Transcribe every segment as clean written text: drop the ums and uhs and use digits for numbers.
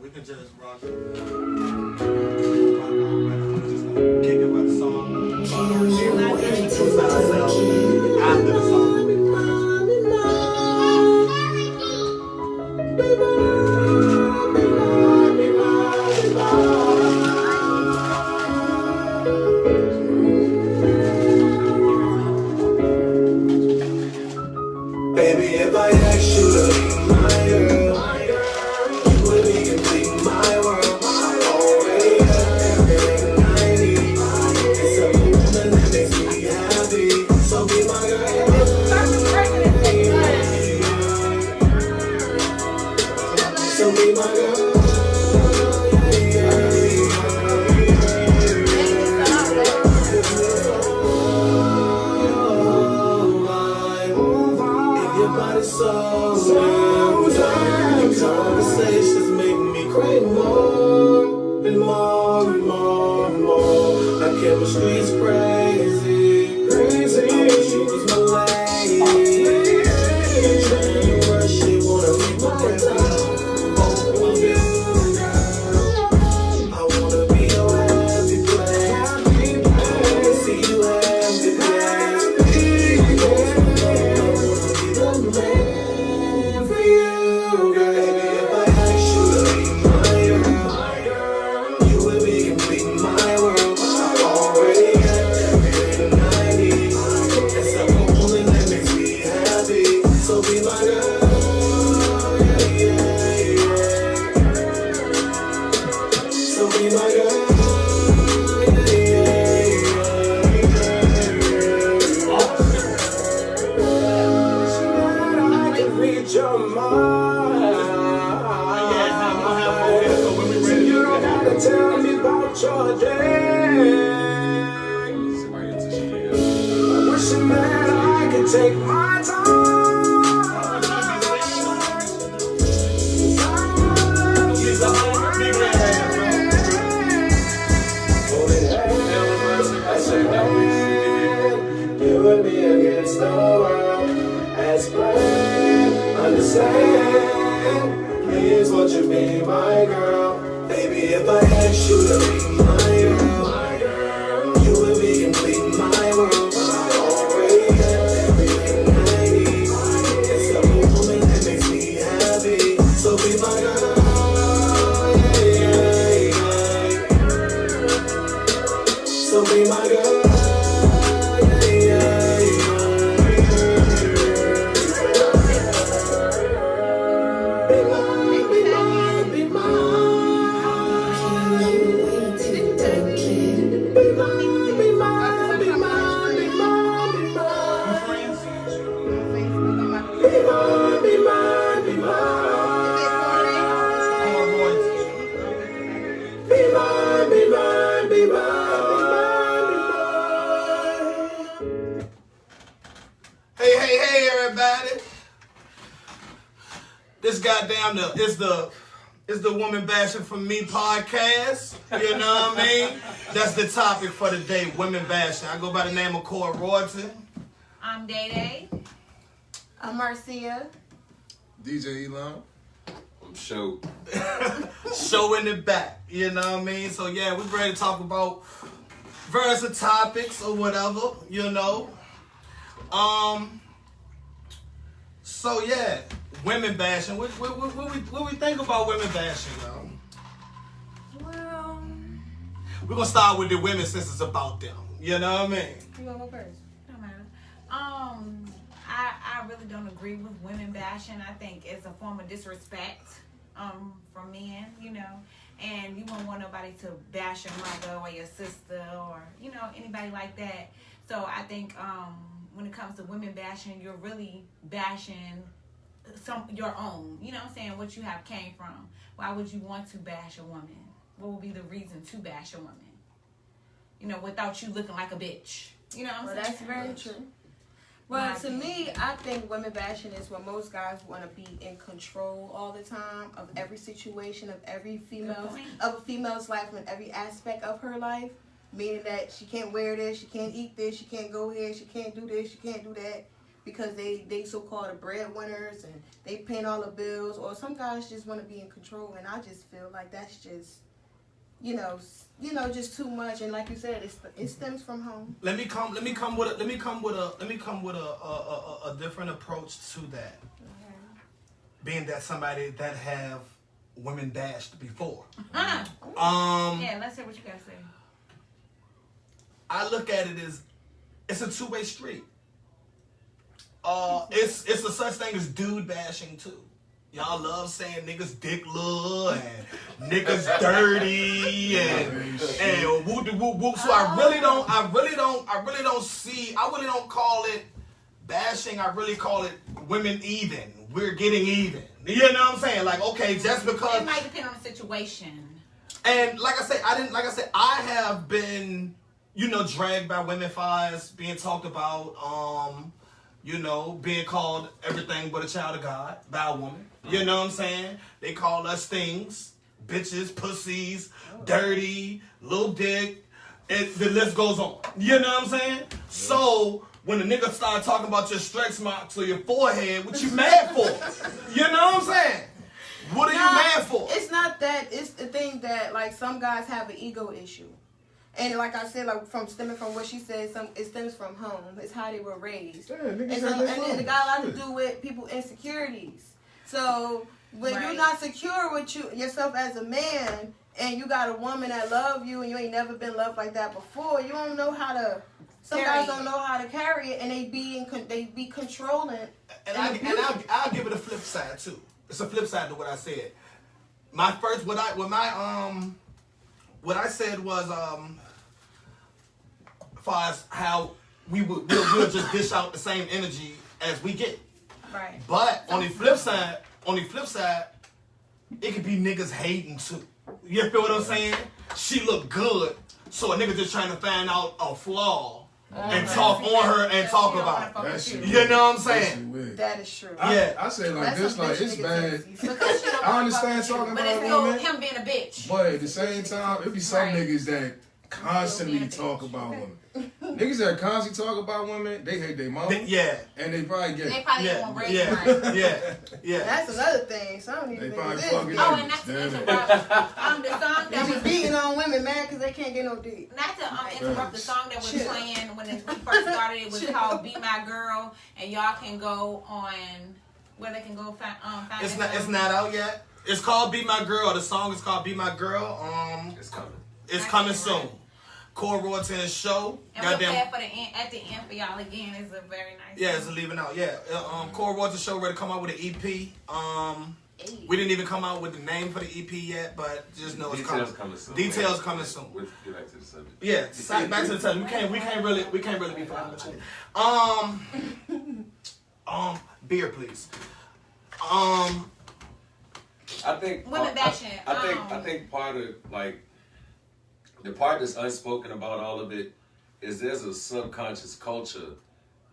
we can just rock it. Rock on, right? I'm just gonna kick it with the song. Introduce ourselves after the song. Baby, if I ask you to be my girl, you would be complete my world. I already got everything I need. It's a woman that makes me happy. So be my girl. So be my girl. So conversations make me crave more and more and more and more. Our chemistry's crazy, crazy. I wish you was my lady. Trying to rush it, wanna be my girl. I wanna be your happy place. I wanna see you happy place. I wanna be the man for you, girl. Baby, if I ask you to be my girl, you would be complete my world. I already got everything I need. It's a woman that makes me happy. So be my girl. So be my girl. I can read your mind. You don't gotta tell me about your day. Wishing that I could take my time. You and me against the world, as planned. Understand, please won't you be my girl? Baby, if I ask you to be my girl, you would be complete my world. I already got everything I need. It's a woman that makes me happy. So be my girl. So be my girl. Hey, everybody. This goddamn it's the Woman Bashing from Me podcast. You know what I mean? That's the topic for the day, women bashing. I go by the name of Cora Royalton. I'm Day Day. I'm Marcia. DJ Elon. I'm Show. Show in the back. You know what I mean? So yeah, we're ready to talk about various topics or whatever, you know. So yeah, women bashing. What we think about women bashing, yo? Well, We're gonna start with the women since it's about them. You know what I mean? You wanna go first? don't matter. I really don't agree with women bashing. I think it's a form of disrespect from men, you know. And you won't want nobody to bash your mother or your sister or, you know, anybody like that. So I think when it comes to women bashing, you're really bashing your own. You know what I'm saying? What you have came from. Why would you want to bash a woman? What would be the reason to bash a woman? You know, without you looking like a bitch. You know what I'm saying? That's very true. Well, to me, I think women bashing is when most guys want to be in control all the time of every situation, of every of a female's life, in every aspect of her life. Meaning that she can't wear this, she can't eat this, she can't go here, she can't do this, she can't do that. because they so-called the breadwinners and they paying all the bills, or some guys just want to be in control, and I just feel like that's just, just too much. And like you said, it stems from home. Let me come with a different approach to that. Okay. Being that somebody that have women bashed before. Yeah, let's hear what you guys say. I look at it as it's a two-way street. It's a such thing as dude bashing too. Y'all love saying niggas dick little and niggas dirty and whoop de whoop whoop. So I really don't call it bashing. I really call it women even. We're getting even. You know what I'm saying? Like, okay, just because It might depend on the situation. And I have been, dragged by women fires, being talked about, being called everything but a child of God by a woman. You know what I'm saying? They call us things, bitches, pussies, dirty, little dick, and the list goes on. You know what I'm saying? Yeah. So when the nigga start talking about your stretch marks or your forehead, what you mad for? You know what I'm saying? What are you mad for? It's not that. It's the thing that, like, some guys have an ego issue. And like I said, like stemming from what she said, it stems from home. It's how they were raised. Yeah, and it got a lot to do with people insecurities. So when you're not secure with yourself as a man, and you got a woman that love you, and you ain't never been loved like that before, you don't know how to. Some guys don't know how to carry it, and they be controlling. And I'll give it a flip side too. It's a flip side to what I said. What I said was as far as how we'll just dish out the same energy as we get. Right. But on the flip side, it could be niggas hating too. You feel what I'm saying? She look good, so a nigga just trying to find out a flaw and talk on her and talk about her. You know what I'm saying? That is true. I say like this, like it's bad. I understand talking but about it's still women, him being a bitch. but at the same time, it be some niggas that constantly talk about women. Niggas that constantly talk about women, they hate their mama. Yeah. And they probably get They probably want rape. Yeah. That's another thing. Some of these they niggas probably is fucking beating. Oh, and not to interrupt, the song They that be was beating on women, man, because they can't get no dick. not to interrupt the song that was playing when it first started. It was called "Be My Girl," and y'all can go on where they can go find. It's not out yet. It's called "Be My Girl." The song is called "Be My Girl." it's coming. It's coming soon. Core Royton's show. And we'll play it for at the end for y'all again. It's a very nice. Yeah, it's a leaving out. Yeah, Core Royton's show ready to come out with an EP. We didn't even come out with the name for the EP yet, but just know it's coming. Details coming soon. Get back to the subject. Yeah, back to the subject. We can't really be fine with you. Beer, please. I think women bashing. I think part of the part that's unspoken about all of it is there's a subconscious culture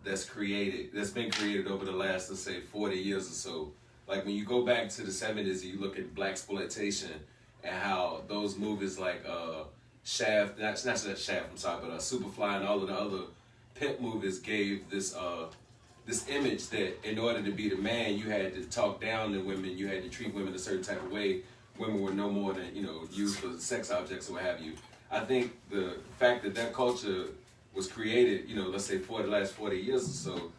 that's been created over the last, let's say, 40 years or so. Like when you go back to the 70s and you look at blaxploitation and how those movies like Shaft, not Shaft, I'm sorry, but Superfly and all of the other pimp movies gave this image that in order to be the man, you had to talk down to women, you had to treat women a certain type of way. Women were no more than, used for sex objects or what have you. I think the fact that culture was created, let's say for the last 40 years or so,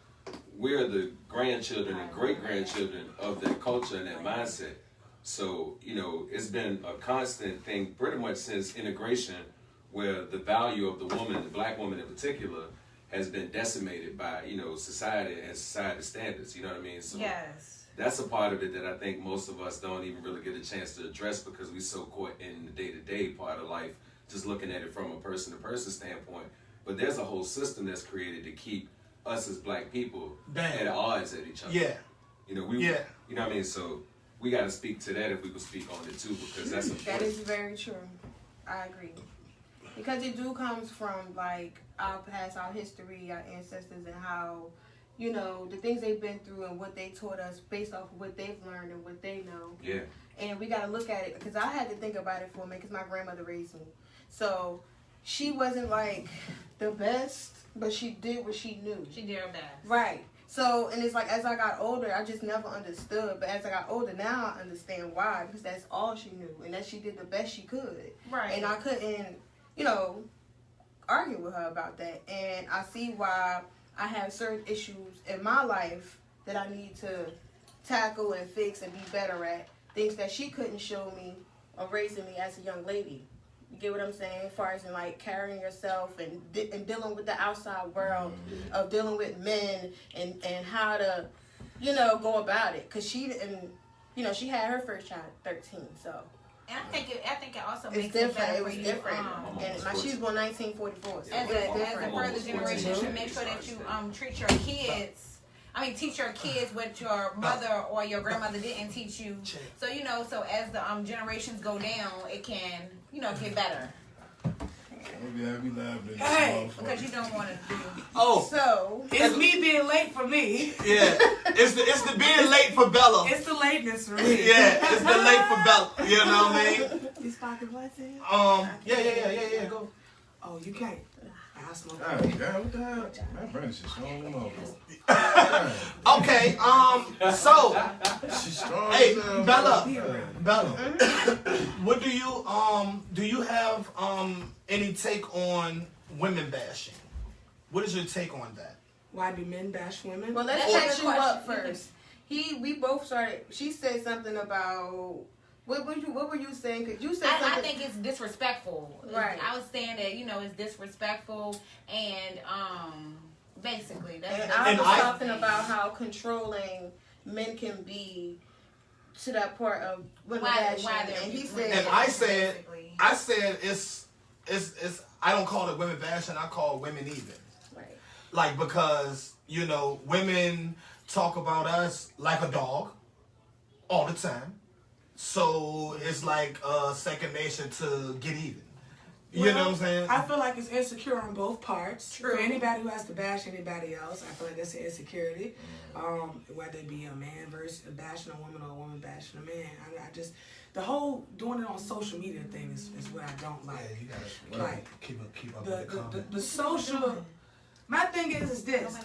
we're the grandchildren and great-grandchildren of that culture and that mindset. So, it's been a constant thing pretty much since integration where the value of the woman, the black woman in particular, has been decimated by, society and society standards, you know what I mean? So yes. That's a part of it that I think most of us don't even really get a chance to address because we're so caught in the day-to-day part of life, just looking at it from a person-to-person standpoint. But there's a whole system that's created to keep us as black people at odds at each other. Yeah. You know what I mean? So we got to speak to that if we could speak on it too, because that's important. That is very true. I agree. Because it comes from like our past, our history, our ancestors, and how, the things they've been through and what they taught us based off of what they've learned and what they know. Yeah. And we got to look at it, because I had to think about it for a minute, because my grandmother raised me. So she wasn't like the best, but she did what she knew. She did her best. Right. So, and it's like, as I got older, I just never understood. But as I got older, now I understand why. Because that's all she knew. And that she did the best she could. Right. And I couldn't, argue with her about that. And I see why I have certain issues in my life that I need to tackle and fix and be better at. Things that she couldn't show me or raising me as a young lady. You get what I'm saying? As far as in like carrying yourself and dealing with the outside world of dealing with men and how to, go about it. Cause she didn't, she had her first child at 13. So. And I think it also It's makes different. it better It was for you. different. And she was born 1944. So As a further generation, to make sure that you treat your kids. Teach your kids what your mother or your grandmother didn't teach you. So so as the generations go down, it can get better. Hey, Because you don't want to do. Oh, So it's me being late for me. yeah. It's the being late for Bella. It's the lateness for me. Yeah, it's the late for Bella. You know what I mean? You sparking blunts in? Yeah. Go. Oh, you can't. I smoke. Damn, what the hell? Man, Brandon's just strong as motherfucker. Okay. So, She's strong hey, as hell. Bella, what do you have any take on women bashing? What is your take on that? Why do men bash women? well, let's That's catch a you good up question. first. We both started. She said something about what were you saying? Cause you said something. I think it's disrespectful. Right. I was saying that it's disrespectful and basically that's. And I was I- talking about how controlling men can be to that part of women bashing. And he said, And I said it's I don't call it women bashing. I call it women even. right. Like, because women talk about us like a dog all the time. So it's like second nature to get even. You know what I'm saying? I feel like it's insecure on both parts. True. For anybody who has to bash anybody else, I feel like that's an insecurity. Whether it be a man versus bashing a woman or a woman bashing a man. I just the whole doing it on social media thing is what I don't like. Yeah, you gotta Like, keep up with the comments. the social. My thing is this.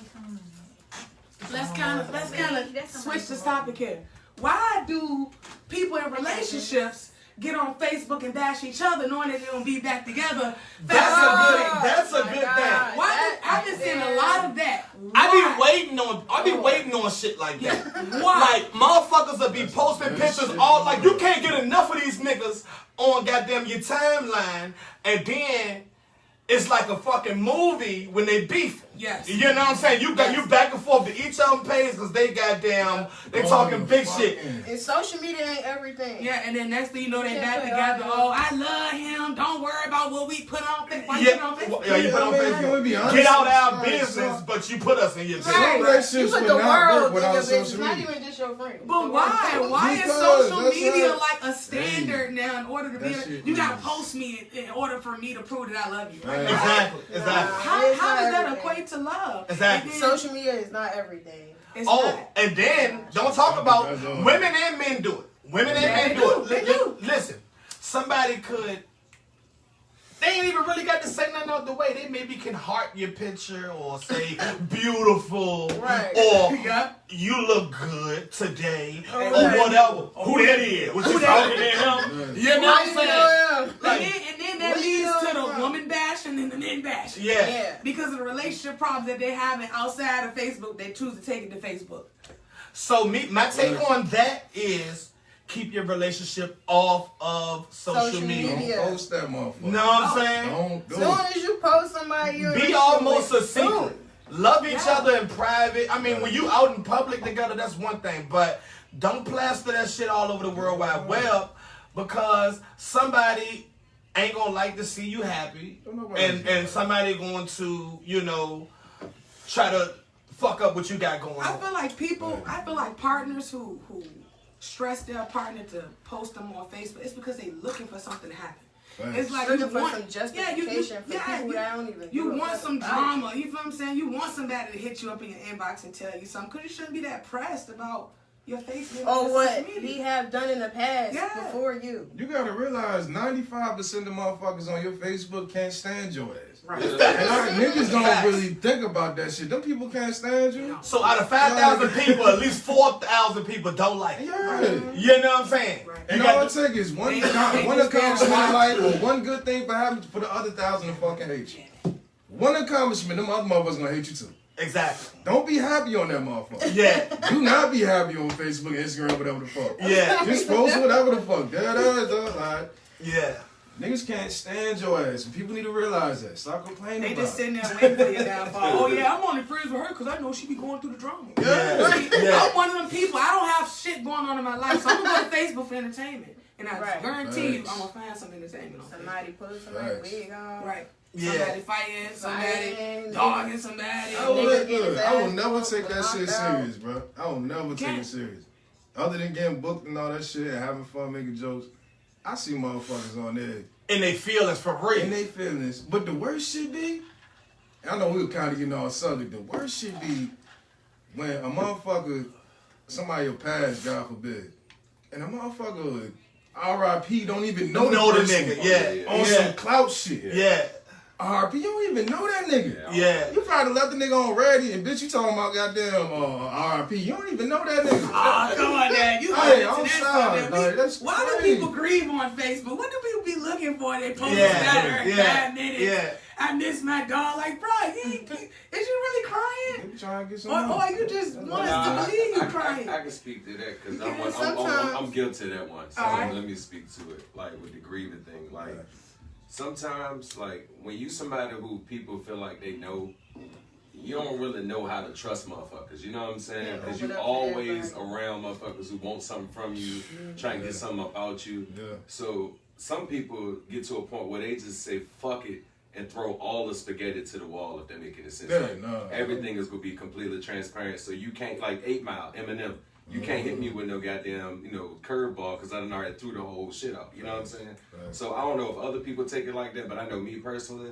Let's kind of switch the topic here. Why do people in relationships get on Facebook and bash each other, knowing that they're gonna be back together? That's a good thing. Why? I've been seeing a lot of that. I be waiting on shit like that. Why? Like, motherfuckers will be posting pictures all like, you can't get enough of these niggas on goddamn your timeline, and then it's like a fucking movie when they beef. Yes. You know what I'm saying? You back and forth to each other page because they talking big shit. And social media ain't everything. Yeah, and then next thing you know, they Can't back put together. all Oh, I love him. Don't worry about what we put on Facebook. Why you put on Facebook? Yeah, you put on Yeah, man, let me Facebook. be honest Get out our sometimes, business, so- but you put us in your business. Right. relationships You put would the not work world in without your business, social not media. even just your friends. But why? Why is Because social that's media right. like a standard now in order to be? That shit You gotta is- post me in order for me to prove that I love you. Right. Exactly. How It's does not that everything. equate to love? Exactly. And then Social media is not everything. it's Oh, not. and then don't talk about women and men do it. Women and men do it. They do. Listen, somebody could. They ain't even really got to say nothing out the way. They maybe can heart your picture or say beautiful Right. or Yeah. you look good today or Right. whatever. Who that is? What you talking to him? You know what I'm saying? Like, And then that Where you leads to coming the from? woman bashing and the men bashing. yeah. Yeah. Because of the relationship problems that they're having outside of Facebook, they choose to take it to Facebook. So my take on that is keep your relationship off of social Social media. media. Don't post that motherfucker. Know what I'm saying? Don't do As soon it. as you post somebody, you're Be almost a secret. Boom. Love each Yeah. other in private. I mean, when you out in public together, that's one thing. But don't plaster that shit all over the World Wide Web because somebody ain't gonna like to see you happy, and somebody going to try to fuck up what you got going I on. feel like partners who stress their partner to post them on Facebook, it's because they looking for something to happen. Facts. It's like Looking you for want some justification for people that don't even You give a want fuck some about drama. You feel what I'm saying? You want somebody to hit you up in your inbox and tell you something because you shouldn't be that pressed about your Facebook. Or your what social media. he have done in the past Yeah. before you. You gotta realize 95% of motherfuckers on your Facebook can't stand your ass. Right. And niggas don't really think about that shit. Them people can't stand you. So out of 5,000 people, at least 4,000 people don't like it. Yeah. You know what I'm saying? Right. And You all got it the- takes is one They accomplishment in life or one good thing for happening for the other 1,000 to fucking hate you. One accomplishment, them other motherfuckers gonna hate you too. Exactly. Don't be happy on that motherfucker. Yeah. Do not be happy on Facebook, Instagram, whatever the fuck. Yeah. Just post whatever the fuck. Alright. Yeah. Niggas can't stand your ass, and people need to realize that. Stop complaining They about just it. sitting there waiting for your downfall. Oh yeah, I'm only friends with her because I know she be going through the drama. Yeah. Yeah. I'm one of them people. I don't have shit going on in my life, so I'm gonna go to Facebook for entertainment, and I Right. guarantee you, Facts. I'm gonna find some entertainment on Somebody put somebody's Facts. wig on. Right. Yeah. Somebody fighting, somebody Fighting. dogging somebody. Oh, look, Nigga look, get I will his never ass take that knocked shit out. serious, bro. I will never take Can't. it serious. Other than getting booked and all that shit and having fun making jokes, I see motherfuckers on there And they feelings for real. in their feelings. But the worst shit be, and I know we were kind of getting all subject, the worst shit be when a motherfucker, somebody will pass, God forbid, and a motherfucker, R.I.P. don't even know the the person. nigga. Yeah. On Yeah. some clout shit. Yeah. R.I.P. You don't even know that nigga. Yeah. You probably left the nigga on ready, and bitch, you talking about goddamn R.I.P. You don't even know that nigga. Oh, come on, Dad. You Hey, into I'm that sorry, stuff, dog. That's why do crazy. people grieve on Facebook? What do people be looking for? They post Yeah, that every yeah, 5 minutes. yeah. I miss my dog. Like, bro, is you really crying? You trying to get some Or you just want us to believe you crying? I can speak to that because Yeah, I'm sometimes- guilty of that one. So Alright. let me speak to it. Like with the grieving thing, like sometimes, like when you somebody who people feel like they know, you don't really know how to trust motherfuckers. You know what I'm saying? Yeah, Because open you up to always everybody. around motherfuckers who want something from you, trying to get something about you. Yeah. So some people get to a point where they just say fuck it and throw all the spaghetti to the wall, if that make any sense. Yeah, Like, no. everything is gonna be completely transparent. So you can't, like 8 Mile, Eminem, you can't hit me with no goddamn, curveball because I done already threw the whole shit out. You know what I'm saying? Right. So I don't know if other people take it like that, but I know me personally,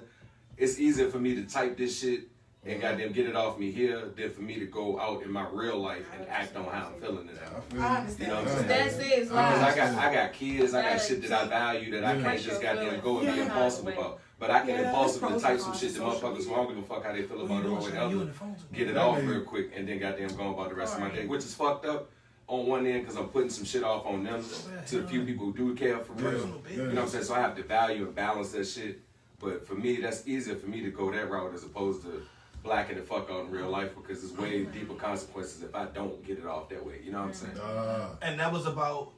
it's easier for me to type this shit and goddamn get it off me here than for me to go out in my real life and act on how I'm feeling it I out. feel I you. understand. You know what I'm Yeah. saying? That's it. It's Because like, I got kids, I got shit that I value that I Yeah. can't just goddamn go and be Yeah. impulsive about. But I can Yeah, impulsively pros type and some cons shit of to social motherfuckers who media. I don't give a fuck how they feel about it or You whatever. and the phones. Get it off real quick and then goddamn go about the rest of my day, which is fucked up on one end because I'm putting some shit off on them to the few people who do care for real. Yeah. You know what I'm saying? So I have to value and balance that shit. But for me, that's easier for me to go that route as opposed to blacking the fuck out in real life because there's way deeper consequences if I don't get it off that way. You know what I'm saying? And that was about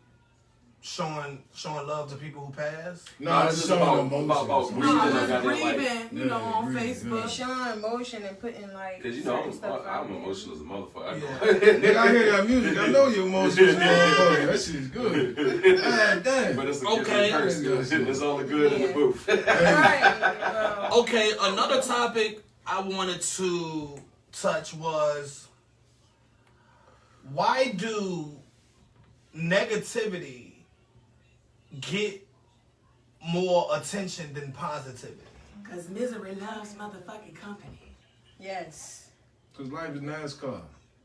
showing love to people who passed. No, it's just showing about emotion. breathing. No, Yeah, just goddamn, like- grieving, Yeah, on grieving, Facebook. showing emotion and putting like. Cause certain stuff out I'm there. emotional as a motherfucker. Yeah. Nigga, I hear that music. I know you're emotional. That shit is good. God damn. But it's a Okay. curse. It's only good in the Yeah. booth. Right. Okay, another topic I wanted to touch was why do negativity get more attention than positivity? Because misery loves motherfucking company. Yes. Because life is NASCAR.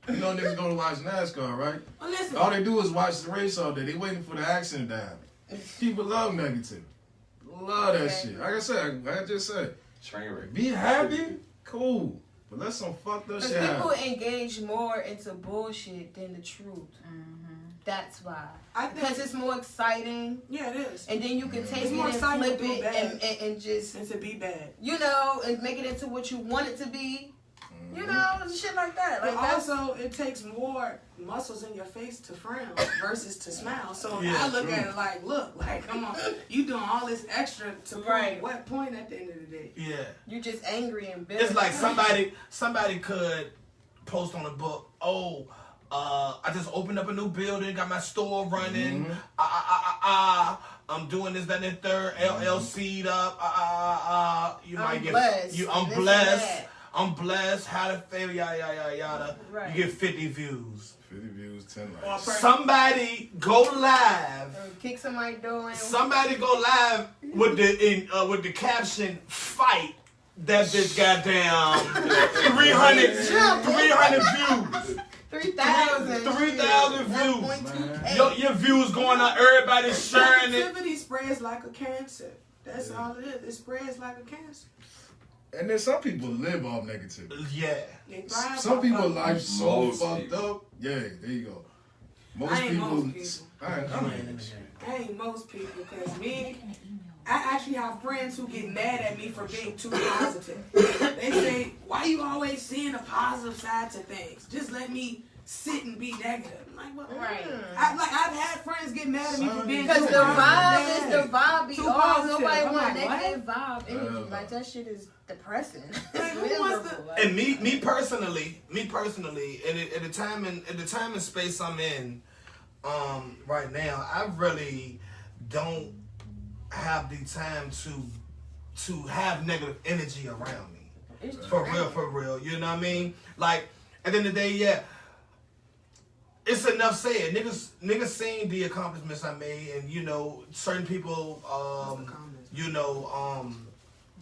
You know niggas go to watch NASCAR, right? Well, listen. All they do is watch the race all day. They waiting for the accident to happen. People love negativity. Love that shit. Like I said, like I just said, Train wreck. be happy, cool. But let some fucked up Because shit people happen. engage more into bullshit than the truth. That's why. I think- Because it's more exciting, Yeah, it is. and then you can take It's it more and exciting flip to do it bad. and just, And to be bad. and make it into what you want it to be. Shit like that. But Like that's also, it takes more muscles in your face to frown versus to smile. So Yeah, I look true. at it like, come on, you doing all this extra to prove Right. what point at the end of the day? Yeah. you just angry and bitter. It's like somebody could post on a book, I just opened up a new building, got my store running. I'm doing this, that, and the third. LLC'd up. You I'm might get blessed, I'm this and blessed. that. I'm blessed. How to fail? Yada. Right. You get 50 views. 50 views, 10 Or likes. Somebody go live. Or kick somebody door in. Somebody go live with the caption "fight." That bitch goddamn 300 views. 3,000. 3,000 views. 1.2K. Your views going up. Everybody's sharing it. Negativity spreads like a cancer. That's all it is. It spreads like a cancer. And then some people live off negativity. Yeah. They thrive Some off people of- life so Most fucked people. up. Yeah, there you go. Most I ain't people. most people. I I ain't most people, because me, I actually have friends who get mad at me for being too positive. They say, why you always seeing the positive side to things? Just let me sit and be negative. I'm like, what? Right. I've had friends get mad at me for being too Because the vibe positive. is the vibe be Too off. positive. Nobody I'm want like, negative vibe energy. Hell no. Like that shit is depressing. Like, It's who wants miserable. to- Like, And me personally, at the time and space I'm in, right now, I really don't have the time to have negative energy around me. it's For real. You know what I mean? Like, at the end of the day, yeah. It's enough said. Niggas seen the accomplishments I made, and you know, certain people,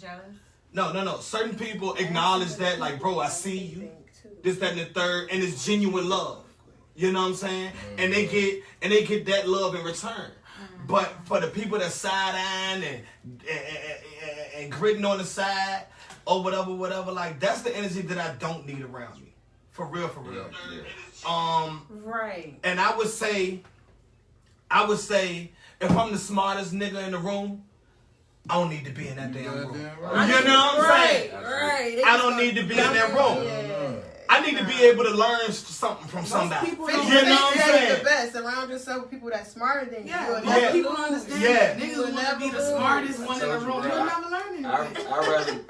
Jealous. no. Certain people acknowledge that, like, bro, I see you. This, that, and the third, and it's genuine love. You know what I'm saying? And they get that love in return. But for the people that side eyeing and gritting on the side or whatever, like, that's the energy that I don't need around me. For real. Yeah. right. And I would say, if I'm the smartest nigga in the room, I don't need to be in that damn room. Goddamn right. You know what I'm saying? Right. I don't need to be in that room. Yeah. I need to be able to learn something from somebody. people You don't know what I'm That's the saying? best. Surround yourself with people that's smarter than you. Yeah, You'll most never people lose. understand Yeah. that. You Niggas will want to be never the lose. smartest one in the told you, room. bro. You'll never learn anything.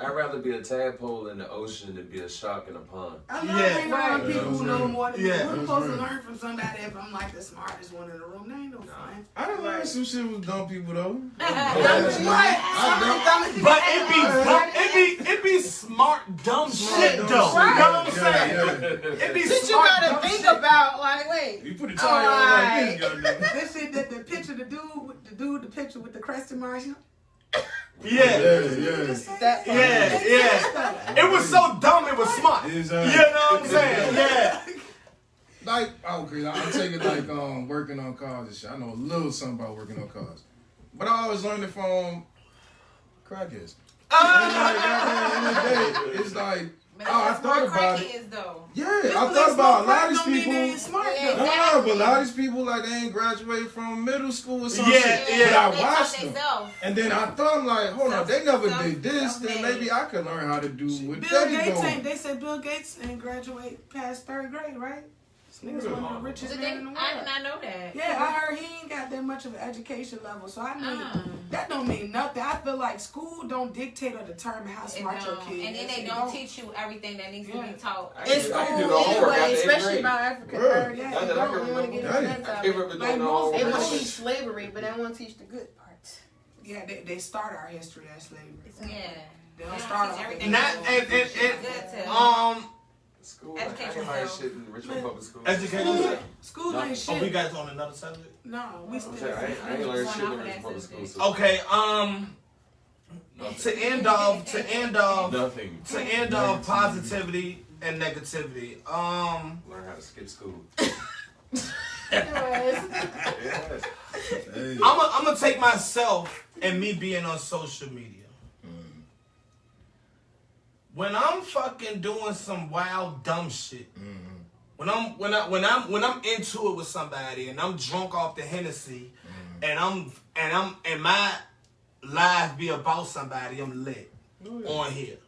I'd rather be a tadpole in the ocean than be a shark in a pond. I love Yeah. hanging around Right. people who know more than me. Yeah. We're supposed to learn from somebody if I'm like the smartest one in the room. That ain't no fun. I done learned some shit with dumb people though. But it be smart, dumb shit though. You know what I'm saying? It be Shit you smart, gotta dumb think shit. about. Like, wait. You put a tie on like this, goddamn. This shit that the picture, the picture with the crescent Martian. Yeah. That Yeah. It was so dumb, it was smart. You know what I'm saying? Yeah. Like, I'll take it like working on cars and shit. I know a little something about working on cars. But I always learned it from crackheads. And like, at the end of the day, it's like, I thought about it. Though. Yeah, I thought about a lot of these Don't mean they people. ain't smart. Yeah. though. No, but a lot of these people, like, they ain't graduated from middle school or something. Yeah, But yeah. I watched them. And then I thought, like, hold on, they never did this, then maybe I could learn how to do what Bill they Gates doing. ain't. They said Bill Gates ain't graduate past 3rd grade, right? This nigga's one of the richest men in the world. I did not know that. Yeah, I heard he ain't got that much of an education level, so I mean that don't mean nothing. I feel like school don't dictate or determine how It smart your don't. kid is. And then they It don't teach you everything that needs to be taught. In school, I can do the homework anyway, after 8th especially grade. about African Right. heritage. Yeah, They I don't can want to get remember- into I that can't topic. remember Like doing the most- They homework. want to teach slavery, but they don't want to teach the good parts. Yeah, they start our history as slavery. Yeah. They don't start off everything. Not School, Education I learned yourself. shit in Richmond Public School. education. School ain't Oh, we shit. got it on another subject. No, we still. I ain't learned shit in Richmond Public School. So Okay, nothing. to end off positivity and negativity. Learn how to skip school. Yes. Yes. Hey. I'm gonna take myself and me being on social media. When I'm fucking doing some wild dumb shit, when I'm into it with somebody and I'm drunk off the Hennessy, and my life be about somebody, I'm lit on here.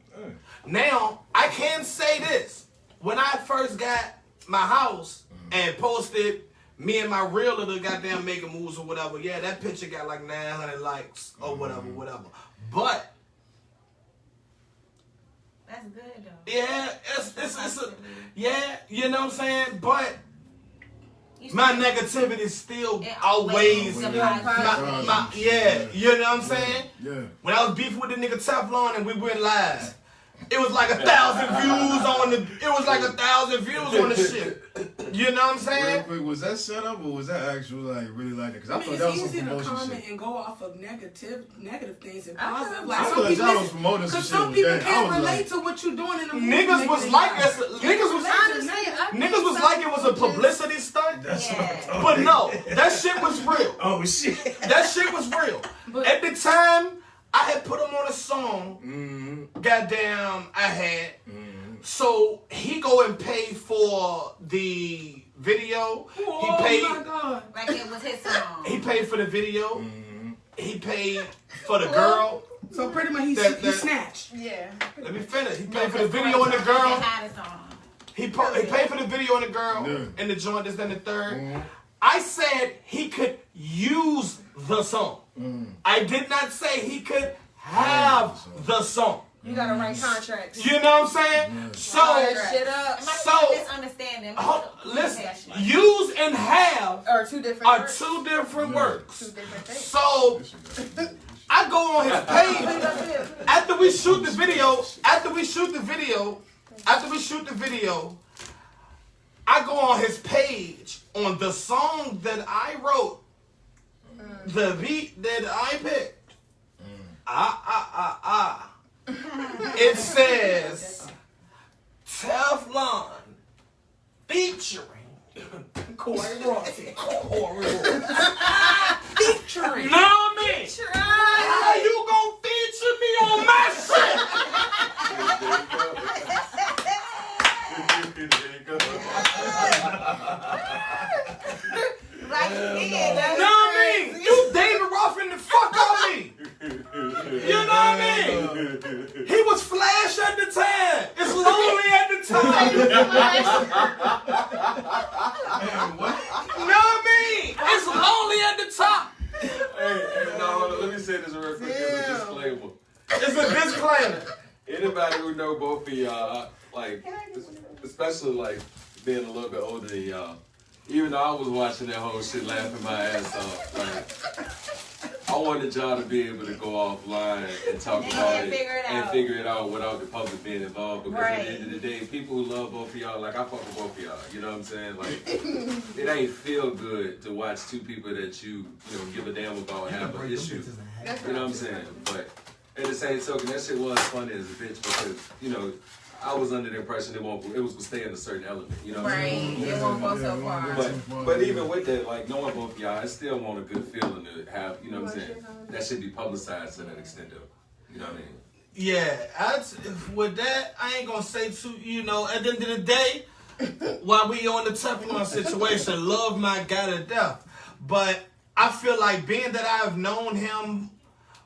Now I can say this: when I first got my house and posted me and my real little goddamn making moves or whatever, yeah, that picture got like 900 likes or whatever. But That's good though. yeah, yeah, you know what I'm saying? But You my still- negativity still it outweighs the my, positive. yeah, you know what I'm saying? Yeah. When I was beefing with the nigga Teflon and we went live, it was like 1,000 views on the. It was like 1,000 views on the shit. You know what I'm Real saying? quick, was that set up or was that actual like really like it? Because I I mean, thought that was it's some easy to promotion comment shit. and go off of negative things and I positive. thought- Like I some thought people, y'all was promoting some because shit some with people that. I can't was relate like, to what you're doing in the movie. Niggas was like niggas was like it was a publicity stunt. Yeah. But no, that shit was real. oh shit. That shit was real. But- At the time, I had put him on a song. Goddamn, I had. So he go and pay for the video. Oh He paid. my God. Like it was his song. He paid for the video. He paid for the girl. So pretty much he snatched. Yeah. Let me finish. He paid for the video and the girl. Had his song. He paid for the video and the girl and the joint. This, then the third. I said he could use the song. I did not say he could have the song. You gotta write contracts. You know what I'm saying? So, Shit up. So misunderstanding. listen, use and have Or two different are words. two different words. Two different things. So, I go on his page after we shoot the video. I go on his page on the song that I wrote, the beat that I picked. It says Teflon featuring Corey Royalty. Featuring. Know me? How you gonna feature me on my shit? Like he did. Know me? You David Ruffin the fuck on me. You know what I mean? He was flash at the time. It's lonely at the time. Know what I mean? It's lonely at the top. Hey, no, hold on, let me say this real quick as a disclaimer. It's a disclaimer. Anybody who know both of y'all, like, especially like being a little bit older than y'all, even though I was watching that whole shit laughing my ass off, like, I wanted y'all to be able to go offline and talk about it and figure it out without the public being involved. Because at the end of the day, people who love both of y'all, like I fuck with both of y'all, you know what I'm saying? Like, it ain't feel good to watch two people that you know, give a damn about have an issue. You know what I'm saying? But at the same token, that shit was funny as a bitch because, you know, I was under the impression it was gonna stay in a certain element, you know what I'm saying? It won't go so far. But even with that, like knowing both of y'all, I still want a good feeling to have, you know what I'm saying? That should be publicized to that extent though. You know what I mean? Yeah, with that, I ain't gonna say too, you know, at the end of the day, while we on the Teflon situation, love my guy to death. But I feel like being that I've known him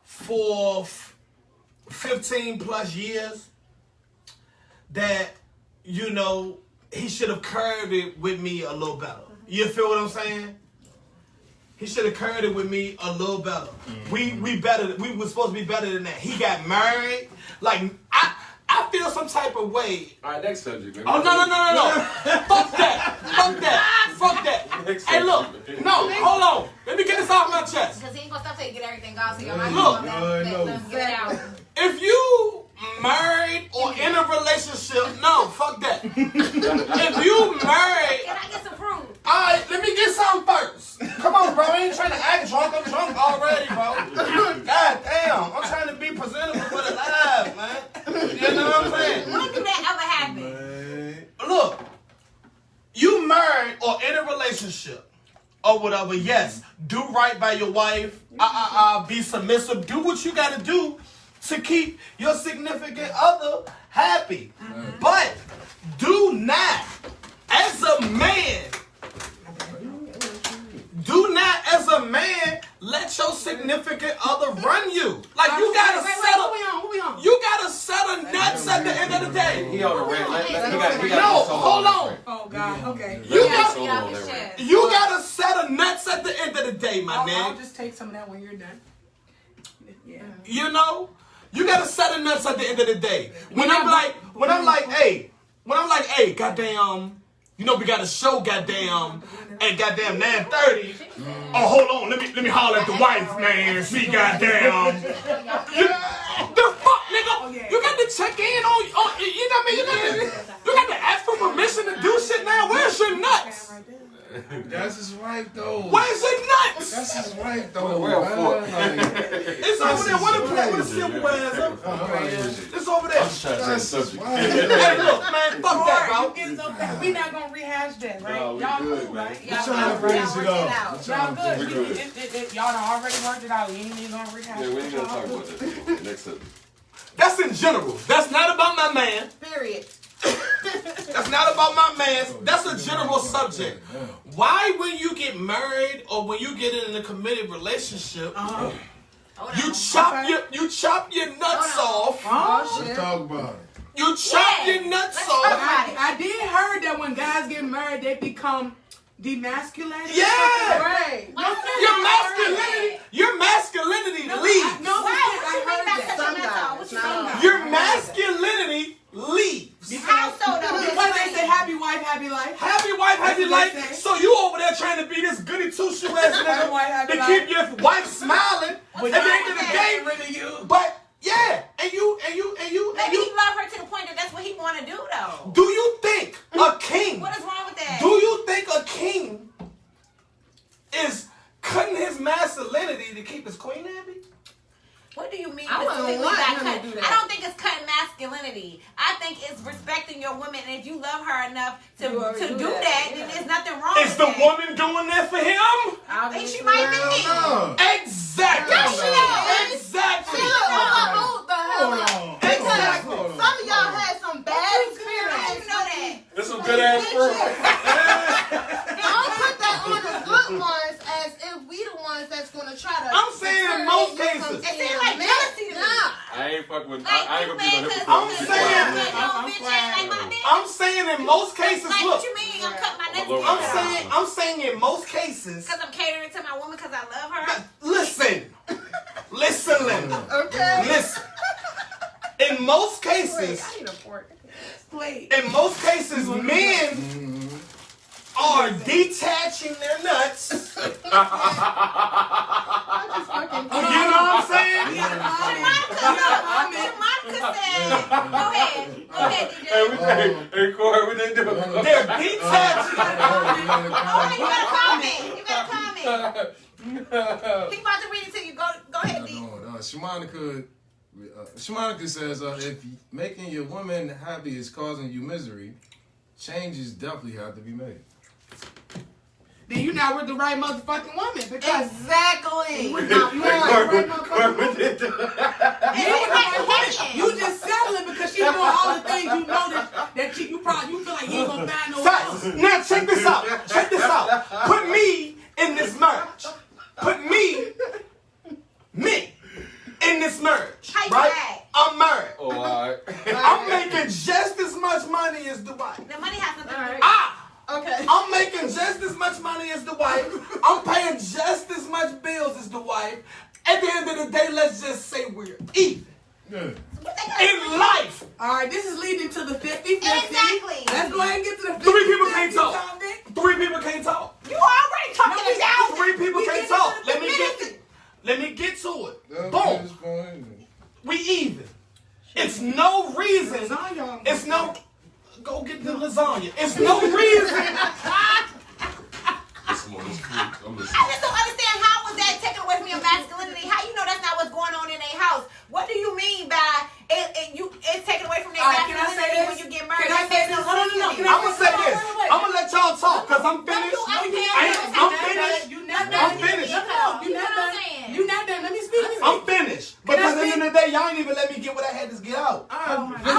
for 15 plus years, that, you know, he should have curved it with me a little better. You feel what I'm saying? He should have curved it with me a little better. We were supposed to be better than that. He got married. Like, I feel some type of way. All right, next subject, man. Oh, no. Fuck that. Hey, look. No, hold on. Let me get this off my chest. Because he ain't gonna stop till you get everything gone. So you're Look. let get it out. If you married or in a relationship, no, fuck that. If you married, Can I get some fruit? alright, let me get some first. Come on, bro. I ain't trying to act drunk. I'm drunk already, bro. God damn. I'm trying to be presentable for the live, man. You know what I'm saying? When did that ever happen? Look, you married or in a relationship or whatever, yes, do right by your wife. Be submissive. Do what you gotta do to keep your significant other happy. But do not, as a man, let your significant other run you. Like you gotta settle. You gotta settle nuts at the end of the day. He on the rant. No, hold on. Oh God. Okay. You gotta settle nuts at the end of the day, my I'll man. just take some of that when you're done. Yeah. You know, you gotta settle nuts at the end of the day. When I'm like, hey, goddamn, you know we got a show, goddamn, at goddamn 9:30. Oh, hold on, let me holler at the wife, man. See, goddamn. The fuck, nigga? You got to check in on, you know what I mean? You got to ask for permission to do shit now. Where's your nuts? That's his wife though. Where's your nuts? That's his wife though. Where for? It's over there. What a simple ass. It's over there. I'm just trying to change the subject. Hey, look, man, fuck that, bro. You getting so bad. We not gonna rehash that, right? No, we Y'all good, cool, man. right? We're trying to finish it up. Y'all good. We good. Y'all done already worked it out. You ain't even gonna rehash Yeah, we ain't it. gonna talk about that. Next subject. That's in general. That's not about my man. Period. That's not about my man. That's a general subject. Why, when you get married or when you get in a committed relationship, you chop your nuts off. Oh, Let's shit. talk about it. You chop your nuts off. I did heard that when guys get married, they become demasculated. Yeah. Right. Your masculinity leaves. I heard that. Some guys. Not all. Your masculinity leaves. How so though? Because they say happy wife, happy life. Happy wife, happy That's what life. they say. So you over there trying to be this goody two shoe ass Happy wife, happy nigga to life. keep your wife smiling at the end of the day. Really you. But yeah, and you. Maybe he love her to the point that that's what he want to do though. Do you think a king? What is wrong with that? Do you think a king is cutting his masculinity to keep his queen happy? What do you mean I wouldn't specifically want by him to cut? do that. I don't think it's cutting masculinity. I think it's respecting your woman, and if you love her enough to You already do do that, that, then yeah. there's nothing wrong Is with the that. woman doing that for him? I think she might be. Exactly. Exactly. Hold the hell up. Exactly. Some of y'all had some bad How you experiences. know that? That's some good ass fruit. Don't put that on the good ones as if we the ones that's gonna try to. I'm saying in most cases. It seems like jealousy to me. Nah. I ain't fucking with. Like I ain't you gonna be no mad hypocrite. I'm because saying- bitch ain't like my bitch. I'm saying in most cases, Like look. what you mean? I'm cutting my nuts Lord. I'm saying in most cases. because I'm catering to my woman because I love her. Listen, Linda. Okay. Listen. In most Wait, cases, I need a fork. Wait. in most cases, men are detaching their nuts. You know what I'm saying? Monica said, go ahead, DJ. Hey, Corey, we didn't do it. They're detaching. Oh, you got a comment. He about to read it to you. Go ahead, D. Shimonica says, if making your woman happy is causing you misery, changes definitely have to be made. Then you not with the right motherfucking woman because Exactly. you not with the right motherfucking woman. We did do it. You just settling because she doing all the things you know that you feel like you ain't gonna find no else. Facts. Now check this out. Check this out. Put me in this marriage. Put me in this marriage. How you Right? mad? I'm married. Oh, all right. I'm making just as much money as the wife. The money has something to do with Okay. I'm making just as much money as the wife. I'm paying just as much bills as the wife. At the end of the day, let's just say we're even. Yeah. In life, All right, this is leading to the 50-50. Exactly. Let's go ahead and get to the 50-50 three people can't talk. topic. Three people can't talk. You already talking it down. Three people We can't get talk. into the Let me get to it. That's Boom. just fine. We even. It's no reason. Lasagna. It's no. Go get the lasagna. It's no reason. Listen, man, it's cool. I'm listening. I just don't understand how was that taken away from your masculinity? How you know that's not what's going on in their house? What do you mean by it's taken away from their All right, can I say masculinity this? when you get married? Can I say this? Hold on, no. Can I I'm gonna say this. I'm gonna let y'all talk because I'm finished. I'm finished. You not I'm done. finished. You not done. You not done. Let me speak. I'm finished. Because at the end of the day, y'all ain't even let me get what I had to get out.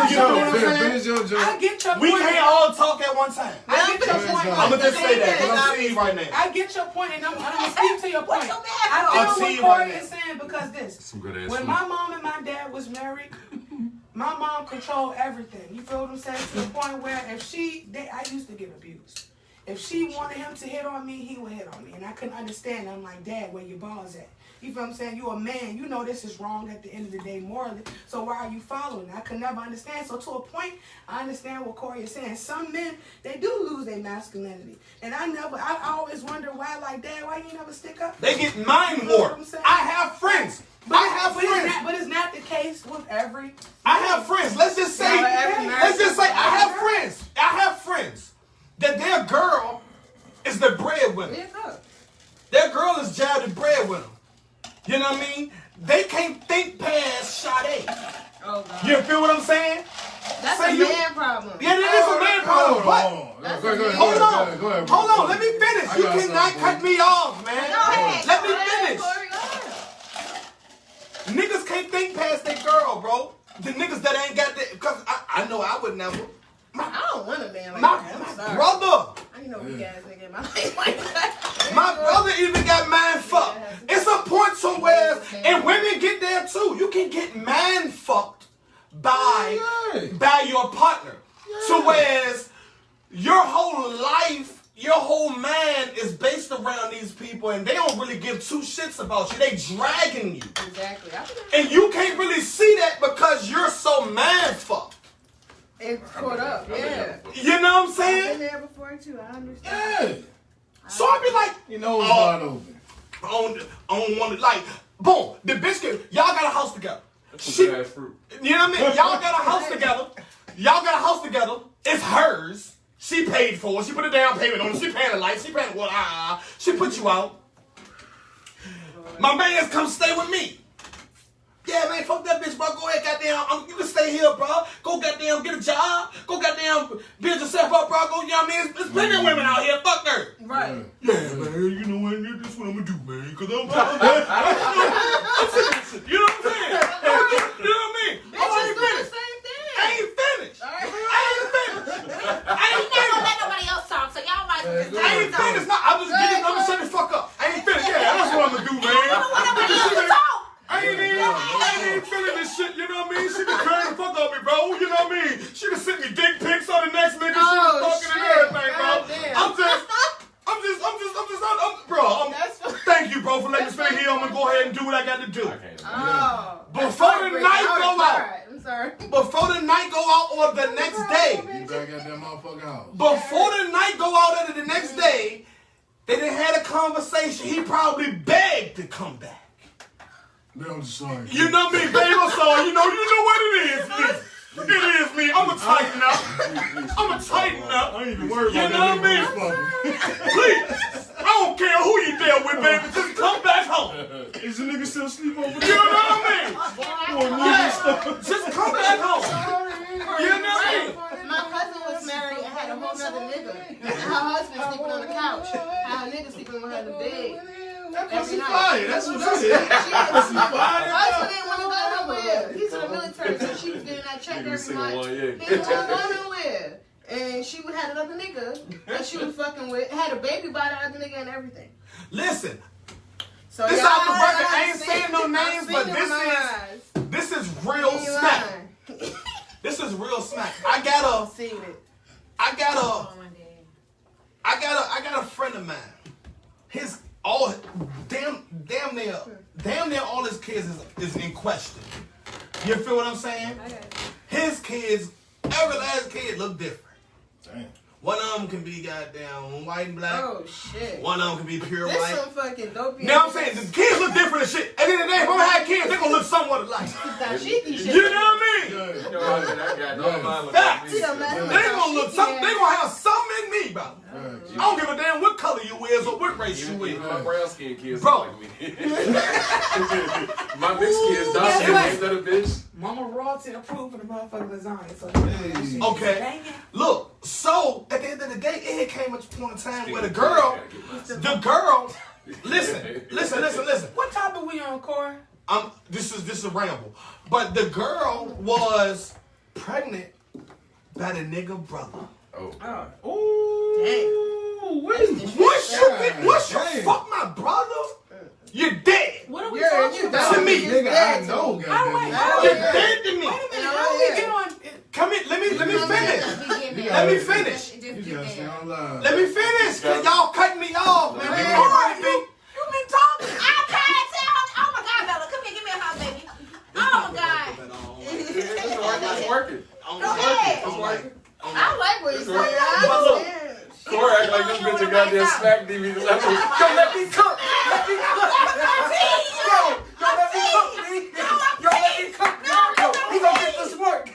Finish your joke. I get your point. We can't all talk at one time. I get your point. I'm gonna just say that because I'm seeing you right now. I get your point, and I'm gonna speak to your point. What's your bad? I I'll feel see you what right Corey now. is saying because this. Some good ass When food. my mom and my dad was married, my mom controlled everything. You feel what I'm saying? To the point where I used to get abused. If she wanted him to hit on me, he would hit on me. And I couldn't understand. I'm like, Dad, where your balls at? You feel what I'm saying? You a man. You know this is wrong at the end of the day morally. So why are you following? I could never understand. So to a point, I understand what Corey is saying. Some men, they do lose their masculinity. And I always wonder why, like, Dad, why you never stick up? They get mind warped. I have friends. I have friends. But it's not the case with every. I have friends. Let's just say I have friends that their girl is the just jabbed the bread with them. You know what I mean? They can't think past Sade. Oh, God. You feel what I'm saying? That's Say a you- man problem. Yeah, it is a man problem. But hold on. Go ahead, Hold on. Let me finish. I You got cannot something, cut me off, man. Go ahead. Let me Go ahead, finish. Corey, go ahead. Niggas can't think past their girl, bro. The niggas that ain't got that, because I know I would never. I don't want a man like My that. I'm sorry. brother. I ain't no weak ass nigga in my life like that. My brother even got man fucked. It's a point somewhere, and women get there too. You can get man fucked by your partner. So whereas your whole life, your whole man is based around these people, and they don't really give two shits about you. They dragging you, Exactly. and you can't really see that because you're so man fucked. It's caught up. Yeah. You know what I'm I've been saying? there before too. I understand. Yeah. So I be like, You know it's wide open. on one like, boom, the bitch y'all got a house together. She, Bad fruit. you know what I mean? Y'all got a house together. Y'all got a house together. It's hers. She paid for it. She put a down payment on it. She paying the lights. She paying the water. She put you out. My man's come stay with me. Yeah, man, fuck that bitch, bro. Go ahead, goddamn. You can stay here, bro. Go goddamn get a job. Go goddamn build yourself up, bro. Go, you know what I mean? There's plenty of women out here. Fuck her. Right. Yeah, man, you know what? This is what I'm gonna do, man. Cause I'm you know what I'm saying? You know what I mean? Bitches do the finished. same thing. I ain't finished. All right. I ain't finished. I ain't You're not gonna finished. let nobody else talk, so y'all might as well just I ain't finished. No, I'm just getting. I'm gonna shut the fuck up. I ain't finished. Yeah, that's what I'm gonna do, man. I don't want nobody else to talk. I ain't feeling this shit, you know what I mean? She be crying the fuck out me, bro. You know what I mean? She be sending me dick pics on the next nigga. She was fucking and everything, bro. Bro. Thank you, bro, for letting me stay here. I'm gonna go ahead and do what I got to do. Oh. Before the night go out. I'm sorry. Before the night go out or the next day. You back at that motherfucking house. Before the night go out or the next day, they done had a conversation. He probably begged to come back. Man, I'm just sorry. You know me, baby. I'm sorry. You know what it is, me. It is me. I'ma tighten up. I'ma tighten up. I ain't even worried You about know what I mean? that. Please. I don't care who you deal with, baby. Just come back home. Is the nigga still sleep over You there? know what I mean? Yeah. Just come back home. You know what I mean? My cousin was married and had a whole nother nigga. And her husband sleeping on the couch. Her nigga sleeping with her in the bed. That Every pussy night. fire. That's what that is. Pussy Her fire. husband didn't want to go nowhere. He's in the military, so she was getting that check Nigga was every singing month. one, He yeah. didn't want to go nowhere. And she had another nigga that she was fucking with. Had a baby by the other nigga and everything. Listen, So this y'all out the record. gotta I ain't see- saying no I've names, seen but it with my eyes. this is real You ain't smack. lying. This is real smack. I I've got seen it. a friend of mine. His damn near all his kids is in question. You feel what I'm saying? His kids, every last kid look different. Damn. One of them can be goddamn white and black. Oh shit. One of them can be pure This white. some fucking dope. You know what I'm saying? The kids look different and shit. At the end of the day, if I had kids, they're gonna look somewhat alike. Dashiki shit. You know what I mean? You know, I got no mind with Facts. that. They gonna look something. They gonna have something in me, bro. I don't give a damn what color you is or what race you is. Even my brown skin kids Bro. look like me. My mixed kids, dark skin named that a bitch. Mama royalty approving the motherfucking lasagna. So Hey. Okay. Dang it. Look, so at the end of the day, it came a point in time where the girl, listen. What topic we on, Corey? This is a ramble, but the girl was pregnant by the nigga brother. Oh. Ooh, wait. Once you fuck my brother, you're dead. What are we Yeah, talking you about? To me. Nigga, I know, Wait, goddamn. You're dead to me. Wait a minute, how we get on? Come in, let me finish. Let me finish. You gotta stay on live. Let me finish, cause y'all cutting me off, man. Hey, You can't be. You've been talking. Oh my God, Bella, come here, give me a hug, baby. Oh my God. It's working. Go ahead. It's working. I like what you It's say. working. I understand. Corey act like this bitch a goddamn smack DVD. Don't let me cook. Let me cook. Yo, don't let me cook, me. Yo, let me cook. Yo, we gonna get this work.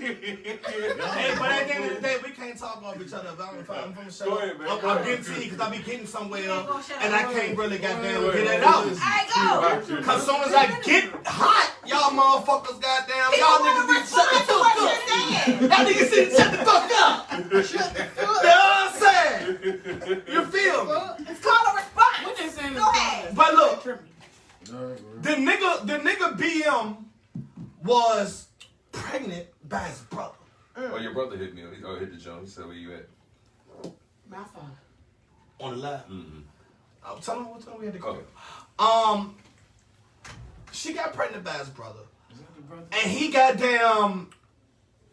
Hey, but at the end of the day, we can't talk off each other. I'm from the show. Go ahead, man. I'm getting tea because I be getting somewhere You ain't gonna shut and up. I can't really goddamn get it out. Alright, go. Cause soon as I get hot, y'all motherfuckers goddamn, y'all niggas need to shut the Respond to fuck what up. you're saying. Y'all niggas need to shut the fuck up. You know what I'm saying? You feel me? It's called a response. What they saying? Go ahead. But look, the nigga BM was pregnant by his brother. Oh, your brother hit me. Oh, hit the jump. He said, "Where you at?" My father. On the left. Mm-hmm. Tell him what time we had to go. Okay. She got pregnant by his brother. And he goddamn.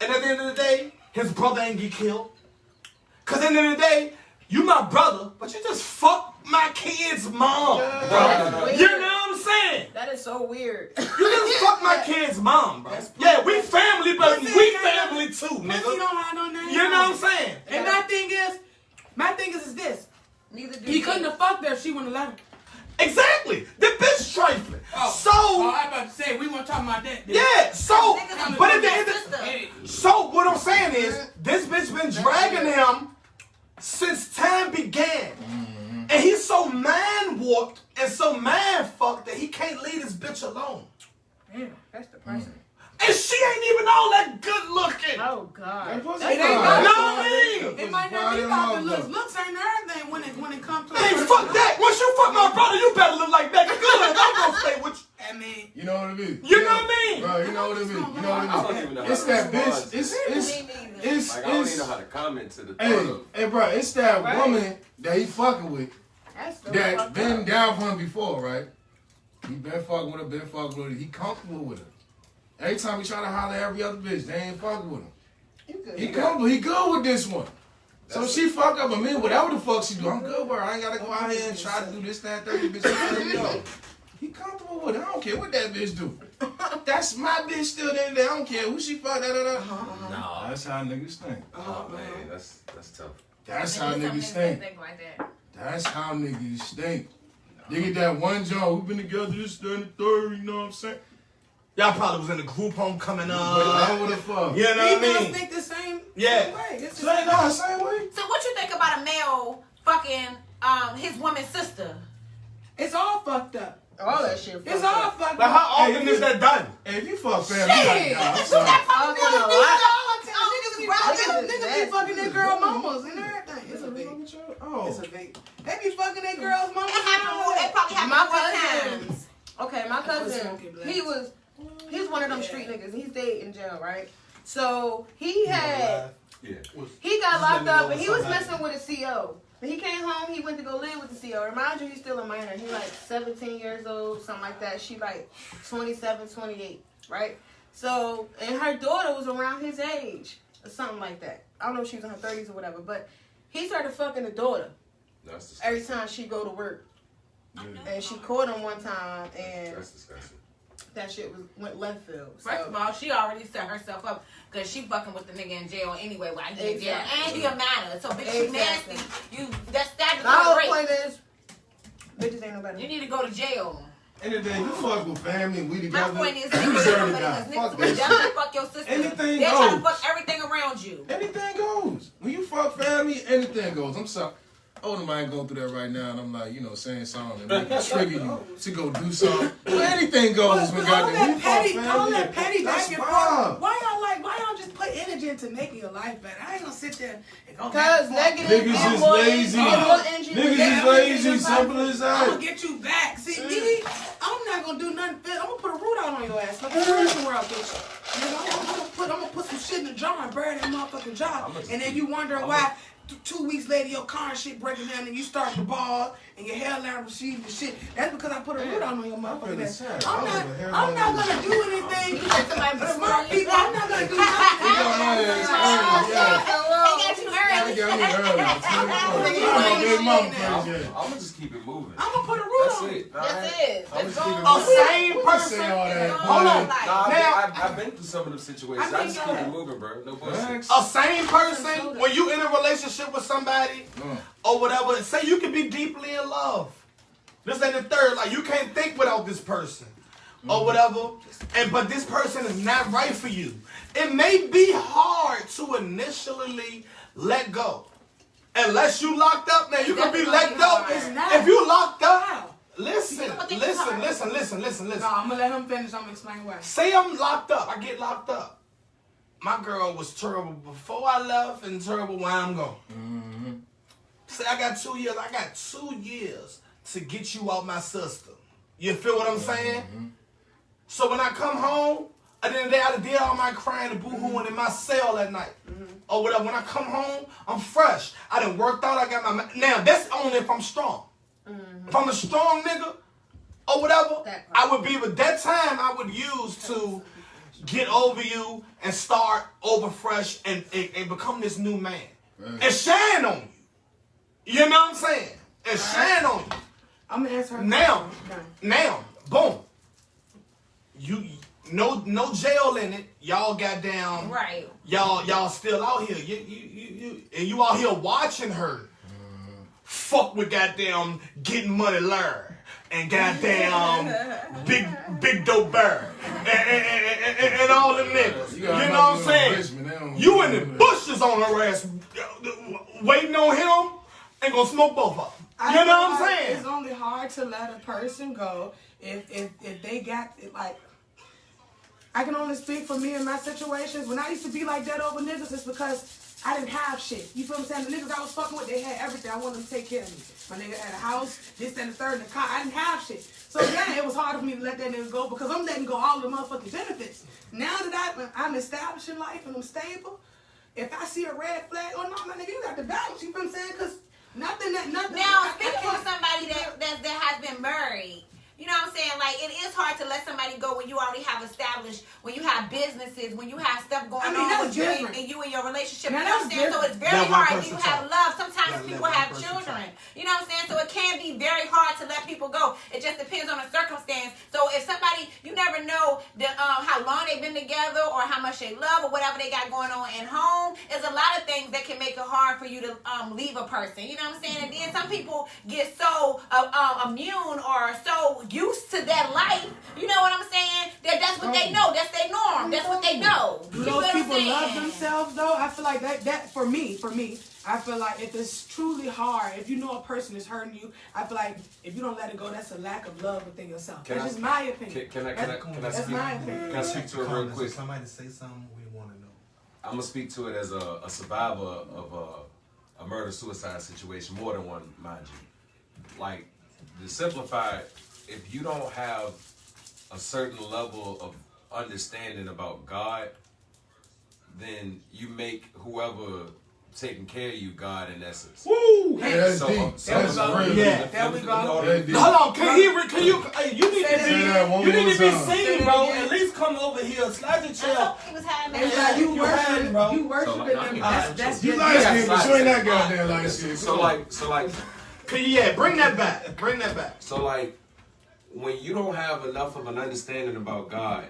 And at the end of the day, his brother ain't get killed. Cause at the end of the day, you my brother, but you just fucked my kid's mom. Bro. You know what I'm saying? That is so weird. You just fucked my kid's mom, bro. Yeah, we family, but we family too, Pussy nigga. don't have no name. You know what I'm saying? And my thing is this. Neither do He couldn't have fucked her if she wouldn't have let him. Exactly. The bitch trifling. So I about to say, we weren't talking about that. yeah, so Niggas but at the be end sister. of so what I'm saying is this bitch been dragging him since time began. And he's so man warped and so man fucked that he can't leave this bitch alone. Damn. That's depressing. And she ain't even all that good looking. Oh God. That pussy It ain't fine. no- know what I mean? It might not be about the looks. Looks ain't everything when it comes to Hey, fuck that. Once you fuck my brother, you better look like that. Good. I'm gonna stay with you. I mean, You know what I mean? You know what I mean? Bro, you know what I mean? You know what I I don't mean? even know how It's to that respond bitch. to It's Like, I don't even know how to comment to the hey, bro, it's that Right. woman that he fucking with That's so that fucked been up. down for him before, right? He been fucking with her, He comfortable with her. Every time he try to holler at every other bitch, they ain't fucking with him. You good. He comfortable, he good with this one. So That's she fuck up with me, whatever the fuck she do, I'm good with her. I ain't gotta go out here and try to do this, that, 30 bitch. He comfortable with it. I don't care what that bitch do. That's my bitch still there. I don't care who she fuck. Nah, that's how niggas think. Oh man, that's tough. That's how niggas think. Like that. That's how niggas think. They get that one job. We've been together this, that, and the third. You know what I'm saying? Y'all probably was in the group home coming up. Whatever the fuck. You know what I females mean? think the same Yeah. way. It's Same, nah, same way. So what you think about a male fucking his woman's sister? It's all fucked up. All that shit. It's fucked all up. fucked But up. how often is that done? Hey, if you fuck family, you Shit. gotta die. I'm sorry. Niggas be fucking their girl mamas and everything. It's a vape. Oh. It's a vape. They be fucking their girls mamas. It happened. It probably happened My more cousin. times. Okay, my pussy cousin, don't get blessed. he's one of them street niggas. He stayed in jail, right? So he had, Yeah. he got locked let me up know and he when was somebody- messing with a CO. When he came home, he went to go live with the CO. Remind you, he's still a minor. He like 17 years old, something like that. She like 27, 28, right? So, and her daughter was around his age or something like that. I don't know if she was in her 30s or whatever, but he started fucking the daughter That's disgusting. every time she go to work. And she caught him one time, and That's disgusting. that shit went left field. So. First of all, she already set herself up because she fucking with the nigga in jail anyway while he in jail. Exactly. And he a minor. So bitch, you Exactly. nasty. That's the whole statutory point rape. is, bitches ain't no better. You need to go to jail. End of the day, you fuck with family and we My together. point is, You niggas deserve to will die. Fuck that shit. definitely fuck your sister. Anything They're trying to goes. fuck everything around you. Anything goes. When you fuck family, anything goes. I'm sorry. Older man going through that right now, and I'm like, you know, saying something and make it trigger you to go do something. Well, anything goes. But When all goddamn you that fuck petty, all family, that petty that's back and wild. forth. Why y'all just put energy into making your life better? I ain't gonna sit there and go. Cause negative Niggas is and more- lazy. and more energy Niggas with is that. lazy. Simple as I'm gonna that. get you back. See me? I'm not gonna do nothing. I'm gonna put a root out on your ass. Like the world, bitch. I'm gonna put some shit in the jar and bury that motherfucking jar. And then you wondering why 2 weeks later your car and shit breaking down and you start to ball and your hairline receding and shit. That's because I put a root out on your motherfucking ass. I'm not gonna do anything. Smart people, I'm not gonna do They got me early. I'm gonna just keep it moving. I'm gonna put a root That's on it. That's it. I'm Let's just keep it go. A moving. same person. Hold on. I've been through some of them situations. I just keep it moving, bro. No bullshit. A same person, when you in a relationship with somebody or whatever, say you can be deeply in love. This ain't the third, like you can't think without this person or whatever, but this person is not right for you. It may be hard to initially let go. Unless you locked up, man, you can be let go. It's not. If you locked up, Wow. listen. No, I'm gonna let him finish. I'm gonna explain why. Say I'm locked up. I get locked up. My girl was terrible before I left and terrible when I'm gone. Mm-hmm. Say I got 2 years. I got 2 years to get you out my system. You feel what I'm saying? Mm-hmm. So when I come home, at the end of the day, I done did all my crying and boo-hooing in my cell at night. Or whatever. When I come home, I'm fresh. I done worked out. I got my... Now, that's only if I'm strong. If I'm a strong nigga or whatever, I would be... But that time, I would use to get over you and start over fresh and become this new man. Right. And shine on you. You know what I'm saying? And shine on you. I'm gonna answer her. Now, boom. You no jail in it. Y'all got down. Right. Y'all still out here. You out here watching her fuck with goddamn getting money learn and goddamn big dope bear and all them niggas. You know what I'm saying? You in the bushes on her ass waiting on him and gonna smoke both of them. You know what I'm saying? It's only hard to let a person go if they got it, like. I can only speak for me and my situations. When I used to be like that over niggas, it's because I didn't have shit. You feel what I'm saying? The niggas I was fucking with, they had everything. I wanted them to take care of me. My nigga had a house, this, that, and the third, and the car. I didn't have shit. So yeah, it was hard for me to let that nigga go because I'm letting go all the motherfucking benefits. Now that I'm established in life and I'm stable, if I see a red flag, oh no, my nigga, you got the balance. You feel what I'm saying? Because nothing. Now, speaking for somebody that has been married, you know what I'm saying? Like, it is hard to let somebody go when you already have established, when you have businesses, when you have stuff going on with you and you and your relationship. Now, you know what I'm saying? So it's very hard when you have love. Sometimes people have children. You know what I'm saying? So it can be very hard to let people go. It just depends on the circumstance. So if somebody, you never know how long they've been together or how much they love or whatever they got going on at home. There's a lot of things that can make it hard for you to leave a person. You know what I'm saying? And then some people get so immune or so used to that life, you know what I'm saying? That's what they know. That's their norm. That's what they know. Do those people love themselves though? I feel like that for me, I feel like if it's truly hard, if you know a person is hurting you, I feel like if you don't let it go, that's a lack of love within yourself. That's just my opinion. Can I That's speak? my opinion. Can I speak to it real quick? Somebody say something we want to know. I'm gonna speak to it as a survivor of a murder-suicide situation, more than one, mind you. Like, to simplify it, if you don't have a certain level of understanding about God, then you make whoever taking care of you God in essence. Woo! Hey, that's deep. That's real. Yeah. There we go. Hold on, you need to you need to be seen, bro. At least come over here, slide your chair. He was having It's that. like you worshiping bro. them. That's You just light skin, yes. but you ain't that goddamn light skin. So like, Yeah, bring that back. Bring that back. So like, when you don't have enough of an understanding about God,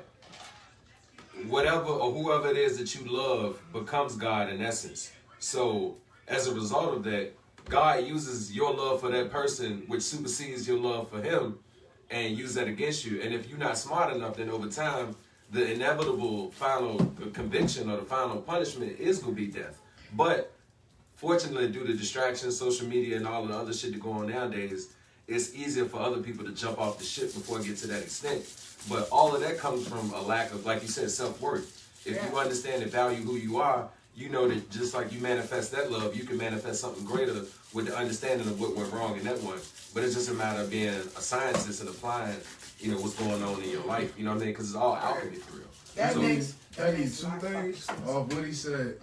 whatever or whoever it is that you love becomes God in essence. So as a result of that, God uses your love for that person, which supersedes your love for him, and use that against you. And if you're not smart enough, then over time, the inevitable final conviction or the final punishment is going to be death. But fortunately, due to distractions, social media, and all of the other shit that go on nowadays, it's easier for other people to jump off the ship before it gets to that extent. But all of that comes from a lack of, like you said, self-worth. If you understand and value who you are, you know that just like you manifest that love, you can manifest something greater with the understanding of what went wrong in that one. But it's just a matter of being a scientist and applying, you know, what's going on in your life. You know what I mean? Because it's all alchemy for real. That So- makes I need two things off what he said.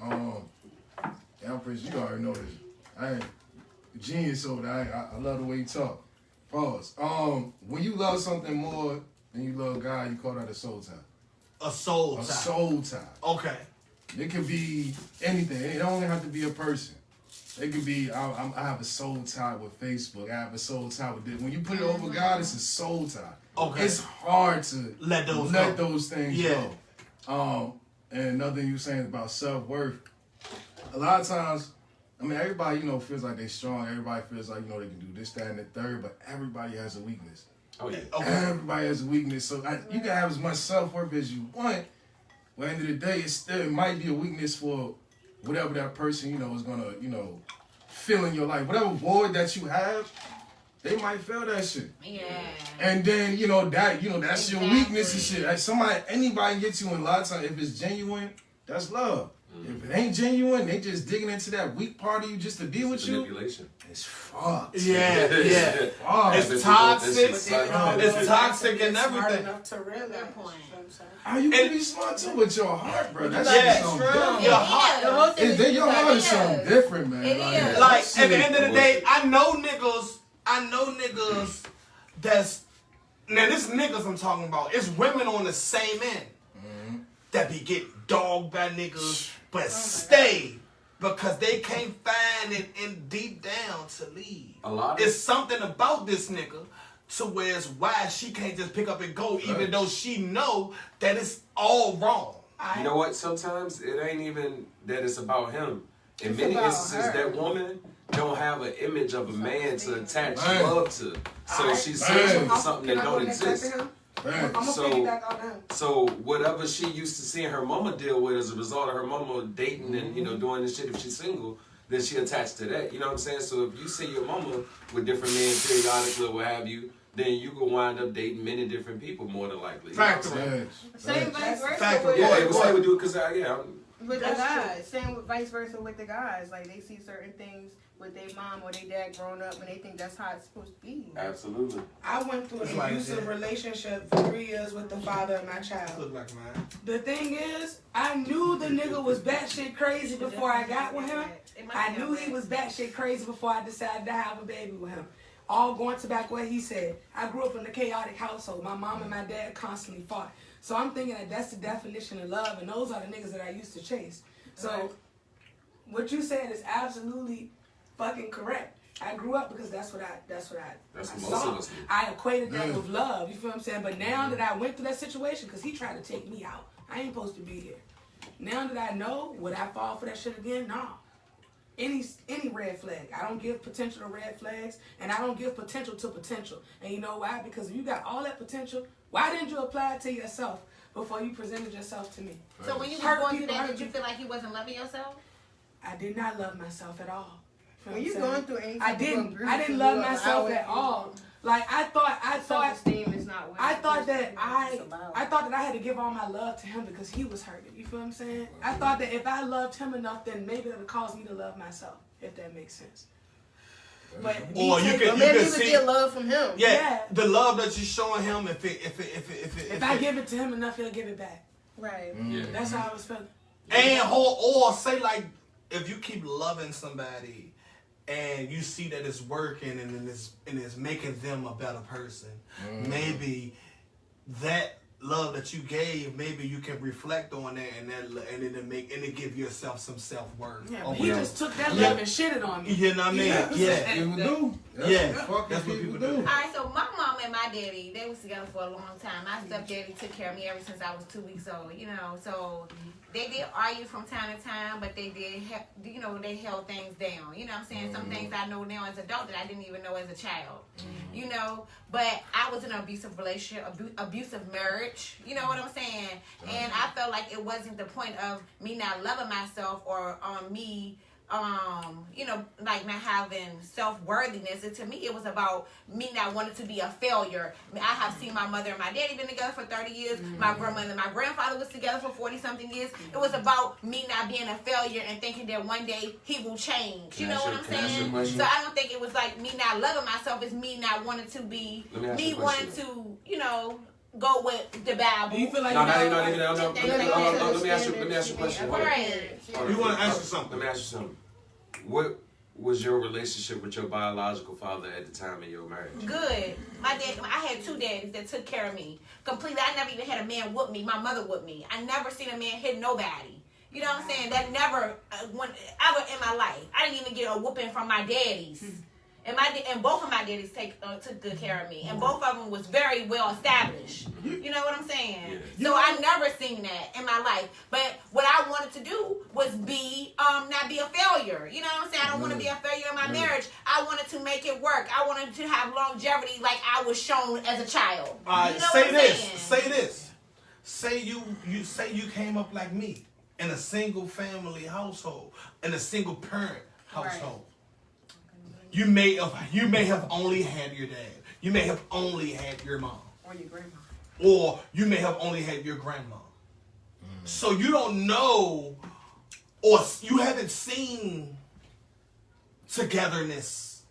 Empress, you already know this. I ain't a genius over there. I love the way you talk. Pause. When you love something more than you love God, you call that a soul tie. A soul tie. A soul tie. Okay. It could be anything. It don't only have to be a person. It could be, I have a soul tie with Facebook. I have a soul tie with this. When you put it over God, it's a soul tie. Okay. It's hard to Let those things Yeah. go. And another thing you were saying about self-worth. A lot of times, I mean, everybody, you know, feels like they're strong. Everybody feels like, you know, they can do this, that, and the third. But everybody has a weakness. Oh yeah. Okay. Everybody has a weakness. So you can have as much self-worth as you want. But at the end of the day, it might be a weakness for whatever that person, you know, is going to, you know, fill in your life. Whatever void that you have, they might feel that shit. Yeah. And then, that's your Exactly. weakness and shit. Like anybody gets you in a lot of times, if it's genuine, that's love. If it ain't genuine, they just digging into that weak part of you just to be with you. Manipulation. It's fucked. Yeah. Fucked. It's toxic. But they don't It's know toxic you and have to be smart everything. enough to realize. Good point. You know what I'm saying? How you can be smart too with your heart, bro? That Yeah. shit's something different. Your heart. The whole thing is Your heart is something different, man. It is. Like that at the shit- end of the day, I know niggas that's now this niggas I'm talking about. It's women on the same end that be getting dogged by niggas, but stay because they can't find it in deep down to leave. A lot of It's something about this nigga to where it's why she can't just pick up and go, even though she know that it's all wrong. You know what? Sometimes it ain't even that it's about him. In It's many about instances, her. that woman don't have an image of a man to attach Man. love to. So she's Man. searching for something Can that I don't go next back exist. to him? Man. I'm gonna So- piggyback on him. So whatever she used to seeing her mama deal with as a result of her mama dating and doing this shit if she's single, then she attached to that. You know what I'm saying? So if you see your mama with different men periodically or what have you, then you can wind up dating many different people more than likely. You know what I'm saying? Same vice versa Fact. with, Yeah, it was like we do it because I'm with the That's guys. Same with vice versa with the guys. Like they see certain things with their mom or their dad growing up, and they think that's how it's supposed to be. absolutely. I went through It's an like abusive that. relationship for 3 years with the father of my child. Look like mine. The thing is, I knew the nigga was batshit crazy before I got with him. I knew he was batshit crazy before I decided to have a baby with him. All going to back what he said. I grew up in a chaotic household. My mom and my dad constantly fought. So I'm thinking that that's the definition of love, and those are the niggas that I used to chase. So what you said is absolutely fucking correct. I grew up because that's what I That's what I most saw. of us do. I equated that with love. You feel what I'm saying? But now that I went through that situation, because he tried to take me out, I ain't supposed to be here. Now that I know, would I fall for that shit again? No. Any red flag. I don't give potential to red flags, and I don't give potential to potential. And you know why? Because if you got all that potential, why didn't you apply it to yourself before you presented yourself to me? So when you was Hurt going through people, that, hurt did you people. feel like you wasn't loving yourself? I did not love myself at all. You know When what you I'm going saying? through any I type of didn't. grief, I didn't you love know, myself I at would- all. Like I thought Self-esteem is not what I it's thought supposed to that be. I It's about. thought that I had to give all my love to him because he was hurting. You feel what I'm saying? I thought that if I loved him enough, then maybe it would cause me to love myself, if that makes sense. But Or you take- can- Or maybe you see- would get love from him. Yeah, the love that you're showing him, if I give it to him enough, he'll give it back. Right. Yeah. That's how I was feeling. or say like if you keep loving somebody and you see that it's working and it's making them a better person, maybe that love that you gave, maybe you can reflect on that and it give yourself some self-worth. Yeah, Or but he whatever. just took that Yeah. love and shitted on me. You know what I mean? Yeah. People do. Yeah. Fucking That's what people do. All right, so my mom and my daddy, they was together for a long time. My stepdaddy took care of me ever since I was 2 weeks old, you know. So they did argue from time to time, but they did, they held things down. You know what I'm saying? Some things I know now as an adult that I didn't even know as a child, you know. But I was in an abusive relationship, abusive marriage, you know what I'm saying? And I felt like it wasn't the point of me not loving myself or me like not having self-worthiness. And to me, it was about me not wanting to be a failure. I have seen my mother and my daddy been together for 30 years. My grandmother and my grandfather was together for 40-something years. It was about me not being a failure and thinking that one day he will change. You know what I'm Can I ask you a saying? question? So I don't think it was like me not loving myself. It's me not wanting to be, Let me ask you me a wanting question. to, go with the Bible. Do you feel like No, you not know, even. Let me ask you a question. Hold on. Right. Hold on. We want to ask you something. Let me ask you something. What was your relationship with your biological father at the time of your marriage? Good. My dad, I had two daddies that took care of me completely. I never even had a man whoop me. My mother whooped me. I never seen a man hit nobody. You know what I'm saying? That never ever in my life. I didn't even get a whooping from my daddies. And both of my daddies took good care of me, and both of them was very well established. You know what I'm saying? Yeah. So I never seen that in my life. But what I wanted to do was be not be a failure. You know what I'm saying? I don't want to be a failure in my marriage. I wanted to make it work. I wanted to have longevity like I was shown as a child. All right, You know say what I'm this. saying? Say this. Say you came up like me in a single family household, in a single parent household. you may have only had your dad. You may have only had your mom. Or your grandma. Or you may have only had your grandma. So you don't know, or you haven't seen togetherness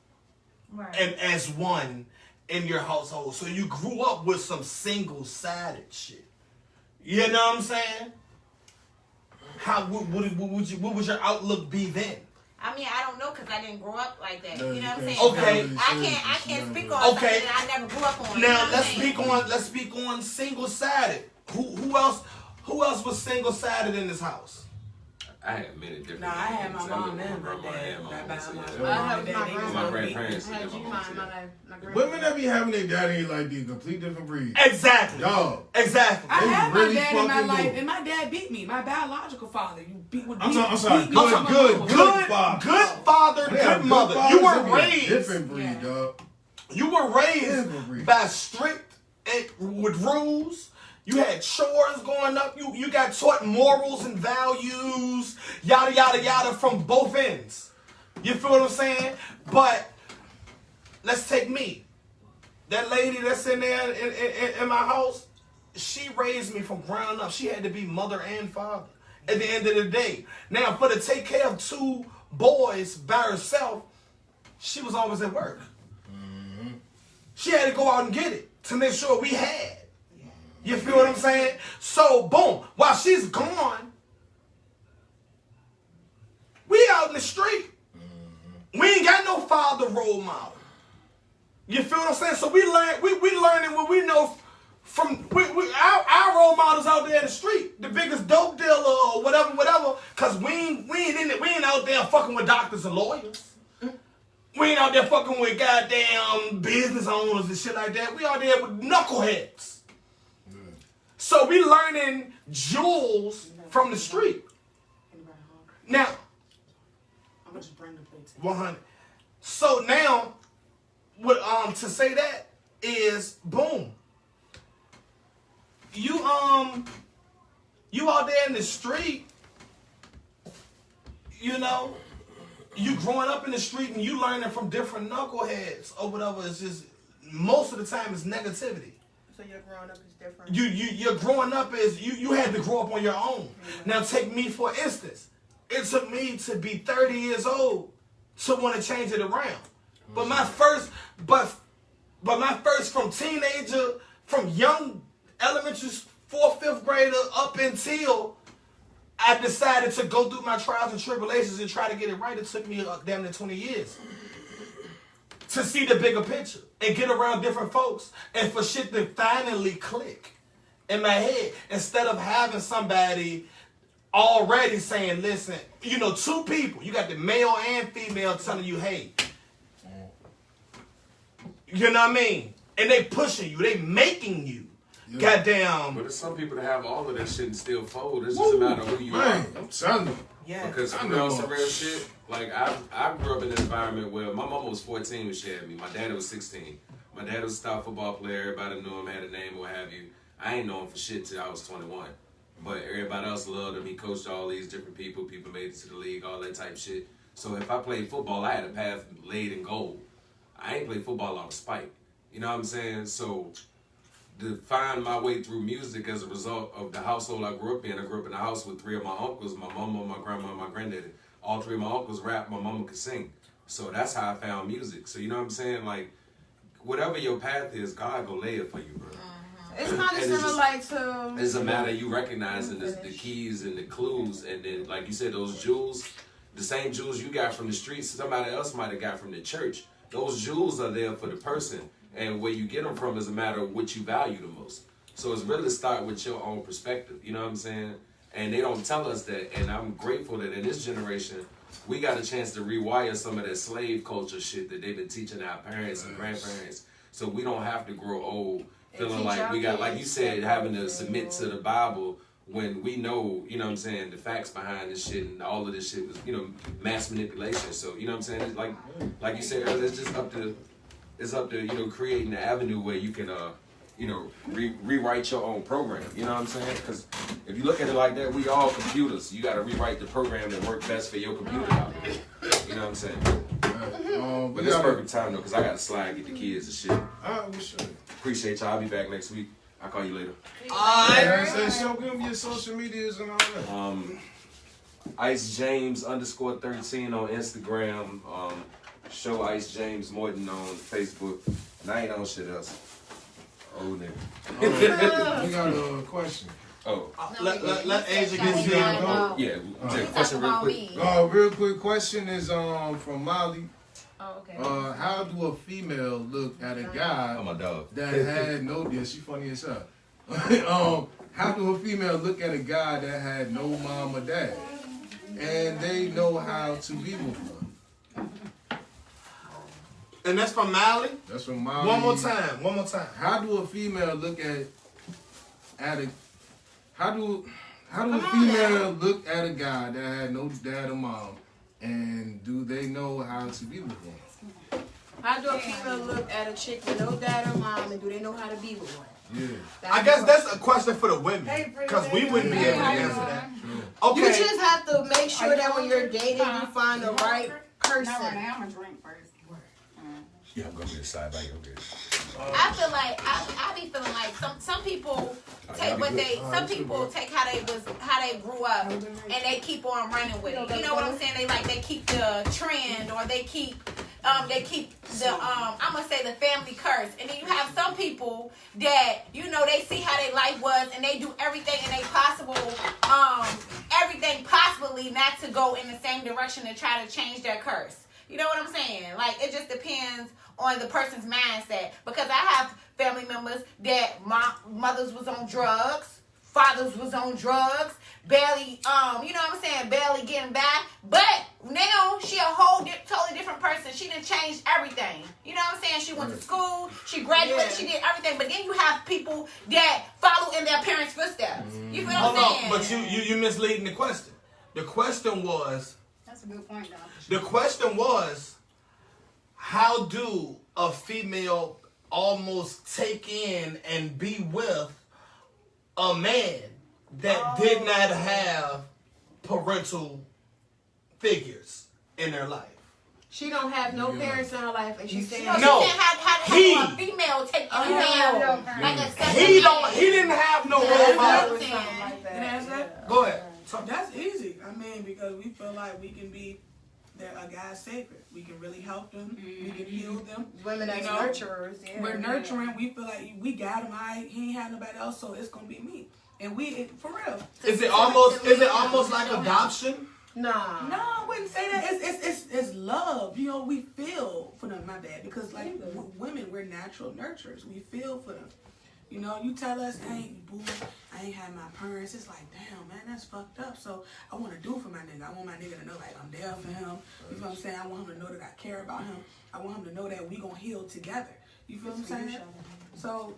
Right. and as one in your household. So you grew up with some single-sided shit. You know what I'm saying? What would your outlook be then? I mean, I don't know because I didn't grow up like that. No, You know what I'm you saying? Okay. So I can't speak on something Okay. that I never grew up on. You know Now what I'm saying? let's speak on single-sided. Who else was single-sided in this house? I had many different. No, I had my things. mom lived with and my grandma dad. and my Right mom, by so my yeah. mom. I have They my was grandma. My on me. grandparents. I had and you, my my mom, grandma. Women that be having their daddy like be a complete different breed. Exactly. Dog. Exactly. I They had my really dad in my fucking life, do. and my dad beat me. My biological father. You beat with I'm beat- sorry, I'm sorry. beat me with my Good mama. Good father, Yeah, good mother. fathers, You they were be a raised. different breed, Yeah. dog. You were raised Different breed. by strict with rules. You had chores going up. You got taught morals and values, yada yada yada, from both ends. You feel what I'm saying? But let's take me. That lady that's in there in my house, she raised me from ground up. She had to be mother and father at the end of the day. Now, for to take care of two boys by herself, she was always at work. She had to go out and get it to make sure we had. You feel what I'm saying? So, boom, while she's gone, we out in the street. We ain't got no father role model. You feel what I'm saying? So we learning what we know from our role models out there in the street. The biggest dope dealer or whatever. Cause we ain't out there fucking with doctors and lawyers. We ain't out there fucking with goddamn business owners and shit like that. We out there with knuckleheads. So we learning jewels from the street. Anybody hungry? Now, I'm gonna just bring the plates. 100. So now, what to say that is boom. You out there in the street, you know, you growing up in the street and you learning from different knuckleheads or whatever. It's just most of the time it's negativity. So your growing up is different. You're growing up is you had to grow up on your own. Now take me for instance. It took me to be 30 years old to want to change it around. But my first from teenager, from young elementary 4th, 5th grader up until I decided to go through my trials and tribulations and try to get it right, it took me damn near 20 years to see the bigger picture and get around different folks and for shit to finally click in my head instead of having somebody already saying, listen, you know, two people, you got the male and female telling you, hey, you know what I mean? And they pushing you, they making you. Yeah. Goddamn. But there's some people that have all of that shit and still fold. It's just a matter of who you Man, are. I'm telling you. Yeah. Because I for know. real, some real shit. Like I grew up in an environment where my mama was 14 when she had me. My dad was 16. My dad was a star football player. Everybody knew him, had a name, what have you. I ain't know him for shit till I was 21. But everybody else loved him. He coached all these different people. People made it to the league, all that type shit. So if I played football, I had a path laid in gold. I ain't played football out of spite. You know what I'm saying? So to find my way through music as a result of the household I grew up in. I grew up in a house with 3 of my uncles, my mama, my grandma, and my granddaddy. All 3 of my uncles rap, my mama could sing. So that's how I found music. So you know what I'm saying? Like, whatever your path is, God go lay it for you, bro. It's kind of And it's similar just- like to. It's a matter of you recognizing the keys and the clues, and then, like you said, those jewels, the same jewels you got from the streets, somebody else might have got from the church. Those jewels are there for the person, and where you get them from is a matter of what you value the most. So it's really start with your own perspective, you know what I'm saying? And they don't tell us that, and I'm grateful that in this generation, we got a chance to rewire some of that slave culture shit that they've been teaching our parents and grandparents, so we don't have to grow old feeling teach like our we got, like you kids said, that having to culture. submit to the Bible when we know, you know what I'm saying, the facts behind this shit and all of this shit was, you know, mass manipulation. So, you know what I'm saying? It's like you said earlier, it's just up to, you know, creating an avenue where you can, you know, rewrite your own program. You know what I'm saying? Because if you look at it like that, we all computers. You got to rewrite the program that works best for your computer out there. You know what I'm saying? Alright, But it's perfect time though, cause I gotta slide and get the kids and shit. Alright, well, sure. Appreciate y'all. I'll be back next week. I'll call you later. Alright, so give them your social medias and all that. Ice James _13 on Instagram. Show Ice James Morton on Facebook. And I ain't on shit else. Old nigga. We got a question. Oh. Let Asia get his go. Yeah, question real quick. Real quick question is from Molly. Oh, okay. How do a female look at a guy I'm a dog. that had no? Yeah, she funny as hell. How do a female look at a guy that had no mom or dad, and they know how to be with one? And that's from Mally? That's from Molly. One more time. How do a female look at a? How do a female look at a guy that had no dad or mom, and do they know how to be with one? How do a female look at a chick with no dad or mom, and do they know how to be with one? Yeah. I guess that's a question for the women, because we wouldn't be able to answer that. Okay. You just have to make sure that when you're dating, you find the right person. I'm gonna drink first. Yeah, I'm gonna get a side bite. Okay. I feel like I be feeling like some people take what they take how they grew up and they keep on running with it. You know what I'm saying? They keep the trend, or they keep the I'm gonna say the family curse. And then you have some people that, you know, they see how their life was and they do everything in they everything possibly not to go in the same direction to try to change their curse. You know what I'm saying? Like, it just depends on the person's mindset. Because I have family members that mothers was on drugs, fathers was on drugs, barely, you know what I'm saying, barely getting by. But now she a whole totally different person. She done changed everything. You know what I'm saying? She went to school, she graduated, she did everything. But then you have people that follow in their parents' footsteps. You feel what I'm saying? But you misleading the question. The question was... That's a good point, though. The question was, how do a female almost take in and be with a man that did not have parental figures in their life? She don't have no parents in her life, and she's saying No, how a female take in a male like a second he man. didn't have no role That's model. what I'm saying. like Can I answer that? Go ahead. That's easy. I mean, because we feel like we can be a guy's sacred. We can really help them. We can heal them. women as You know, nurturers. Yeah. We're nurturing. We feel like we got him. He ain't had nobody else, so it's gonna be me. And for real. Is it almost like adoption? Nah. No, I wouldn't say that. It's love. You know, we feel for them. My bad, because like women, we're natural nurturers. We feel for them. You know, you tell us, hey, boo, I ain't had my parents. It's like, damn, man, that's fucked up. So I want to do for my nigga. I want my nigga to know, like, I'm there for him. You feel what I'm saying? I want him to know that I care about him. I want him to know that we gonna heal together. You feel what I'm saying? So,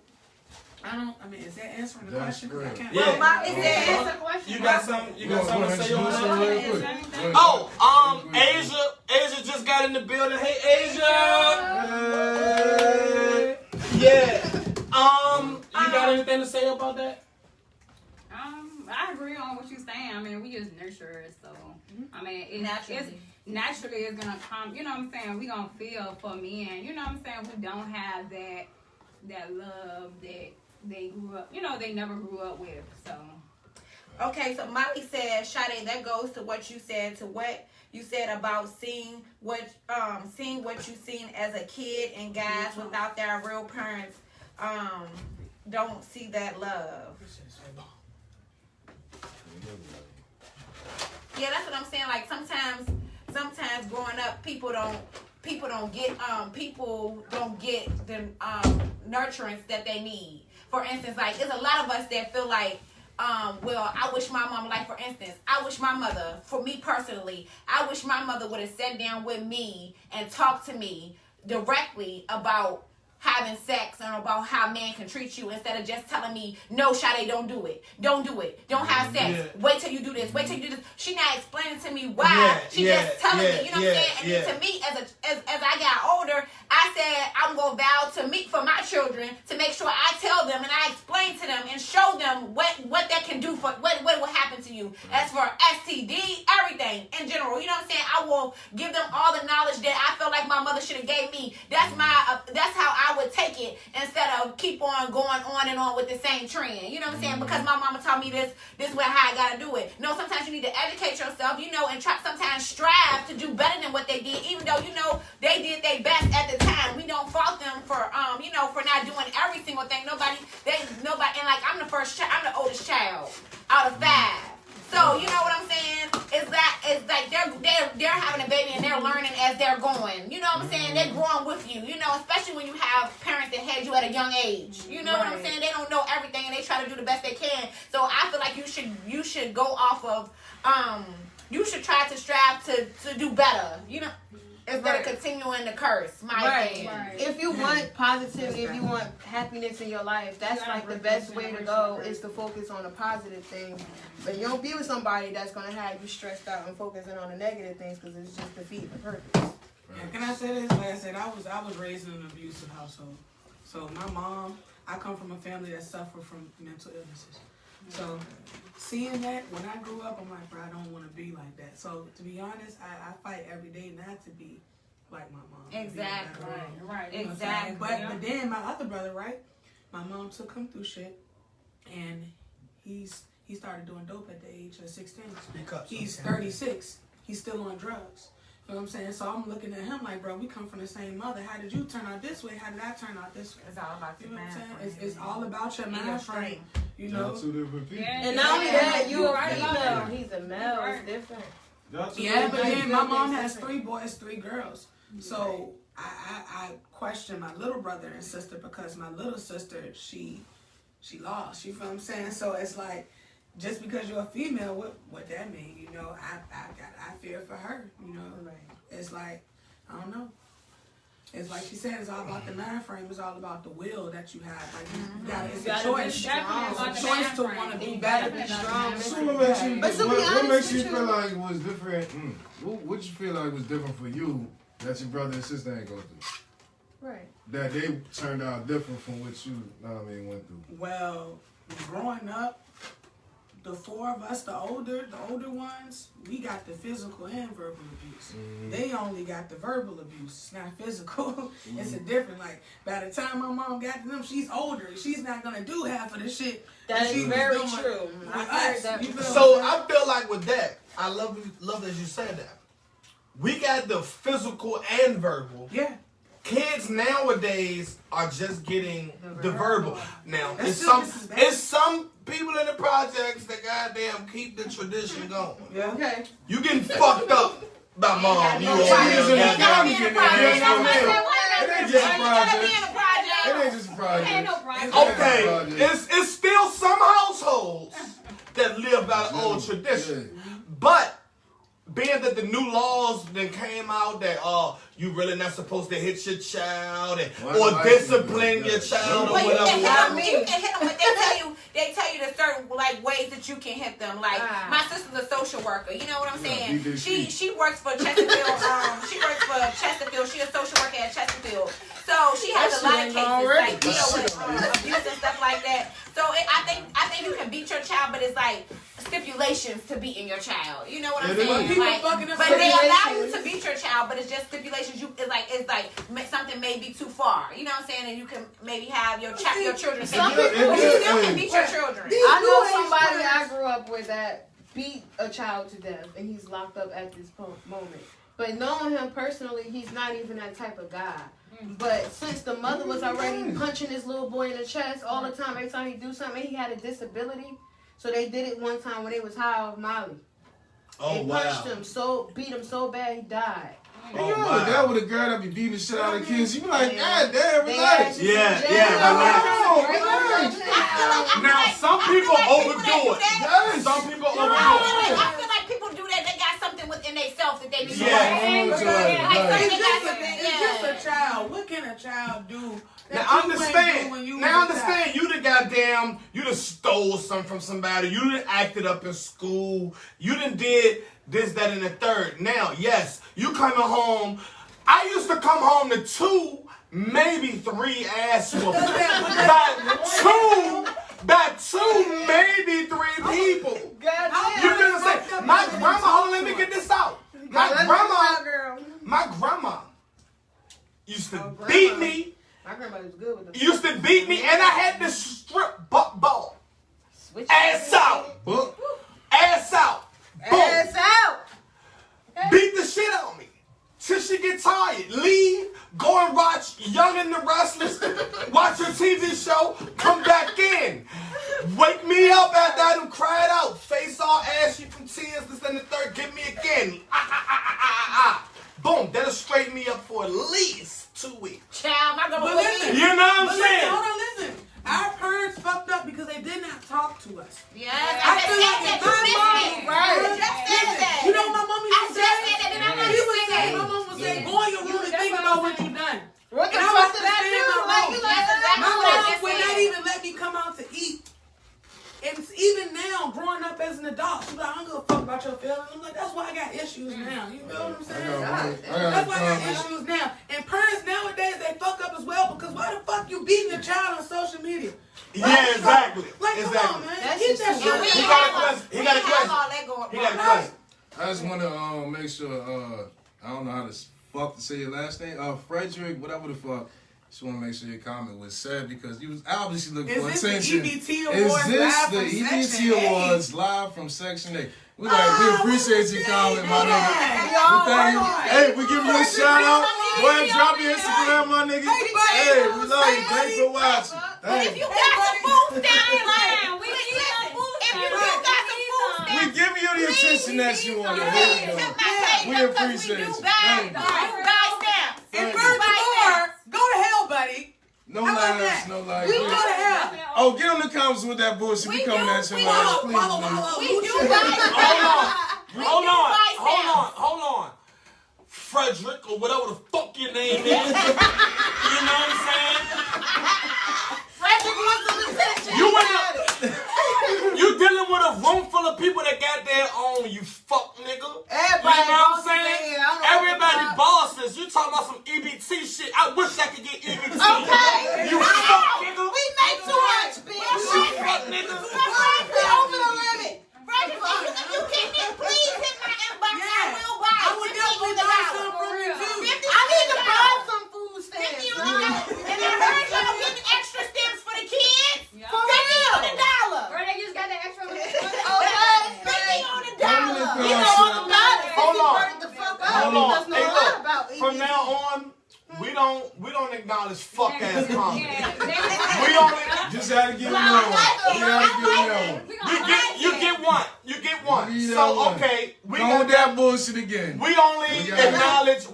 is that answering the question? 'Cause I can't. Yeah. Is that answer the question? You got something to say on that? Oh, Asia just got in the building. Hey, Asia. Yeah. You got anything to say about that? I agree on what you're saying. I mean, we just nurturers, so I mean, it's naturally it's gonna come. You know what I'm saying? We gonna feel for men. You know what I'm saying? We don't have that love that they grew up. You know, they never grew up with. So. Okay, so Molly said, Sade, that goes to what you said, about seeing what you seen as a kid, and guys without their real parents don't see that love. Yeah, that's what I'm saying. Like sometimes growing up, people don't get the nurturance that they need. For instance, like there's a lot of us that feel like, well, I wish my mom, like for instance, I wish my mother, for me personally, I wish my mother would have sat down with me and talked to me directly about having sex and about how men can treat you instead of just telling me, no, Sade, don't do it. Don't do it. Don't have sex. Yeah. Wait till you do this. Wait till you do this. She not explaining to me why. Yeah, She just telling me, you know what I'm saying? And then to me, as I got older, I said I'm going to vow to meet for my children to make sure I tell them and I explain to them and show them what that can do for, what will happen to you. As for STD, everything in general, you know what I'm saying? I will give them all the knowledge that I feel like my mother should have gave me. That's how I would take it instead of keep on going on and on with the same trend. You know what I'm saying? Because my mama taught me this way how I gotta do it. No, sometimes you need to educate yourself, you know, and try sometimes strive to do better than what they did, even though you know they did their best at the time. We don't fault them for you know, for not doing every single thing. Nobody, and like I'm the oldest child out of 5. So you know what I'm saying? It's like they're having a baby and they're learning as they're going. You know what I'm saying? They're growing with you. You know, especially when you have parents that had you at a young age. You know what I'm saying? They don't know everything and they try to do the best they can. So I feel like you should go off of you should try to strive to do better. You know. Instead of continuing to curse, my opinion. If you want positivity, if you want happiness in your life, that's like the best way to go is to focus on the positive things. But you don't be with somebody that's going to have you stressed out and focusing on the negative things because it's just defeating the purpose. Yeah, can I say this? Like I said, I was raised in an abusive household. So my mom, I come from a family that suffered from mental illnesses. So seeing that, when I grew up, I'm like, bro, I don't want to be like that. So to be honest, I fight every day not to be like my mom. Exactly. Right. You know Exactly. but then my other brother, right? My mom took him through shit, and he started doing dope at the age of 16. He's 36. He's still on drugs. You know what I'm saying? So I'm looking at him like, bro, we come from the same mother. How did you turn out this way? How did I turn out this way? It's all about You your know what I'm mind saying? frame. It's all about your mind frame. You Y'all know? two different people. Yeah. And not only that, you're right a about female, that. he's a male, it's different. Y'all two Yeah, different but people. then my mom has 3 boys, 3 girls. So I question my little brother and sister because my little sister, she lost. You feel what I'm saying? So it's like, just because you're a female, what that mean? You know, I fear for her. You know, it's like, I don't know. It's like she said, it's all about the mind frame. It's all about the will that you have. Like you gotta, it's a choice. It's a choice to want to be better. Be strong. So what makes you, But to be what honest makes you with feel you- like it was different? What you feel like was different for you that your brother and sister ain't go through? Right. That they turned out different from what you, went through. Well, growing up, the 4 of us, the older ones, we got the physical and verbal abuse. They only got the verbal abuse. It's not physical. It's a different. Like by the time my mom got to them, she's older. She's not gonna do half of the shit. That she is was very doing true. with I've us. heard that You feel So what I'm I feel like with that, I love that you said that. We got the physical and verbal. saying? Yeah. Kids nowadays are just getting the verbal. Now, That's it's still some just as bad. it's some people in the projects that goddamn keep the tradition going. Yeah. Okay. You getting fucked up by mom. You no over choice. there, You goddamn. gotta be in a project. That's what I said. It ain't You just a gotta be project. in a project. It ain't just a project. Ain't no project. Okay, it's still some households that live by the old tradition. But being that the new laws then came out that you really not supposed to hit your child or discipline your child or Well, whatever. you can hit them, but they tell you the certain like ways that you can hit them. Like my sister's a social worker. You know what I'm saying? BDC. She works for Chesterfield. She works for Chesterfield. She's a social worker at Chesterfield. So she has a lot of cases like deal with abuse and stuff like that. So I think you can beat your child, but it's like stipulations to beating your child. You know what I'm It is. saying? People Like, fucking up but they allow you stipulations. to beat your child, but it's just stipulations. It's like something may be too far. You know what I'm saying? And you can maybe have your children. Some But people- you still can beat your children. I know somebody I grew up with that beat a child to death, and he's locked up at this moment. But knowing him personally, he's not even that type of guy. But since the mother was already punching this little boy in the chest all the time, every time he do something, he had a disability. So they did it one time when they was high off Molly. Oh They punched him beat him so bad he died. And you know that with a girl that be beating the shit out of kids, you be like, God damn, They relax. had you Yeah, in yeah, jail. relax. Now some people overdo it. Yes. Some people I overdo it. feel like people do that. They got something within themselves that they be Yeah. doing. Wrong with your Like, life. It's they got just, something, it's just a child. What can a child do? Now, you done stole something from somebody, you done acted up in school, you done did this, that, and the third. Now, yes, you coming home. I used to come home to 2, maybe 3 ass whoopings. By two, maybe 3 people. You gonna say, my grandma, hold on, let me get this out. My grandma used to beat me. My grandma was good with the Used to beat me, and I had to strip buck ball. Ass out. Ass out. Boom. ass out. Beat the shit out of me. Till she get tired. Leave. Go and watch Young and the Restless. Watch your TV show. Come back in. Wake me up after I done cried out. Face all ashy from tears. This and the third. Get me again. Boom. That'll straighten me up for at least 2 weeks. Child, my grandma. You know what I'm saying? Hold on, listen. Our parents fucked up because they did not talk to us. Yes, I feel like if my mom, right? Just said that. You know what my mom used to say? I just said that, and I'm not My mom would say, go in your room and think about what you've done. What the And I fuck was did I do? my exactly what I mom just would said. not even let me come out to eat. And even now, growing up as an adult, she's like, I don't give a fuck about your feelings. I'm like, that's why I got issues now. You know what I'm saying? That's why I got issues now. And parents nowadays, they fuck up as well because why the fuck you beating your child on social media? Yeah, exactly. Like, exactly. come on, man. That's Get just that too shit. He got a question. He got a question. He got a question. I just want to make sure, I don't know how to fuck to say your last name. Frederick, whatever the fuck. Just want to make sure your comment was said because you was obviously looking for attention. Is this the EBT Awards live from Is this Section the EBT 8? Awards live from Section 8? We appreciate your comment, my nigga. We thank you. Hey, we give you a shout out. Go ahead and drop your Instagram, my nigga. Hey, we love you. Thanks for watching. If you got some food stamps, We giving you the attention that you want. We appreciate you. Thank you. And furthermore, go to hell, buddy. No How about lies, that? no lies. We go to hell. Oh, get on the comments with that bullshit. We coming at your ass. Please, nigga. We do buy Hold on. Frederick, or whatever the fuck your name is. You know what I'm saying? Frederick wants some attention. You dealing with a room full of people that got their own, you fuck nigga. Everybody you know what I'm bosses saying? in here. I don't know Everybody what bosses. You talking about some EBT shit. I wish I could get EBT. Okay. You fuck nigga. We make too much, bitch. You fuck nigga. We're over the limit. Frederick, if you get me, please hit my inbox. I will buy. I would definitely buy some from you too. I need to buy some food stamps. And I heard y'all getting extra stamps for the kids. $50 on the dollar. Girl, they just got the extra. Okay, $50 on the dollar. You know all about it. Hold on. Burn the fuck up. Hold He on. does know Hey, a lot look. about From EBT. now on, we don't acknowledge fuck ass comedy. Yeah, We don't. Just had to give me one. You gotta give me one. You get one. You get one. Leave that So one. okay, we Don't with that bullshit again. We only We got it. acknowledge the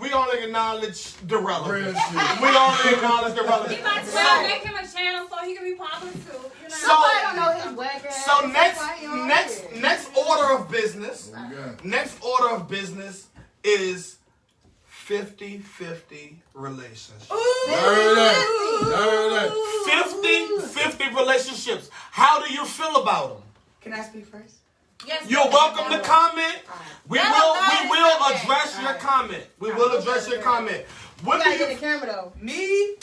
Real relevant. shit. We only acknowledge the He relevant. might as well make him a channel so he can be popular too. You know? Somebody don't know his whack ass. So That's why he on here. next order of business. What we got? Next order of business is 50-50 relationships. Heard that. 50-50 relationships. How do you feel about them? Can I speak first? Yes, You're welcome to comment. We will subject. address your comment. We will address your comment. You What do gotta get the you camera though. Me,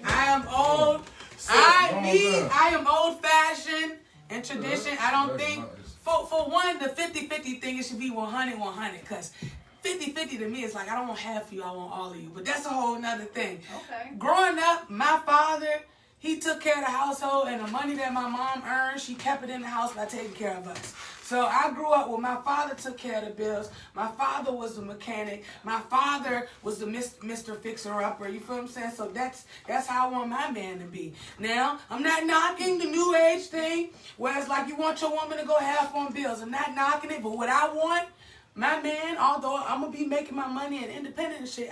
I am old. I am old fashioned and tradition. I don't think for one the 50-50 thing it should be 100-100 because 50-50 to me is like I don't want half of you, I want all of you. But that's a whole nother thing. Okay. Growing up, my father, he took care of the household and the money that my mom earned, she kept it in the house by taking care of us. So I grew up with my father took care of the bills. My father was the mechanic. My father was the Mr. Fixer-Upper. You feel what I'm saying? So that's how I want my man to be. Now, I'm not knocking the new age thing, where it's like you want your woman to go half on bills. I'm not knocking it, but what I want, my man, although I'm going to be making my money and independent and shit,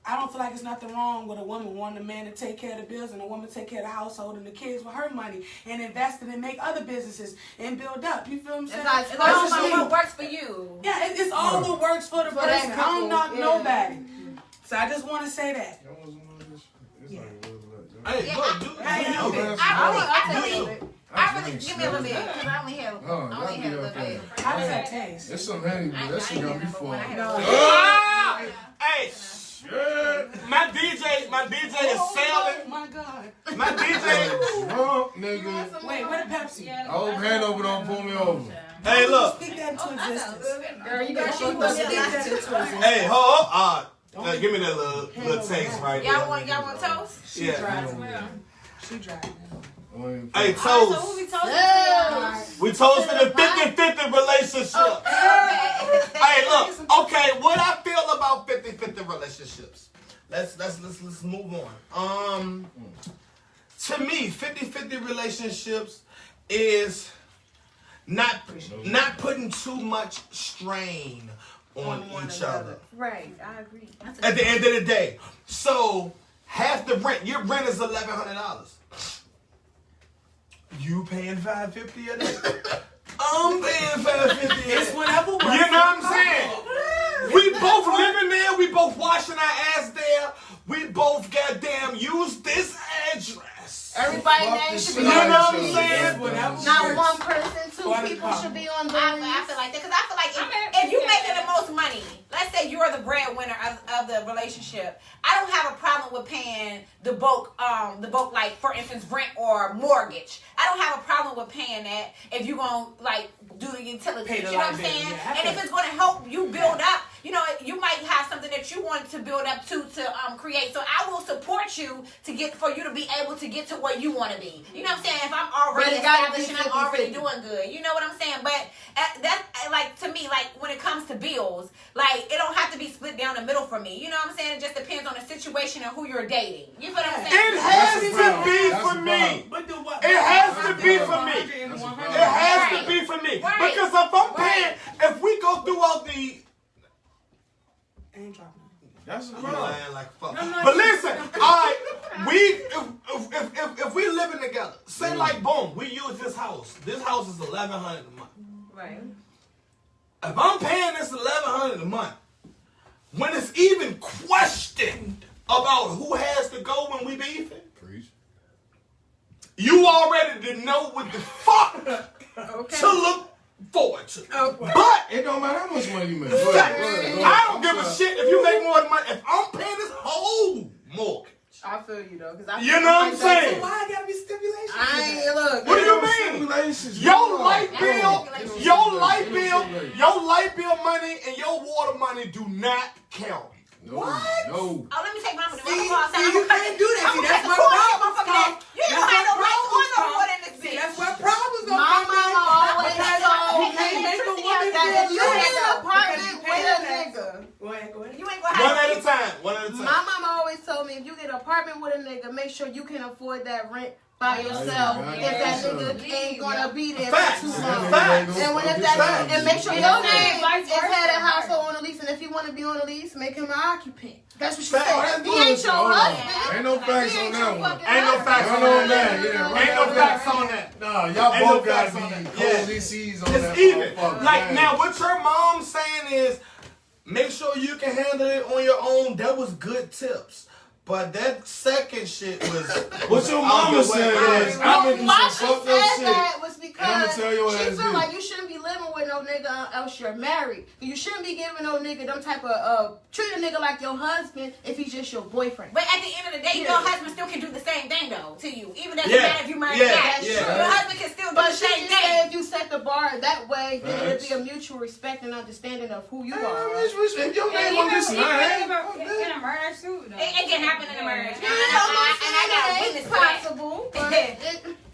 I don't feel like it's nothing wrong with a woman wanting a man to take care of the bills and a woman to take care of the household and the kids with her money and invest it and make other businesses and build up. You feel what I'm saying? It's all about what works for you. Yeah, it's all what works for the person. I don't knock nobody. So I just want to say that. Y'all want some more of this? It's like a little Hey, Yeah, look, do you? I really give me a little bit because I only had a little bit. How does that taste? It's some honey, but that shit got me full. Ah! Hey, my DJ is selling. My God. My DJ. Drunk, nigga. Wait, where the Pepsi? Old Hanover don't pull me over. Hey, look. Speak that into existence. Girl, you got to speak that into existence. Hey, hold up. Give me that little taste right there. Y'all want toast? She dried as well. She dried. Hey, So who toast. we toasting? We toasted a 50-50 relationship. Hey, look. Okay, what I feel about 50-50 relationships. Let's move on. To me, 50-50 relationships is not putting too much strain on each other. Right, I agree. At the end of the day, so half the rent. Your rent is $1,100. You paying $550 a day? I'm paying $550 a day. It's whatever works. You know what I'm saying? We both living there. We both washing our ass there. We both goddamn use this address. Everybody's name should be You know on what the I'm lease. saying? Not one person, two people should be on the I lease. feel like that because I feel like if you're making the most money, let's say you're the breadwinner of the relationship, I don't have a problem with paying the bulk like for instance rent or mortgage. I don't have a problem with paying that if you're gonna like do the utilities. You know what I'm saying? Yeah, and if it's gonna help you build up, you know, you might have something that you want to build up to create. So I will support you for you to be able to get to where you want to be. You know what I'm saying? If I'm already established and I'm already doing good, you know what I'm saying? But that, like, to me, like, when it comes to bills, like, it don't have to be split down the middle for me. You know what I'm saying? It just depends on the situation and who you're dating. You feel what I'm saying? It has to be for me. It has to be for me. It has to be for me. Because if I'm paying, if we go throughout the... Ain't dropping. That's a I'm problem. lying like fuck. But listen, alright, if we living together, say like boom, we use this house. This house is $1,100 a month. Right. If I'm paying this $1,100 a month, when it's even questioned about who has to go when we beefing, Preach. you already know what the fuck to look forward to. But It don't matter how much money you make. I don't give a shit if you make more than money. If I'm paying this whole mortgage, I feel you though, because I you know what I'm saying? So why I gotta be stipulations? I ain't look. What do you mean? Your light bill money and your water money do not count. No. Oh, let me take mama to See, you can't do that. See, that's what problems come. You don't have no rights or no water in this See, bitch. that's where problems gonna My come in. mama always Because told you me can't make a woman that feel if you good. get an apartment Because you with pay a that. nigga. Go ahead. You ain't gonna have One at a time. My mama always told me if you get an apartment with a nigga, make sure you can afford that rent by yourself. Right. If that nigga ain't gonna be there Facts. for too long. Facts. And when if that and make sure your name is had a household on the lease, and if you want to be on the lease, make him an occupant. That's what she Facts. said. He ain't your husband. Ain't no facts He on ain't that your one. fucking Ain't no husband. facts Y'all on know that. that, yeah. Ain't no facts on that. Nah, y'all Ain't no both gotta facts on be that. Yeah. co-leasees on It's that even. motherfucker. Like Yeah. now, what your mom's saying is, make sure you can handle it on your own. That was good tips. But that second shit was. What your mama said was, I've been through Why some she fucked up said shit. that was I'ma because tell your she ass feel this. like you shouldn't be living with no nigga else you're married. You shouldn't be giving no nigga them type of treat a nigga like your husband if he's just your boyfriend. But at the end of the day, your husband still can do the same thing though to you. Even doesn't Yeah. matter if you married Yeah. or not. Yeah. Your husband can still do But the she same just said thing. if you set the bar that way, then it'll Facts. be a mutual respect and understanding of who you Hey, are. if your name on this line, In a marriage too, though. It can happen in a marriage. You know, And I got it's witness to that. possible, but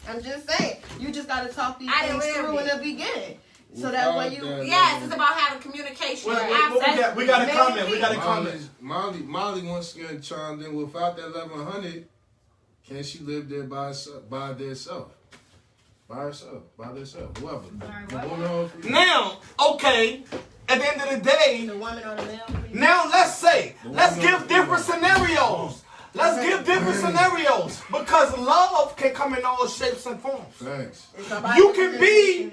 I'm just saying, you just gotta talk these I didn't things live through in it. the beginning, so that way you. Without that, Yes, it's about having communication. What we got a comment. We got a comment. Molly once again chimed in. Without that 1,100, can she live there by herself? By themselves, whoever. The woman or free- Now, okay. At the end of the day, The woman or the male. now let's give different scenarios. Let's give different scenarios because love can come in all shapes and forms. Thanks. You can be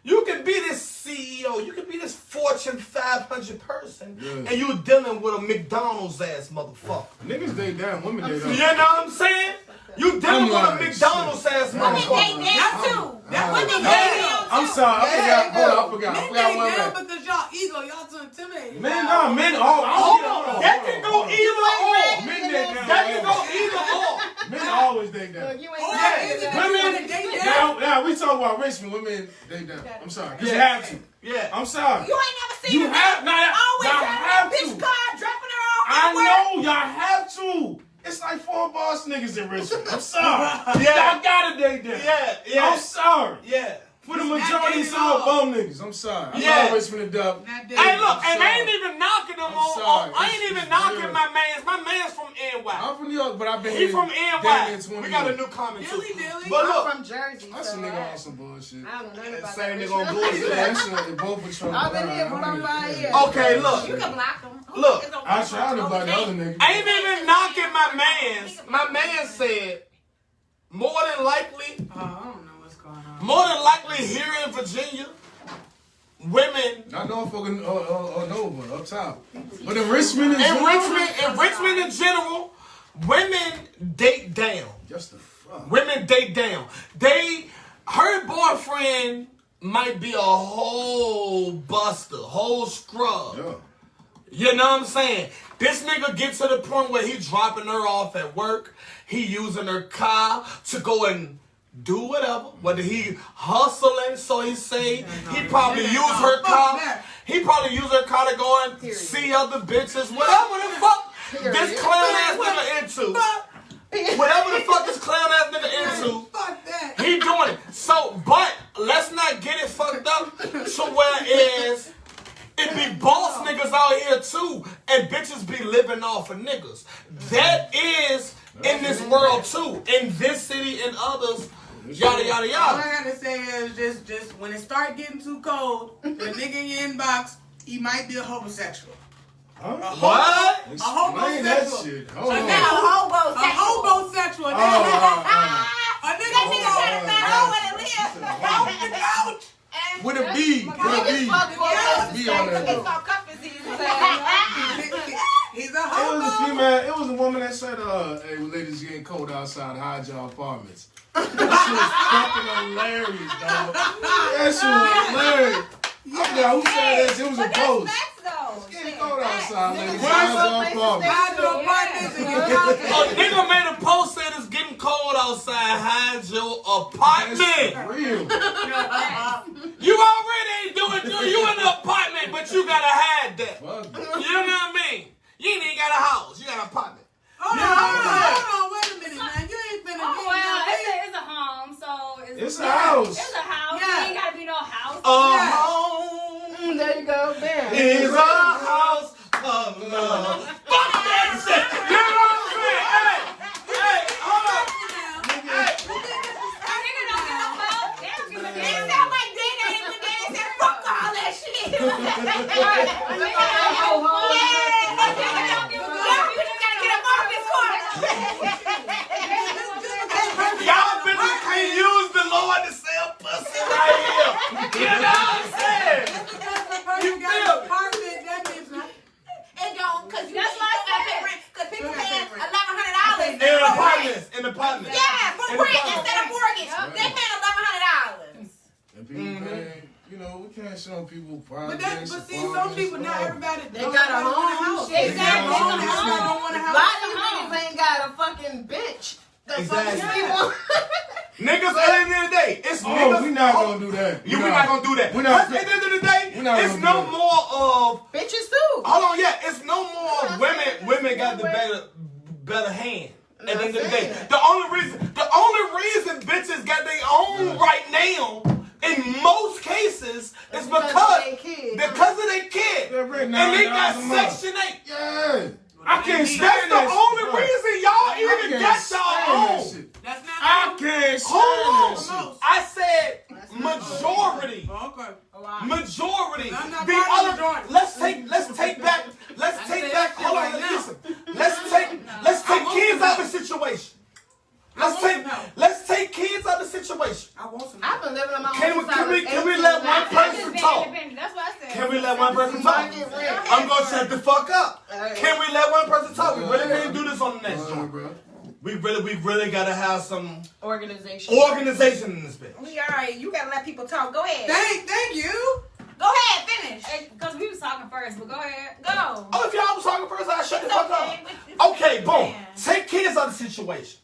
You can be this CEO, you can be this Fortune 500 person, and you dealing with a McDonald's ass motherfucker. Niggas date down, women date up. You know what I'm saying? You dealing with a McDonald's ass motherfucker. Women date down too. Women date down too. I'm sorry, I forgot. I forgot one down man. because y'all ego, y'all too intimidated. Men, no, men all. Hold on. That can go either or. Men date down. That can go either or. Men always date down. You Now we talk about Richmond. Women date down. I'm sorry. Cause you have to. Yeah. I'm sorry. You ain't never seen You a have man always y'all driving have a bitch to. car, dropping her off. I everywhere. know y'all have to. It's like 4 boss niggas in Richmond. I'm sorry. Yeah. Y'all gotta date them. Yeah. I'm sorry. Yeah. For the majority, some are bum niggas. I'm sorry. I love Richmond and Dub. Hey, look, and I ain't even knocking them sorry. I ain't even knocking my mans. My man's from NY. I'm from New York, but I've been He here. from damn NY. near 20 We got a years. new comment too. Dilly. But look, I'm from Jersey. That's a nigga on some bullshit. I don't know nothing about same that. nigga on bullshit. Yeah, that shit, they both were trying. I've been here for about 5 years. Okay, look. You can block them. Look, I tried to buy the other nigga. I ain't even knocking my mans. My man said, more than likely, I don't know what's going on. more than likely here in Virginia, women Not Norfolk or Nova, up top. But in Richmond, in Richmond in general, women date down. Just the fuck. Women date down. Her boyfriend might be a whole buster, whole scrub. Yeah. You know what I'm saying? This nigga get to the point where he dropping her off at work. He using her car to go and do whatever. Whether he hustling, so he say. He probably use her car. He probably use her car to go and see other bitches. Whatever the fuck this clown ass nigga into. Whatever the fuck this clown ass nigga into. Fuck that. He doing it. So, but let's not get it fucked up to where it be boss niggas out here too, and bitches be living off of niggas. That is in this world too, in this city and others, yada yada All I yada. gotta say is just when it start getting too cold, the nigga in your inbox, he might be a homosexual. What? A Explain that homosexual. shit. Hold A on. homosexual. A homosexual. Oh, A nigga That nigga trying to find out where to live. off the couch. with a B. With a B. B on that It's though. called cuffing season. He's a It was a homo. female. It was a woman that said, "Hey, ladies, getting cold outside. Hide your apartments." That shit was fucking hilarious, dog. That shit was hilarious. I forgot who said that. It was a post. It's getting cold outside, ladies. Hide your apartments. Hide your apartments and your couches. A nigga made a post that it's getting cold outside. Hide your apartment. That's real. You already ain't doing good. You in the apartment, but you gotta hide that. Fuck it. You know what I mean? You ain't even got a house. You got an apartment. Hold on, wait a minute, man. You ain't finna Oh, be well, in it's a home, so It's a house. It's a house. Yeah. It ain't gotta be no house. A home There you go. Bam. is a house of love. Fuck that shit. You know what I'm saying? Hey, hold on. Hey. Nigga don't give a fuck. They don't give a It damn. sound like they ain't even there. They said, fuck all that shit. Nigga don't give a fuck. Y'all bitches gotta get up off this corner. Y'all bitches can't use the Lord to sell pussy right here. You know what I'm saying? You got an apartment, that means It don't, cause you That's still why I gotta pay said. rent. Cause people Still gotta paying pay rent. $1,100 In for rent. apartments. In apartments. Yeah, for In rent apartments. instead of mortgage. They paying $1,100. And people paying, you know, we can't show people But projects. see, some people, not everybody. They got a home. Exactly. Some people don't want a A house. lot of these niggas ain't got a fucking bitch. The fucking Exactly. people. Niggas, at the end of the day, it's Oh, niggas. we not gonna do that. We not gonna do that. We not- At the end of the day, we not it's gonna no do that. more of. Bitches too. Hold on, yeah, it's no more of women. Women got the better hand. At the end of the day, the only reason bitches got their own right now, in most cases, is because of their kid, They're written and they $9 got a month. Section 8. Yeah. I can't That's stand the that only shit. reason y'all I even can't got stand y'all that own. shit. That's not I can't stand Hold that on, shit. I said majority. Okay. Majority. I'm not The part of other. majority. Let's take back. Hold on, listen. Let's take kids out of the situation. Let's take kids out of the situation. I want some. I've been living on my own Can we since I was let 18, one bro. We really gotta have some Organization in this bitch. We all right. You gotta let people talk. Go ahead. Thank you. Go ahead. Finish. Because we was talking first, but go ahead. Go. Oh, if y'all was talking first, I shut the It's fuck okay. up. Okay, boom. Yeah. Take kids out of the situation.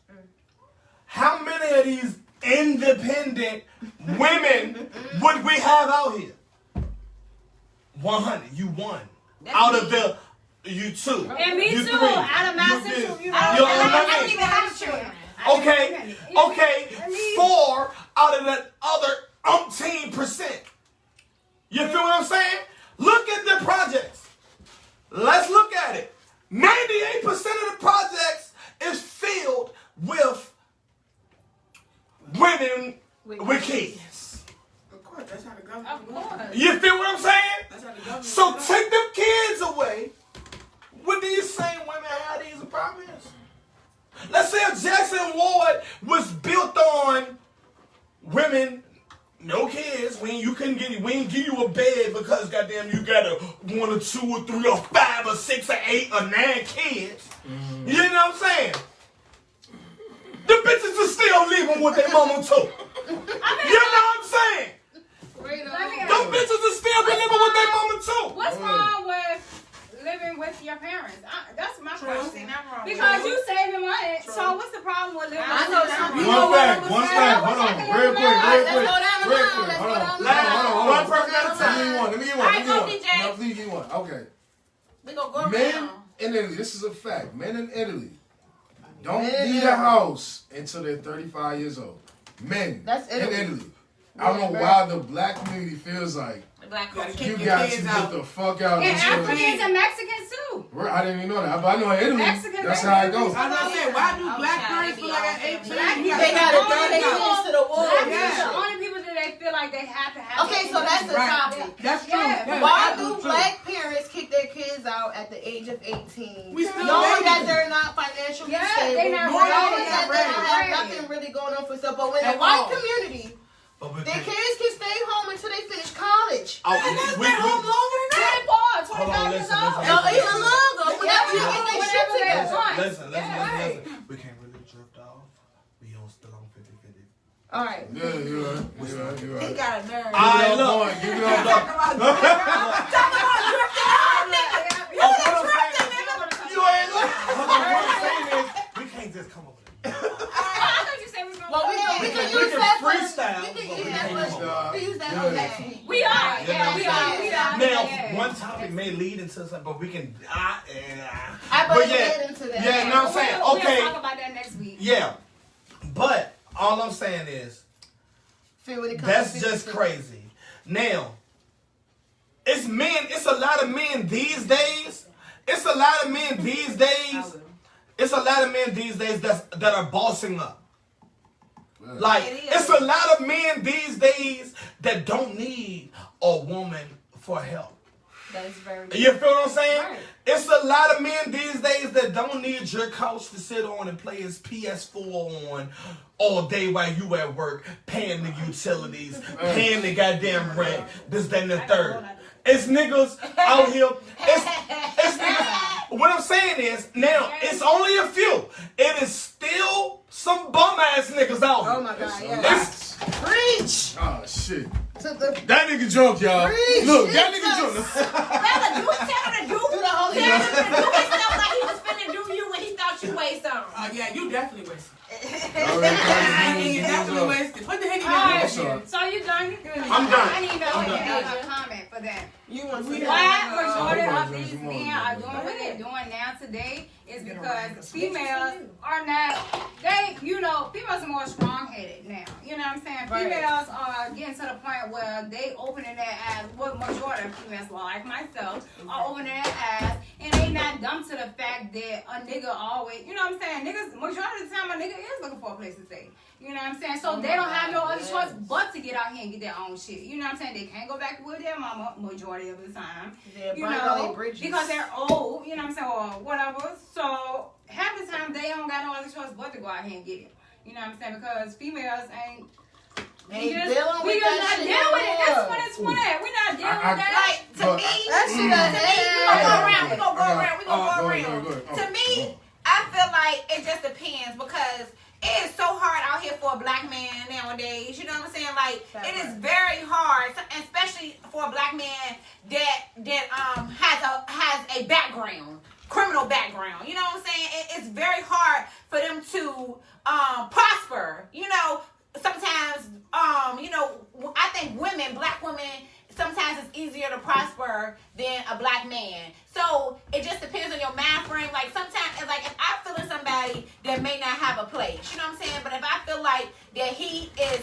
How many of these independent women would we have out here? 100. You won. Out of the, you two. And me you too. Three. Out of my You central, did. you I know. don't even have children. Okay. 4 out of that other umpteen%. You feel what I'm saying? Look at the projects. Let's look at it. 98% of the projects is filled with women with kids. Of course, that's how the government. Of course. You feel what I'm saying? That's how the government. So take them kids away. Would these same women have these problems? Let's say if Jackson Ward was built on women, no kids. We ain't give you a bed because goddamn you got 1 or 2 or 3 or 5 or 6 or 8 or 9 kids. You know what I'm saying? The bitches are still leaving with their mama too. You know what I'm saying? Them bitches are still living with their mama too. What's wrong with living with your parents? That's my question. Nothing wrong with Because it. you saving money, so what's the problem with living I with know your some parents? people- One fact. Hold on. Real quick. Hold on. One person at a time. Let me get one. Alright, go, DJ. No, please get one. Okay. We gonna go Men around. in Italy, this is a fact. Men in Italy don't Men leave in the house until they're 35 years old. Men That's in Italy. Italy. I don't know why the black community feels like The black Gotta culture. keep you your got to kids get out. the fuck out of And this Africans country. and Mexicans too. I didn't even know that. But I know in Italy, Mexicans, that's they how it do. goes. I was gonna say, why do Oh, black child, parents they feel be like all at 18? Black you people- They gotta go throw their out. kids to the wolves. Black people Yeah. are the only people that they feel like they have to have. Okay, so that's the Right. topic. That's true. Yeah. That's Why absolutely do true. black parents kick their kids out at the age of 18? We still knowing babies. that they're not financially Yeah, stable, they not knowing ready. that they Ready. don't have nothing really going on for themselves. But when the At white all. community, But we their can't. kids can stay home until they finish college. Oh, And that's been home longer than that. 24, Hold 25 on, years listen, old. listen, No, listen. even longer. Whenever you get their shit Whenever they together. want. Listen. right. We can't really drift off. We on still on 50-50. All right. Yeah, you're right. You're right. You're He right. got a nerve. All right, look. Give it all back. You ain't look. What I'm saying is, we can't just come over there. I thought you said we was gonna Well, we can We use can that for freestyle, we can but use we that can't for freestyle. we use that Yeah. on next week. We are, yeah, we are, we are. Now, yeah. one topic may lead into something, but we can. I But better yeah, get into that. yeah, no, I'm saying, We'll okay, talk about that next week. yeah, but all I'm saying is Feel when it comes that's to just 50-50. crazy. Now, it's men. It's a lot of men these days. It's a lot of men these days. It's a lot of men these days that are bossing up. Like, It is. it's a lot of men these days that don't need a woman for help. That is very You feel what I'm saying? Right. It's a lot of men these days that don't need your couch to sit on and play his PS4 on all day while you at work, paying the utilities, paying the goddamn rent, this, that, and the third. It's niggas out here. It's niggas. What I'm saying is, now, it's only a few. It is still some bum ass niggas out here. Oh my god, yeah. It's preach. Oh, shit. To the That nigga drunk, y'all. Preach, Look, that Jesus. nigga drunk. Bella, do tell him to do. do the whole Tell him to do himself like he was finna do you when he thought you weighed something. Oh yeah, you definitely wasted. All right, You definitely wasted. What the heck you All doing? right, so you done? I'm done. I need a comment for that. You want to Why majority Oh, of these men are doing what they're doing now today is because females are not, females are more strong-headed now. You know what I'm saying? Right. Females are getting to the point where they opening their eyes, what majority of females, like myself, are opening their eyes, and they not dumb to the fact that a nigga always, you know what I'm saying? Niggas, majority of the time, a nigga is looking for a place to stay. You know what I'm saying? So they don't have no other choice but to get out here and get their own shit. You know what I'm saying? They can't go back with their mama majority of the time. Yeah, You burn all know, their bridges. because they're old, you know what I'm saying, or whatever. So half the time they don't got no other choice but to go out here and get it. You know what I'm saying? Because females ain't Ain't just, dealing we with just that not shit dealing with it. no That's more. when it's when. We not dealing with that. Like, to me, That shit we gonna go around. We gonna go Go around. ahead. To me, I feel feel like it just depends because it is so hard out here for a black man nowadays. You know what I'm saying? Like it is very hard, especially for a black man that has a background, criminal background. You know what I'm saying? It's very hard for them to prosper. You know, sometimes you know, I think black women. Sometimes it's easier to prosper than a black man. So it just depends on your mind frame. Like sometimes it's like if I feel in somebody that may not have a place, you know what I'm saying? But if I feel like that he is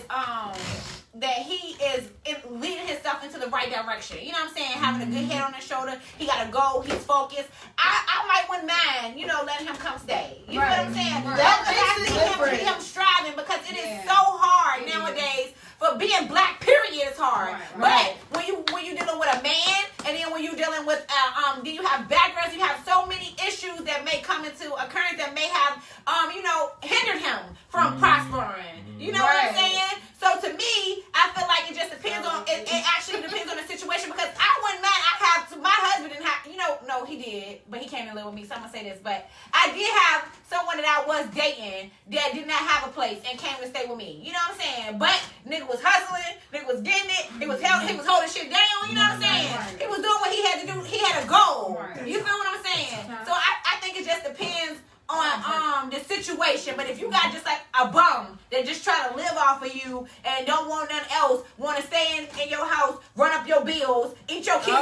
leading himself into the right direction, you know what I'm saying? Having a good head on his shoulder, he got a goal, he's focused. I might wouldn't mind, you know, letting him come stay. You know what I'm saying? Right. I see him striving because it is so hard nowadays. For being black, period, is hard. Right. But when you dealing with a man, and then when you dealing with then you have backgrounds, you have so many issues that may come into occurrence that may have you know, hindered him from prospering. You know what I'm saying? So to me, I feel like it just depends on it actually depends on the situation because I wouldn't mind. My husband didn't have, you know, no, he did, but he came to live with me. So I'm gonna say this, but I did have someone that I was dating that did not have a place and came to stay with me. You know what I'm saying? But nigga was hustling, nigga was getting it, he was holding shit down. You know what I'm saying? He was doing what he had to do. He had a goal. You feel what I'm saying? So I think it just depends on the situation. But if you got just like a bum that just try to live off of you and don't want nothing else, want to stay in your house, run up your bills, eat your kids,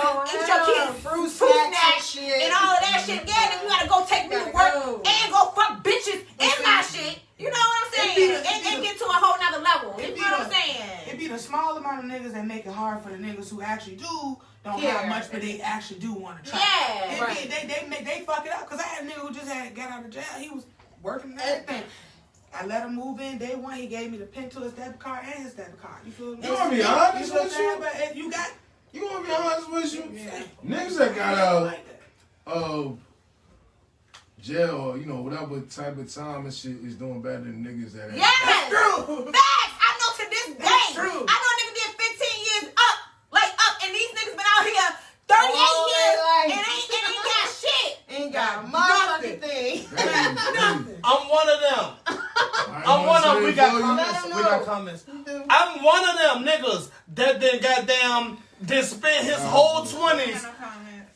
fruit snacks and all of that shit, yeah, then you gotta go take me to work and go fuck bitches in my shit. You know what I'm saying? And get to a whole nother level. You know what I'm saying? It be the small amount of niggas that make it hard for the niggas who actually don't have much, but they actually do want to try. Yeah, right. They fuck it up. Cause I had a nigga who just got out of jail. He was working and everything. I let him move in day one. He gave me the pin to his debit card and his debit card. You feel me? You want to be honest with you? But you want to be honest with you? Yeah. Niggas that got out of jail or, you know, whatever type of time and shit is doing better than niggas that ain't. Yes! That's true! Facts! I know to this day. That's true. I know a nigga did 15 years up, and these niggas been out here 38 years and ain't got shit. Ain't got motherfucking thing. Nothing. I'm one of them. I'm one of them. We got comments. I'm one of them niggas that then spent his whole 20s.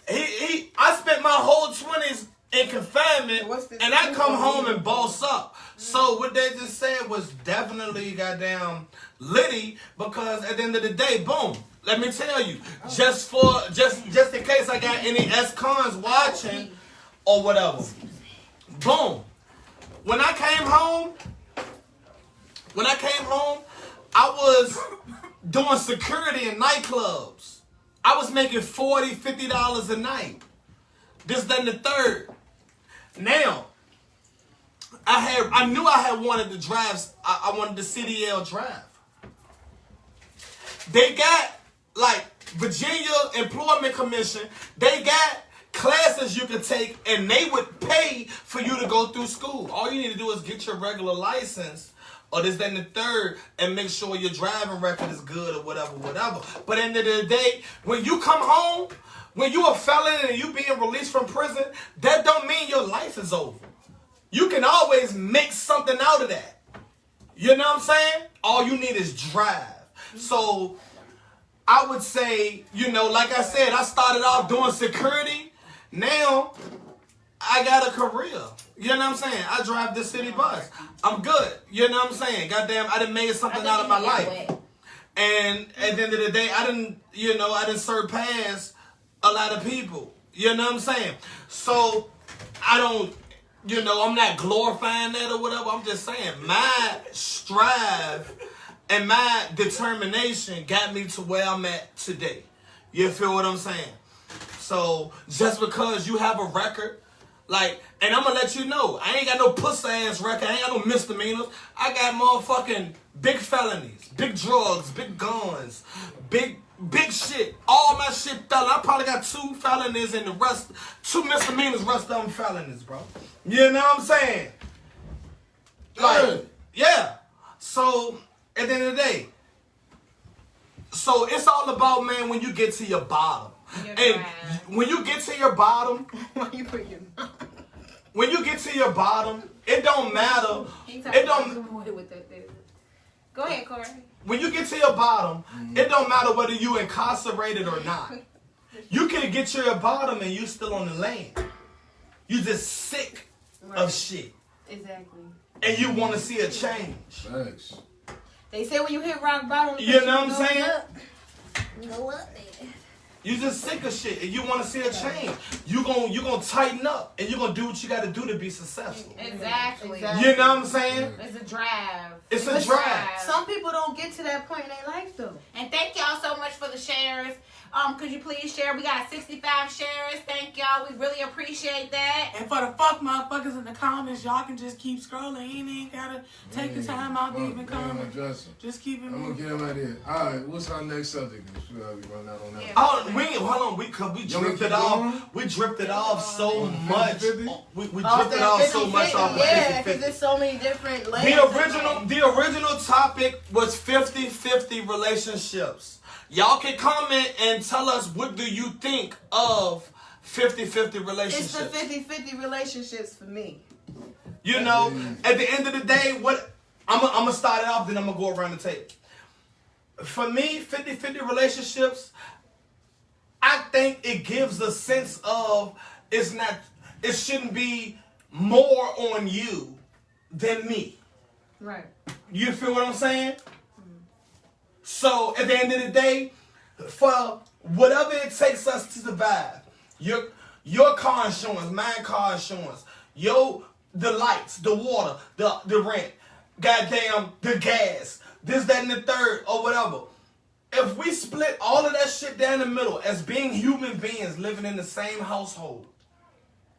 I spent my whole 20s in confinement, and I come home and boss up. So what they just said was definitely goddamn litty, because at the end of the day, boom. Let me tell you, just in case I got any ex-cons watching or whatever, boom. When I came home, I was doing security in nightclubs. I was making $40, $50 a night. This, then the third. Now, I knew I had wanted to drive. I wanted the CDL drive. They got like Virginia Employment Commission. They got classes you could take, and they would pay for you to go through school. All you need to do is get your regular license, or this, then the third, and make sure your driving record is good or whatever. But at the end of the day, when you come home, when you a felon and you being released from prison, that don't mean your life is over. You can always make something out of that. You know what I'm saying? All you need is drive. So I would say, you know, like I said, I started off doing security. Now I got a career. You know what I'm saying? I drive the city bus. I'm good. You know what I'm saying? Goddamn, I done made something out of my life. And at the end of the day, I didn't surpass a lot of people. You know what I'm saying? So I don't, I'm not glorifying that or whatever. I'm just saying my strive and my determination got me to where I'm at today. You feel what I'm saying? So just because you have a record, and I'm gonna let you know, I ain't got no pussy ass record. I ain't got no misdemeanors. I got motherfucking big felonies, big drugs, big guns, big shit. All my shit felon. I probably got 2 felonies and the rest, 2 misdemeanors, rest of them felonies, bro. You know what I'm saying? Yeah. So at the end of the day, so it's all about, man, when you get to your bottom. And when you get to your bottom, when you get to your bottom, it don't matter. It don't. Go ahead, Corey. When you get to your bottom, it don't matter whether you incarcerated or not. You can get to your bottom and you still on the lane. You just sick of shit. Exactly. And you want to see a change. Thanks. They say when you hit rock bottom, You know what I'm saying? Go up, baby. You just sick of shit and you want to see a change. You gonna tighten up and you gonna do what you got to do to be successful. Exactly. You know what I'm saying? It's a drive. It's a drive. Some people don't get to that point in their life though. And thank y'all so much for the shares. Could you please share? We got 65 shares. Thank y'all. We really appreciate that. And for the fuck motherfuckers in the comments, y'all can just keep scrolling. You ain't gotta take the time out to even comment. Just keep it I'm gonna moving. get him right here. All right, what's our next subject? We run out on that. Oh, hold on. We drifted off. We drifted off so much. We drifted off so much off. Yeah, because there's so many different layers. The original topic was 50-50 relationships. Y'all can comment and tell us what do you think of 50-50 relationships. It's the 50-50 relationships for me. You know, at the end of the day, what I'm gonna start it off, then I'm gonna go around the table. For me, 50-50 relationships, I think it gives a sense of it shouldn't be more on you than me. Right. You feel what I'm saying? So at the end of the day, for whatever it takes us to survive, your car insurance, my car insurance, the lights, the water, the rent, goddamn the gas, this, that, and the third, or whatever. If we split all of that shit down the middle as being human beings living in the same household,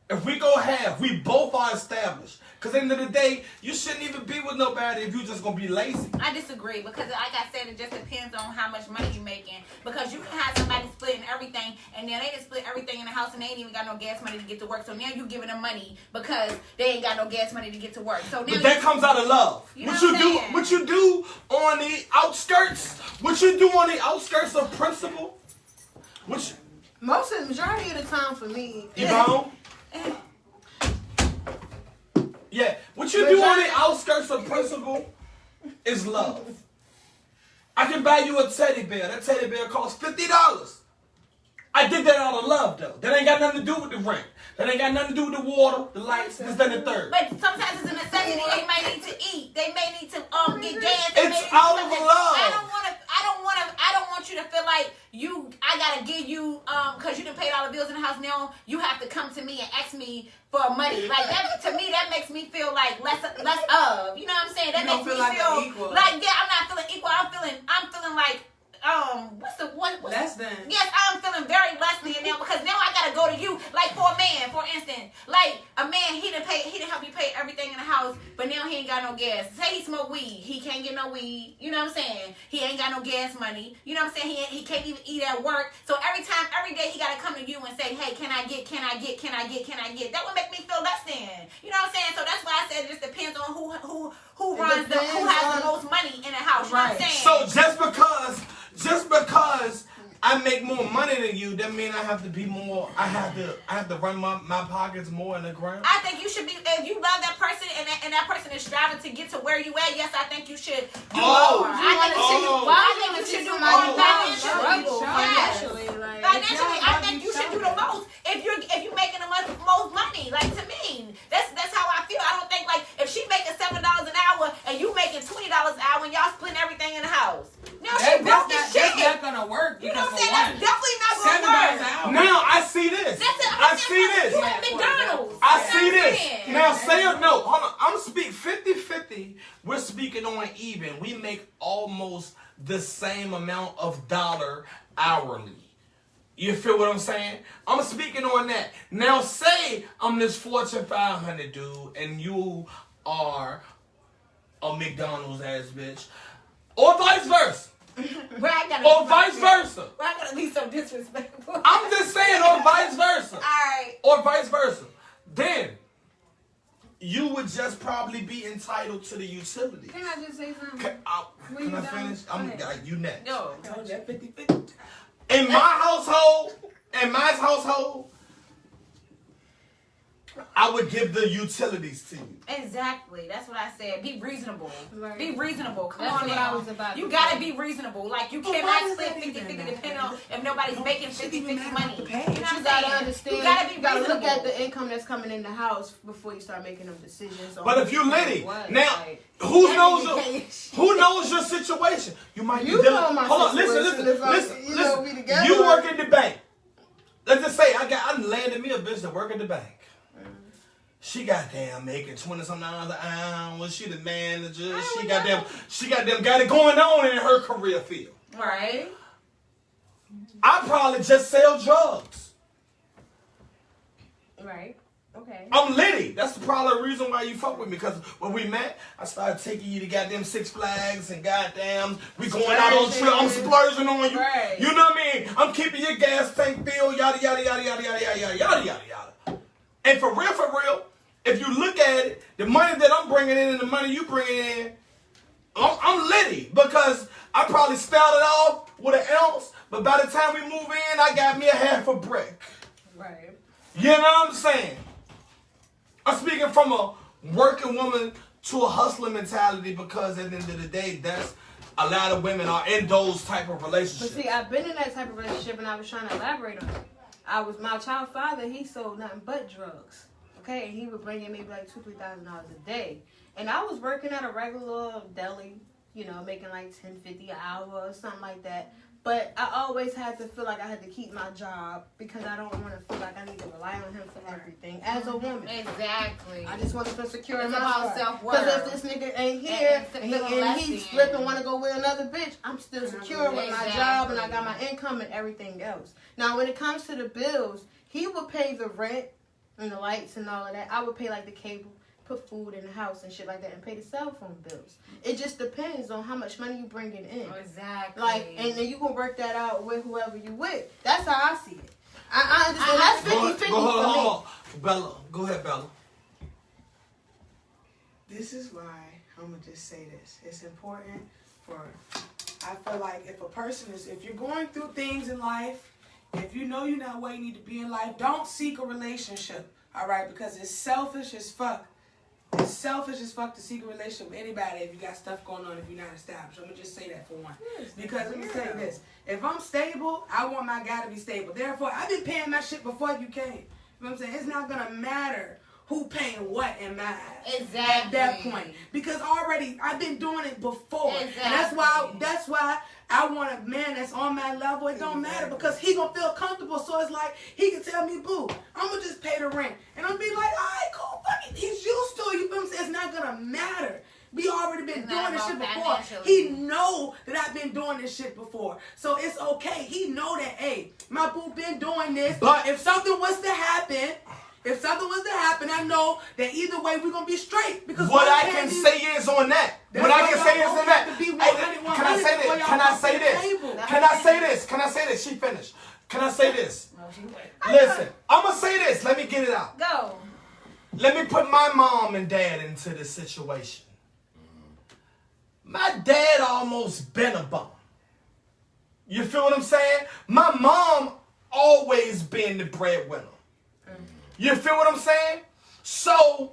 if we go half, we both are established. Because at the end of the day, you shouldn't even be with nobody if you just going to be lazy. I disagree because, like I said, it just depends on how much money you're making. Because you can have somebody splitting everything, and then they just split everything in the house, and they ain't even got no gas money to get to work. So now you giving them money because they ain't got no gas money to get to work. So now but that comes out of love. You know what What you do on the outskirts, what you do on the outskirts of principle, Most of the majority of the time for me, Yvonne? Yeah, what you do on the outskirts of principle is love. I can buy you a teddy bear. That teddy bear costs $50. I did that out of love, though. That ain't got nothing to do with the rent. That ain't got nothing to do with the water, the lights, this, that, and the third. But sometimes it's a necessity. They may need to eat. They may need to get gas. It's out of love. I don't want you to feel like I gotta give you because you done paid all the bills in the house. Now you have to come to me and ask me for money. Like that to me, that makes me feel like less of. You know what I'm saying? That makes me feel equal. like I'm not feeling equal. I'm feeling like what's less than. Yes, I'm feeling very less than now because now I gotta go to you. Like for a man, for instance, like a man, he done help you pay everything in the house, but now he ain't got no gas. Say he smoke weed, he can't get no weed. You know what I'm saying? He ain't got no gas money. You know what I'm saying? He can't even eat at work. So every day he gotta come to you and say, hey, can I get? That would make me feel less than. You know what I'm saying? So that's why I said it just depends on who has the most money in the house. You know what I'm saying? So just because I make more money than you, that mean I have to be more. I have to run my pockets more in the ground. I think you should be. If you love that person and that person is striving to get to where you at, yes, I think you should do more. I think you should do more financially. Financially, I think you should do the most. If you're making the most money, like to me, that's how I feel. I don't think like if she making $7 an hour and you making $20 an hour and y'all splitting everything in the house. No, she broke as shit. That's not gonna work. You know what I'm saying? That's definitely not gonna work. $7 an hour. Now I see this. I see this. You at McDonald's. I see this. Now say it. No, hold on. I'm speaking 50-50. We're speaking on even. We make almost the same amount of dollar hourly. You feel what I'm saying? I'm speaking on that. Now say I'm this Fortune 500 dude and you are a McDonald's ass bitch. Or vice versa. Or vice versa. Why I gotta be so disrespectful? I'm just saying, or vice versa. Alright. Or vice versa. Then you would just probably be entitled to the utilities. Can I just say something? Can I finish? You next. No. That 50-50. In my household, I would give the utilities to you. Exactly. That's what I said. Be reasonable. Right. Be reasonable. Come That's on what now. I was about You to gotta say. be reasonable. Like you But cannot why does split that even 50-50 matter? depending on if nobody's making 50-50 money. The You pay. know what You I'm gotta saying? understand. You gotta be You gotta reasonable. look at the income that's coming in the house before you start making them decisions. On But if you litty, what, now like, who knows education. who knows your situation? You might be You dealing. know my Hold on, situation. listen. You know, we together. You work in the bank. Let's just say I landed me a bitch that work at the bank. She got damn making 20-something dollars an hour. Was she the manager? She got them got it going on in her career field. Right. I probably just sell drugs. Right. Okay. I'm litty. That's probably the reason why you fuck with me. Because when we met, I started taking you to goddamn Six Flags and goddamn, we going out on trip. I'm splurging on you. Right. You know what I mean? I'm keeping your gas tank filled, yada, yada, yada, yada, yada, yada, yada, yada, yada, yada. And for real, if you look at it, the money that I'm bringing in and the money you bringing in, I'm litty. Because I probably started off with an ounce, but by the time we move in, I got me a half a brick. Right. You know what I'm saying? I'm speaking from a working woman to a hustler mentality because at the end of the day, that's a lot of women are in those type of But relationships. see, I've been in that type of relationship, and I was trying to elaborate on it. My child father. He sold nothing but drugs. Okay, and he would bring in maybe like $2,000-$3,000 a day, and I was working at a regular deli, you know, making like $10.50 an hour or something like that. But I always had to feel like I had to keep my job because I don't want to feel like I need to rely on him for everything as a woman. Exactly. I just want to feel secure in It's my about heart. self-worth. Because if this nigga ain't here and he's in. flipping, want to go with another bitch, I'm still secure with my job and I got my income and everything else. Now, when it comes to the bills, he would pay the rent and the lights and all of that. I would pay like the cable, put food in the house and shit like that, and pay the cell phone bills. It just depends on how much money you bringing in. Exactly. Like, and then you can work that out with whoever you with. That's how I see it. I understand. That's 50-50 hold for me. on. Bella, go ahead, Bella. This is why I'm gonna just say this. It's important for. I feel like if you're going through things in life, if you know you're not where you need to be in life, don't seek a relationship. All right, because it's selfish as fuck. It's selfish as fuck to seek a relationship with anybody if you got stuff going on, if you're not established. I'm going to just say that for one. Because let me tell you this. If I'm stable, I want my guy to be stable. Therefore, I've been paying my shit before you came. You know what I'm saying? It's not going to matter who paying what in my eyes. Exactly. At that point. Because already, I've been doing it before. Exactly. And that's why I want a man that's on my level. It don't matter because he gonna feel comfortable. So it's like he can tell me, boo, I'm gonna just pay the rent. And I'm be like, all right, cool, fuck it. He's used to it. You feel what I'm saying? It's not gonna matter. We already been doing this shit before. He know that I've been doing this shit before. So it's okay. He know that, hey, my boo been doing this. But if something was to happen, I know that either way we're gonna be straight. Because what I can say is on that. What I can say is on that. Can I say this? She finished. Can I say this? Listen, I'm gonna say this. Let me get it out. Go. Let me put my mom and dad into this situation. My dad almost been a bum. You feel what I'm saying? My mom always been the breadwinner. You feel what I'm saying? So,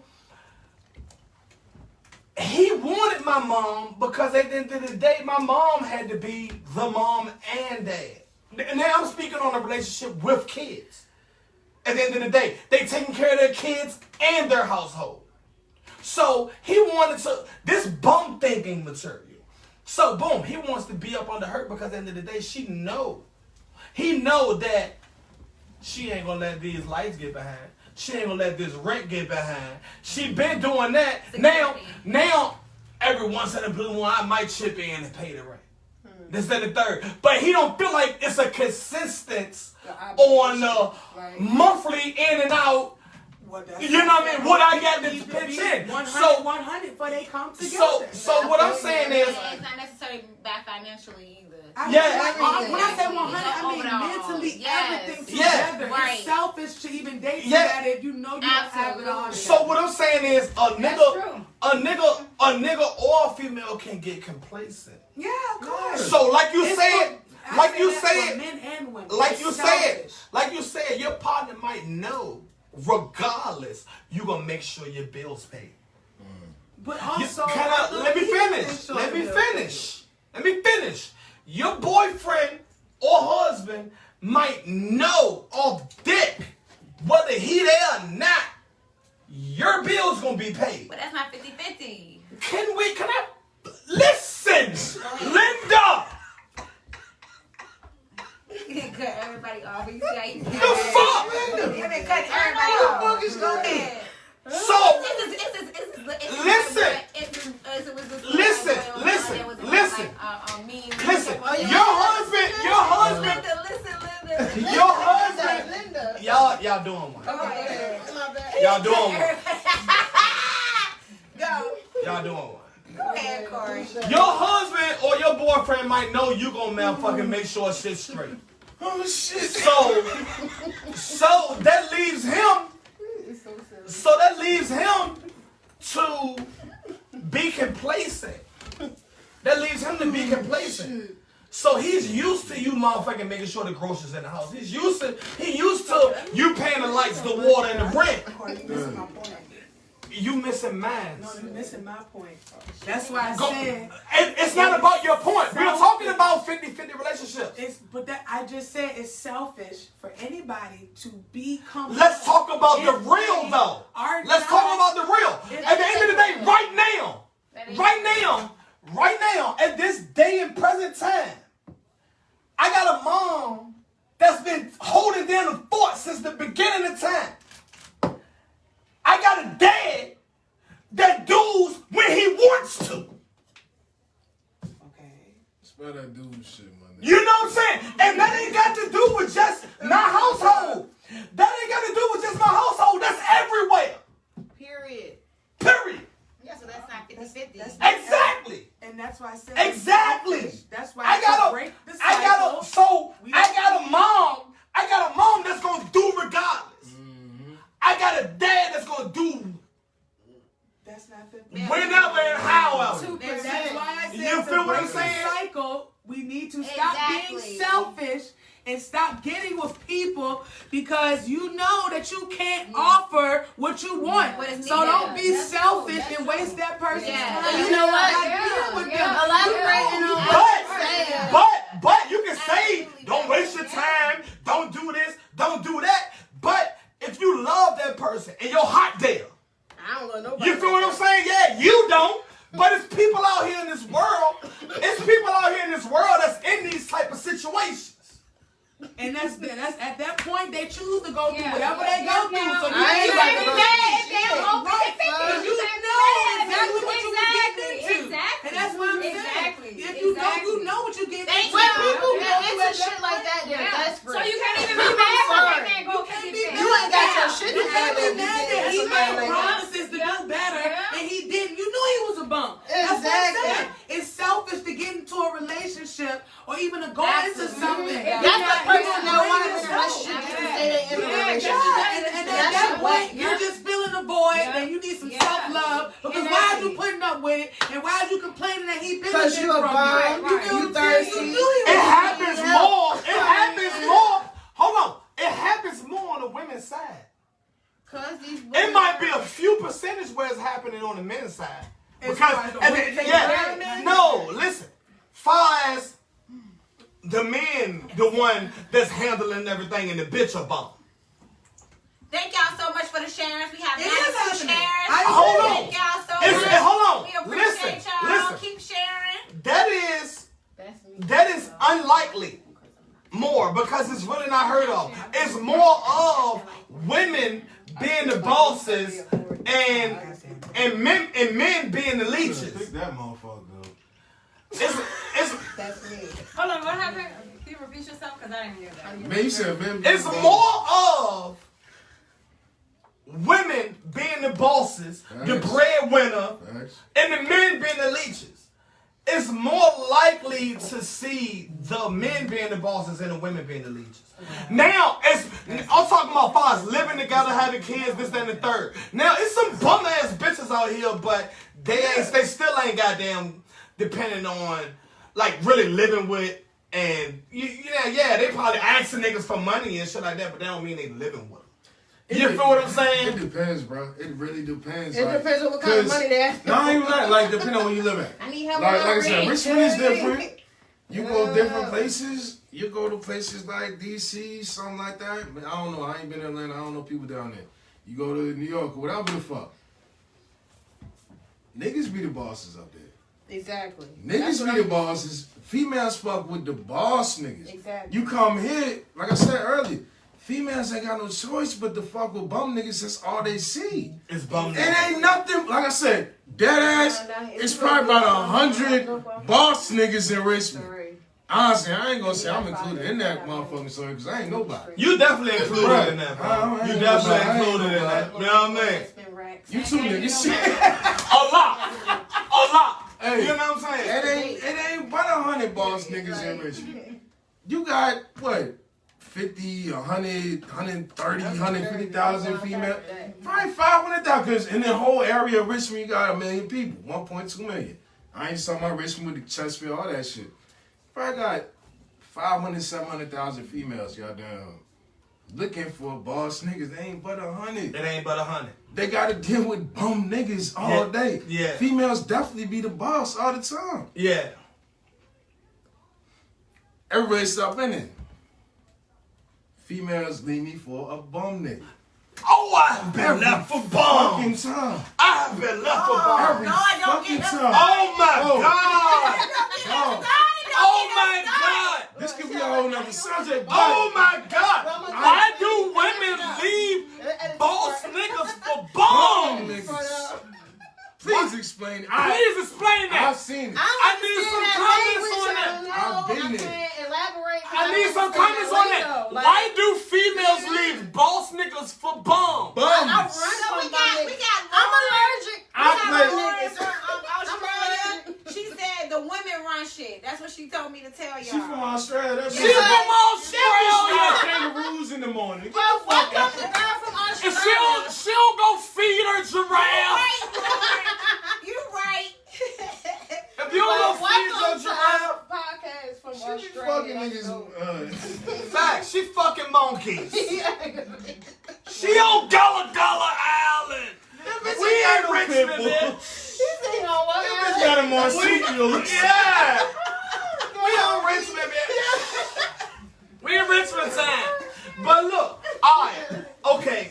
he wanted my mom because at the end of the day, my mom had to be the mom and dad. Now I'm speaking on a relationship with kids. At the end of the day, they taking care of their kids and their household. So, he wanted this bum thinking material. So, boom, he wants to be up under her because at the end of the day, he know that she ain't gonna let these lights get behind. She ain't gonna let this rent get behind. She been doing that. Now, every once in a blue moon, I might chip in and pay the rent. This, that, and the third. But he don't feel like it's a consistency on the monthly in and out. You know what I mean? What I got to pitch in. 100 before they come together. So what I'm saying is, It's not necessarily bad financially either. When Yeah. I say 100, I mean Overall. mentally Yes. everything Yeah. together. Right. It's selfish to even date Yeah. somebody if you know you don't have it all. so what I'm saying is, true. a nigga or a female can get complacent. Yeah, of course. So like you It's said, for men and women. like It's you selfish. said, your partner might know regardless, you gonna make sure your bills paid. But also, Let me finish. Your boyfriend or husband might know off dick whether he there or not. Your bill's gonna be paid. But that's not 50-50. Can I listen, Linda? You didn't cut everybody off. You see how you The fuck? You've been cutting everybody off. Go ahead. So listen. Your husband. Y'all doing one. Y'all doing one. Go. Y'all doing one. Go ahead, Corey. Your husband or your boyfriend might know you gonna motherfucking make sure shit's straight. Oh shit. So that leaves him. So that leaves him to be complacent. So he's used to you motherfucking making sure the groceries in the house. He used to you paying the lights, the water, and the rent. You missing my point. You missing mine. No, you missing my point. That's why I said. It's not about your point. We're talking about 50-50 relationships. I just said it's selfish for anybody to be comfortable. Let's talk about the real though. Let's talk about the real. At the end of the day, right now, at this day in present time, I got a mom that's been holding down the fort since the beginning of time. I got a dad that does when he wants to. Okay. Spell that dude shit, man. You know what I'm saying? And that ain't got to do with just my household. That ain't got to do with just my household. That's everywhere. Period. Yeah, so that's not 50-50. Exactly. And that's why I said Exactly. That's why I got a mom that's gonna do regardless. I got a dad that's gonna do that's not 50. whenever and however. And that's why I said You feel what I'm saying? Cycle. We need to stop being selfish and stop getting with people because you know that you can't offer what you want. So don't be selfish and waste that person's time. You know what? But you can say, don't waste your time, don't do this, don't do that. But if you love that person and you're hot there, I don't love nobody. you feel what I'm saying? Yeah, you don't. But it's people out here in this world. That's in these type of situations. And that's at that point they choose to go through whatever they go through. So you I ain't about to go you know exactly what you were getting into. Exactly. And that's what I'm saying. If you don't, you know what you're getting into. When people get into shit like that, they're desperate. So you can't even be mad when they can't go You ain't got your shit You can't together. be mad that he made promises to do better and he didn't. You knew he was a bum. That's what I'm saying. It's selfish to get into a relationship or even to go into something. That's the person that wanted in a relationship to say they in a relationship. And at that point, you're just feeling the void and you need some self-love because why are you putting up with it and why are you complaining that he Because you a bum, you thirsty. It happens more. Hold on. It happens more on the women's side. It might be a few percentage where it's happening on the men's side. Because, listen. Far as the men, the one that's handling everything and the bitch a bum. Thank y'all so much for the sharings. We have 92 shares. Hold on. Thank y'all so much. Hold on. We appreciate y'all. Listen. Keep sharing. That is unlikely more because it's really not heard of. It's more of women being the bosses and men being the leeches. Pick that motherfucker up. That's me. Hold on, what happened? Can you repeat yourself? Because I didn't hear that. Man, you said men. It's more of women being the bosses, the breadwinner, and the men being the leeches. It's more likely to see the men being the bosses and the women being the leeches. Now, I'm talking about fathers living together, having kids, this, that, and the third. Now, it's some bum ass bitches out here, but they still ain't goddamn depending on like really living with and they probably asking niggas for money and shit like that, but that don't mean they living with them. You feel what I'm It saying? depends, bro. It really depends. It like, depends on what kind of 'cause- money they ask. No, I ain't even like depending on where you live at. I need help Like with I said, rent. Richmond is different. You go Yeah. different places. You go to places like DC, something like that. But I don't know. I ain't been in Atlanta. I don't know people down there. You go to New York or whatever the fuck. Niggas be the bosses up there. Exactly. Niggas be the bosses. Females fuck with the boss niggas. Exactly. You come here, like I said earlier, females ain't got no choice but to fuck with bum niggas. That's all they see. It's bum It ain't nothing, like I said, dead ass, it's probably about 100 boss niggas in Richmond. Honestly, I ain't gonna say I'm included in that motherfucking story because I ain't nobody. You definitely included in that, bro. You definitely included in that. You know what I mean? You two niggas shit. A lot. A lot. Hey, You know what I'm saying? it ain't but 100 boss niggas in Richmond. You got, what, 50, 100, 130, 150,000 female? Probably 500,000 because in the whole area of Richmond, you got 1 million people, 1.2 million. I ain't talking about Richmond with the Chesterfield, all that shit. Probably got 500, 700,000 females, goddamn, looking for boss niggas. They ain't but 100. It ain't but 100. They gotta deal with bum niggas all day. Yeah. Females definitely be the boss all the time. Yeah. Everybody stop in it. Females leave me for a bum nigga. Oh, I have been left for Fucking bombs. time. I have been left for bombs. Every fucking time. Oh my Oh. God. Oh. Oh my God. This could be a whole nother subject. But Oh my God. Why do women leave boss niggas for bum bombs? niggas. Please explain it. Please explain that. I've seen it. I need some comments on that. I've been there. I need some comments on that. Why do females leave boss niggas for bombs? Bums. I'm allergic. Australia, she said the women run shit. That's what she told me to tell y'all. She from Australia. That's She's from Australia. kangaroos in the morning. Well, welcome the girl from And Australia. she'll go feed her giraffe. You right. If you don't go feed your giraffe. Podcast from She be Australia. fucking niggas. Fact, she fucking monkeys. She on Gullah Gullah Island. We ain't Richmond, man. Bitch got a marsupial. Yeah. We on Richmond, man. We in Richmond time. But look, alright, okay.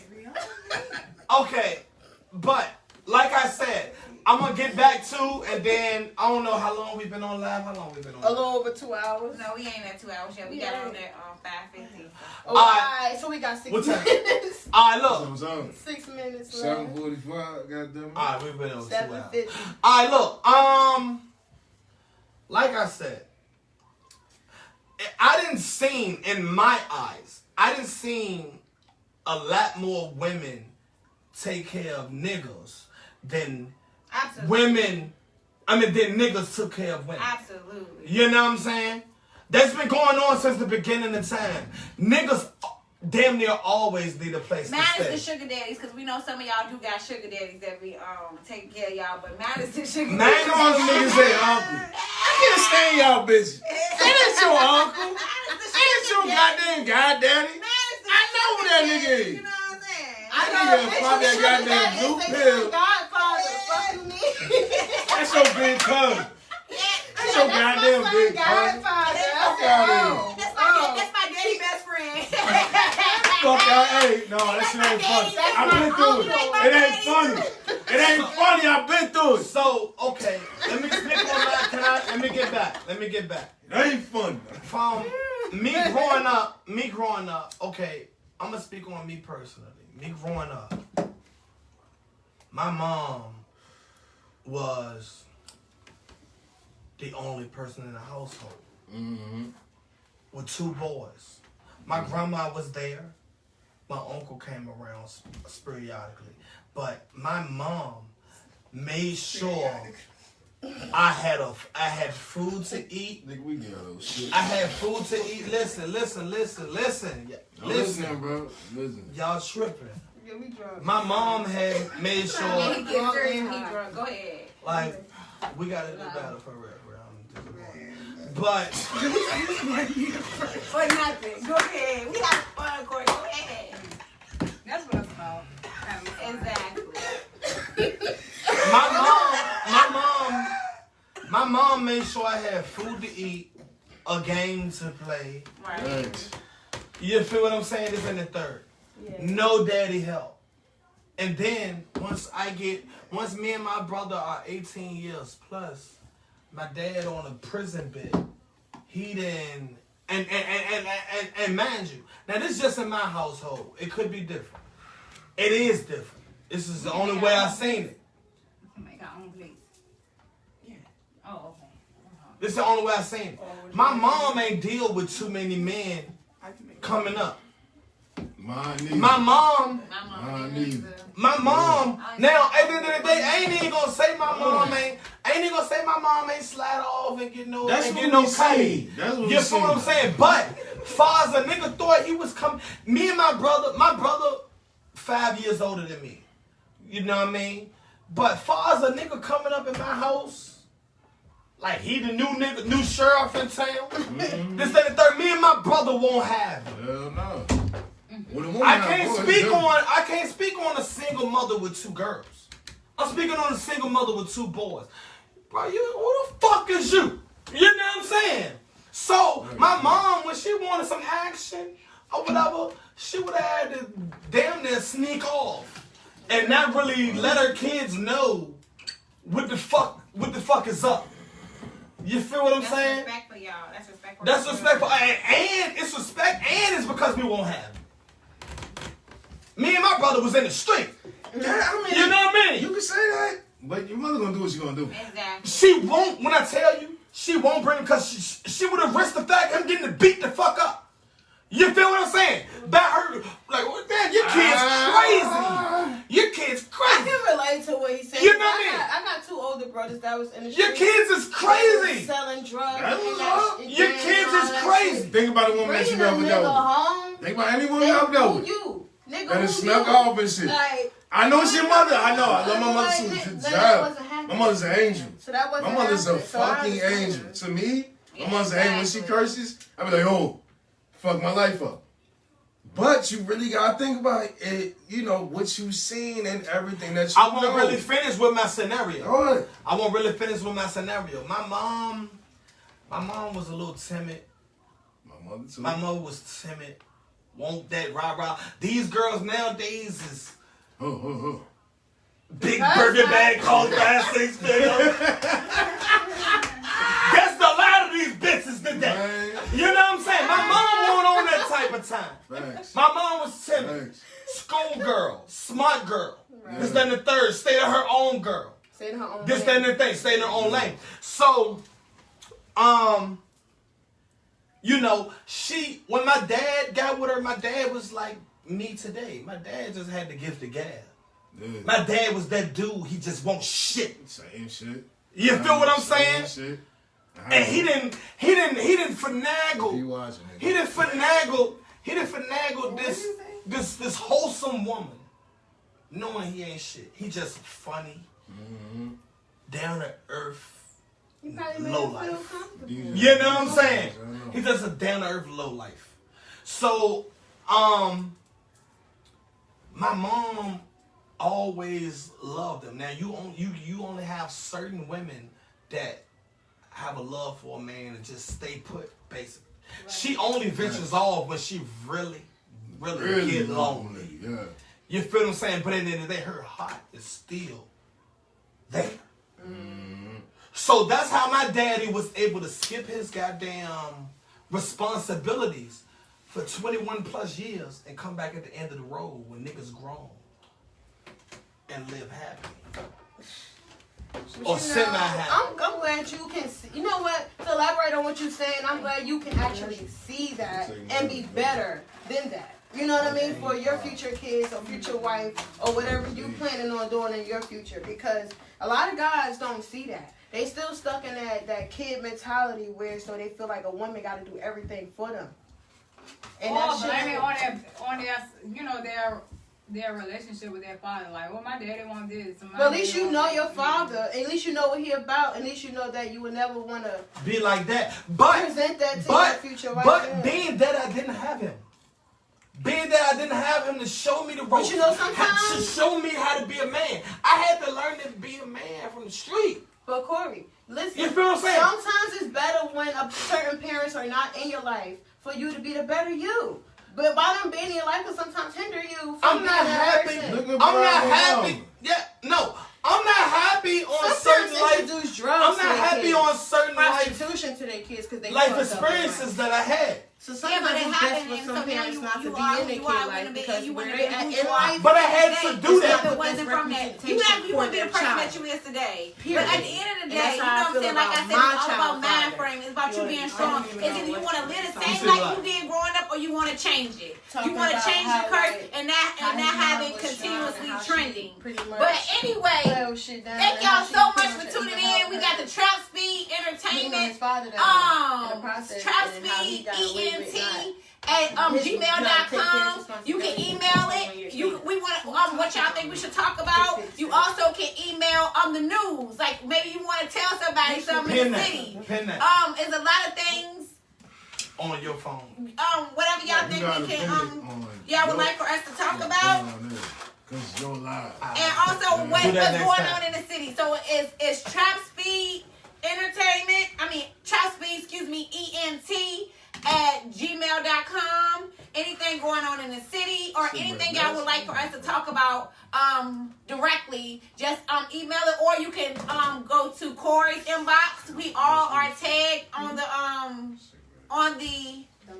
But like I said, I'm gonna get back to, and then I don't know how long we've been on live. How long we been on? A little over 2 hours. No, we ain't at 2 hours yet. We got on there 5:15. Alright, so we got 6 What time? minutes. Alright, look. What's up? 6 minutes left. 7:45. Goddamn. Alright, we've been on 2 hours. 7:50. Alright, look. Like I said, I didn't seen in my eyes. I didn't seen a lot more women take care of niggas than Absolutely. women. I mean, than niggas took care of women. Absolutely. You know what I'm saying? That's been going on since the beginning of time. Niggas damn near always need a place Mine to is the stay. sugar daddies, because we know some of y'all do got sugar daddies that be taking care of y'all, but mine is the sugar Man, daddies. all them niggas say uncle. I can't stand y'all bitches. That ain't your uncle. That ain't your goddamn goddaddy. I know who that nigga is. You know what I'm saying? I nigga pop that goddamn blue pill. Godfather, fuck you mean? That's your big cousin. That's your goddamn big cousin. Godfather. Fuck out of here. That's my daddy best friend. Fuck out. Hey, no, that shit ain't funny. I've been through it. It ain't funny. It ain't funny. I've been through it. So, okay, let me speak on that. Let me get back. It ain't funny. From me growing up, okay, I'm gonna speak on me personally. Me growing up, my mom was the only person in the household with 2 boys. My grandma was there. My uncle came around periodically, but my mom made sure I had food to eat. Nigga, we get all those shit. I had food to eat. Listen. Listen, bro. Listen. Y'all tripping. Yeah, we drunk. My mom had made sure, He gets serious when he drunk. Go ahead. like, we gotta do better for real. But For nothing. Go ahead. We got fun, Corey. Go ahead. That's what I'm know. Exactly. My mom made sure I had food to eat, a game to play. Right. You feel what I'm saying? This in the third. Yeah. No daddy help. And then once me and my brother are 18 years plus, my dad on a prison bed. He didn't, and mind you, now this is just in my household. It could be different. It is different. This is the only way I've seen it. Make our own place. Yeah. Oh, okay. This is the only way I've seen it. My mom ain't deal with too many men coming up. My mom, now at the end of the day, I ain't even gonna say my mom ain't slide off and get no, That's and what get no we cutty. see. That's what You feel what I'm saying? But far as a nigga thought he was coming, me and my brother 5 years older than me. You know what I mean? But far as a nigga coming up in my house, like he the new sheriff in town. This, that, and third. Me and my brother won't have it. Hell no. I can't speak on a single mother with 2 girls. I'm speaking on a single mother with 2 boys. Bro, who the fuck is you? You know what I'm saying? So my mom, when she wanted some action or whatever, she would have had to damn near sneak off and not really let her kids know what the fuck is up. You feel what I'm saying? That's respect for y'all. That's respect. That's respectful, and it's respect, and it's because we won't have it. Me and my brother was in the street. Yeah, I mean, You know what I mean? You can say that, but your mother gonna do what she gonna do. Exactly. She won't, when I tell you, she won't bring him because she would have risked the fact of him getting beat the fuck up. You feel what I'm saying? That hurt. Like, well, damn, your kid's crazy. Your kid's I crazy. can relate to what he said. You know what I mean? I got 2 older brothers that was in the Your street. kids is crazy. Selling drugs. That's and what's that up. shit, Your gangs kids and all is that crazy. shit. Think about a woman that you Bringing a never nigga know. home. Think about any woman you Nigga, ever know. who you? Nigga, That who is snuck you? off and shit. Like, I know it's your mother. I know. I love my mother too. Like, She's that a wasn't job. happening. My mother's an angel. So that wasn't My mother's a happening. So I fucking understand. angel. To me, my Yeah, mother's an angel. When she exactly. curses, I be like, oh, fuck my life up. But you really gotta think about it, you know, what you've seen and everything that you I know. won't really finish with my scenario. Go ahead. I won't really finish with my scenario. My mom was a little timid. My mother too. My mother was timid. Want that rah-rah. These girls nowadays is big burger bag cost by 6 figures. That's the lot of these bitches today. Man. You know what I'm saying? My mom wasn't on that type of time. Thanks. My mom was timid. Thanks. Schoolgirl. Smart girl. Right. This, that, and the third. Stay to her own girl. Stay in her own This, lane. that, and the thing. Stay in her own lane. So, you know, when my dad got with her, my dad was like me today. My dad just had the gift of gab. Yeah. My dad was that dude. He just won't shit. Same shit. You feel what I'm saying? Same shit. And he didn't finagle. You watching it. He didn't finagle this wholesome woman, knowing he ain't shit. He just funny, down to earth, You probably made low him feel life. comfortable. You know what I'm saying? I know. He's just a down to earth low life. So, my mom always loved him. Now you only have certain women that have a love for a man and just stay put, basically. Right. She only ventures off when she really get lonely. Yeah. You feel what I'm saying? But at the end of the day, her heart is still there. So that's how my daddy was able to skip his goddamn responsibilities for 21 plus years and come back at the end of the road when niggas grown and live happy. But Or you semi know, happy. I'm glad you can see. You know what? To elaborate on what you're saying, I'm glad you can actually see that and be better than that. You know what I mean? For your future kids or future wife or whatever you planning on doing in your future. Because a lot of guys don't see that. They still stuck in that kid mentality where so they feel like a woman got to do everything for them. And that shit. blaming on their, you know, their relationship with their father. Like, well, my daddy wants this. But at least you know your father. At least you know what he about. At least you know that you would never want to Be like that. But present that to your future wife. But being that I didn't have him. being that I didn't have him to show me the ropes, But you know, sometimes to show me how to be a man, I had to learn to be a man from the street. But Corey, listen. You feel what I'm saying? Sometimes it's better when certain parents are not in your life for you to be the better you. But by them being in your life can sometimes hinder you from I'm being not that happy. person. I'm not happy. Yeah, no. I'm not happy on Some certain parents life. introduce drugs I'm to not their happy kids. on certain Prostitution to their kids because they life fucked up in experiences that I had. So Yeah, sometimes but it it's best happened, for and some so now parents you- not to you be are in their who you kid are, life and because you where wouldn't they have at been who in you are. life. But I had to do If that. it wasn't from that, you wouldn't be the person that you is today. Period. But at the end of the And day, that's you know how I what I'm feel saying? Like I about said, my it's all about child mind father. frame. It's about you being strong. even It's know either you what want to you live the said. same said like what? you did growing up, or you want to change it. Talking You want to about change how, the curse like, and how not his have mom it was continuously strong and how she trending. pretty much But anyway, held shit down thank and y'all how she so pretty much for much tuning even in. helped We her. got the Trap Speed Him and his Entertainment. father that in the process Trap and how he Speed got away with ENT not- at his- not taking gmail.com. You can email it. We want what y'all think we should talk about. You also can email the news. Like maybe you want to tell somebody something in the city. Pin that It's a lot of things. on your phone. Whatever y'all think we can y'all would like for us to talk about. Cause your life. And also Do what's that next going time. on in the city. So it's Trap Speed Entertainment. Trap Speed, ENT at gmail.com. Anything going on in the city or anything y'all would like for us to talk about directly, just email it, or you can go to Corey's inbox. We all are tagged on the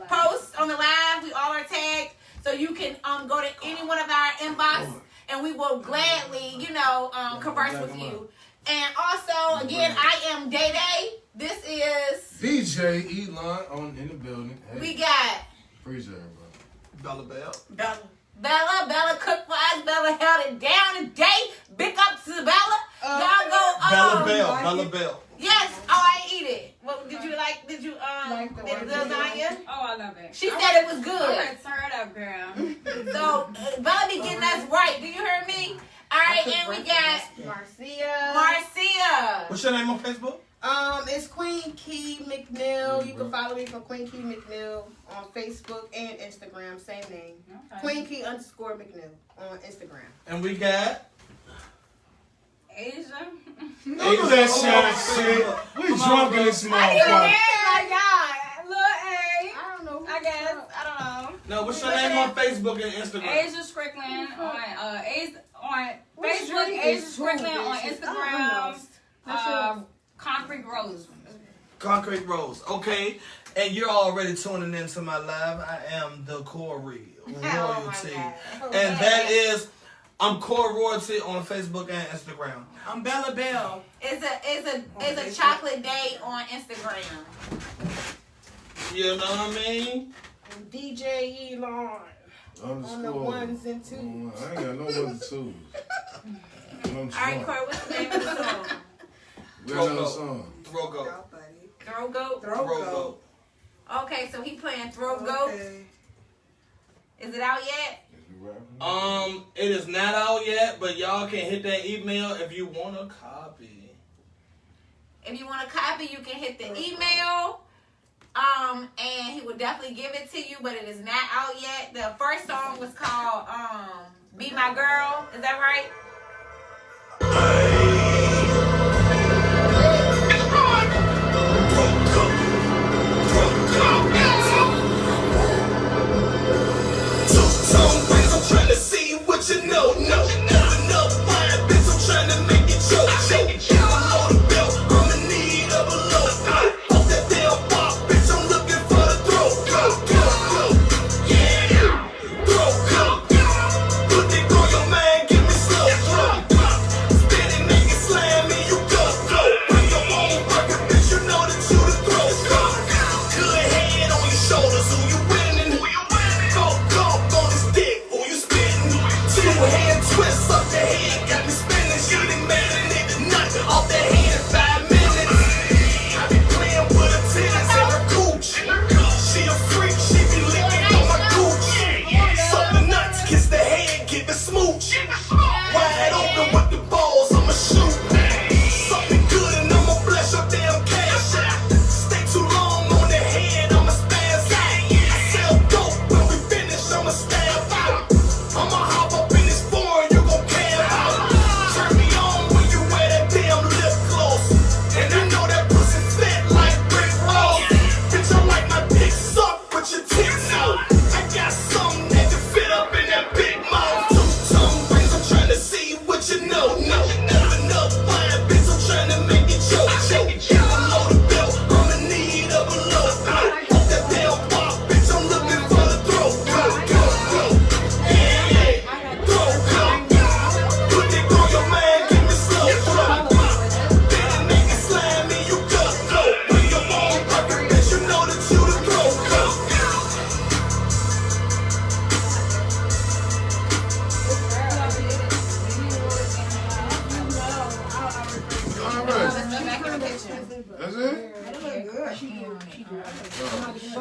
post on the live. We all are tagged, so you can go to any one of our inbox, and we will gladly, converse with you. And also, again, I am Day Day. This is DJ Elon in the building. Hey, we got appreciate it, bro. Bella. Bella cooked for us. Bella held it down today. Big up to Bella. Y'all go. Bella Bell. Yes. Oh, I eat it. What did you like? Did you Like the lasagna? Oh, I love it. She said it was I'm good. gonna turn it up, girl. So Bella be getting us right. Do you hear me? All right, and we got Marcia. What's your name on Facebook? It's Queen Key McNeil. You can follow me for Queen Key McNeil on Facebook and Instagram. Same name. Okay. Queen Key _McNeil on Instagram. And we got Asia. Ain't that shit? We drunk in this motherfucker. My God. Look, hey. I don't know. I guess. I don't know. no. What's your name on Facebook and Instagram? Asia Strickland on Facebook, Asia Strickland on Instagram, Concrete Rose. Concrete Rose. Okay. And you're already tuning into my live. I am the Corey Royalty. And that is, I'm Corey Royalty on Facebook and Instagram. I'm Bella Bell. It's a chocolate day on Instagram. You know what I mean? And DJ Elon on the ones and twos. I ain't got no ones and twos. All right, Corey, what's the name of the song? We got another song. Throw Goat. Throw Goat? Throw Goat. Okay, so he playing Throw Goat. Is it out yet? It is not out yet, but y'all can hit that email if you want a copy. If you want a copy, you can hit the email. And he will definitely give it to you, but it is not out yet. The first song was called Be My Girl. Is that right? I'm trying to see what you know. Enough fire, bitch. I'm trying to make it choke. I'm on the belt. I'm in need of a low. Off that damn pop, bitch. I'm looking for the throat. Yeah, throat. Put it on your man, give me slow. back in the kitchen. That's it?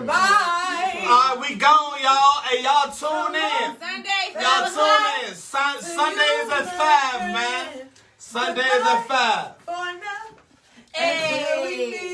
Bye. We gone, y'all. Hey, y'all tune in. Sunday, Y'all tune in. Sundays at 5, man. Sundays at 5. For now. Hey.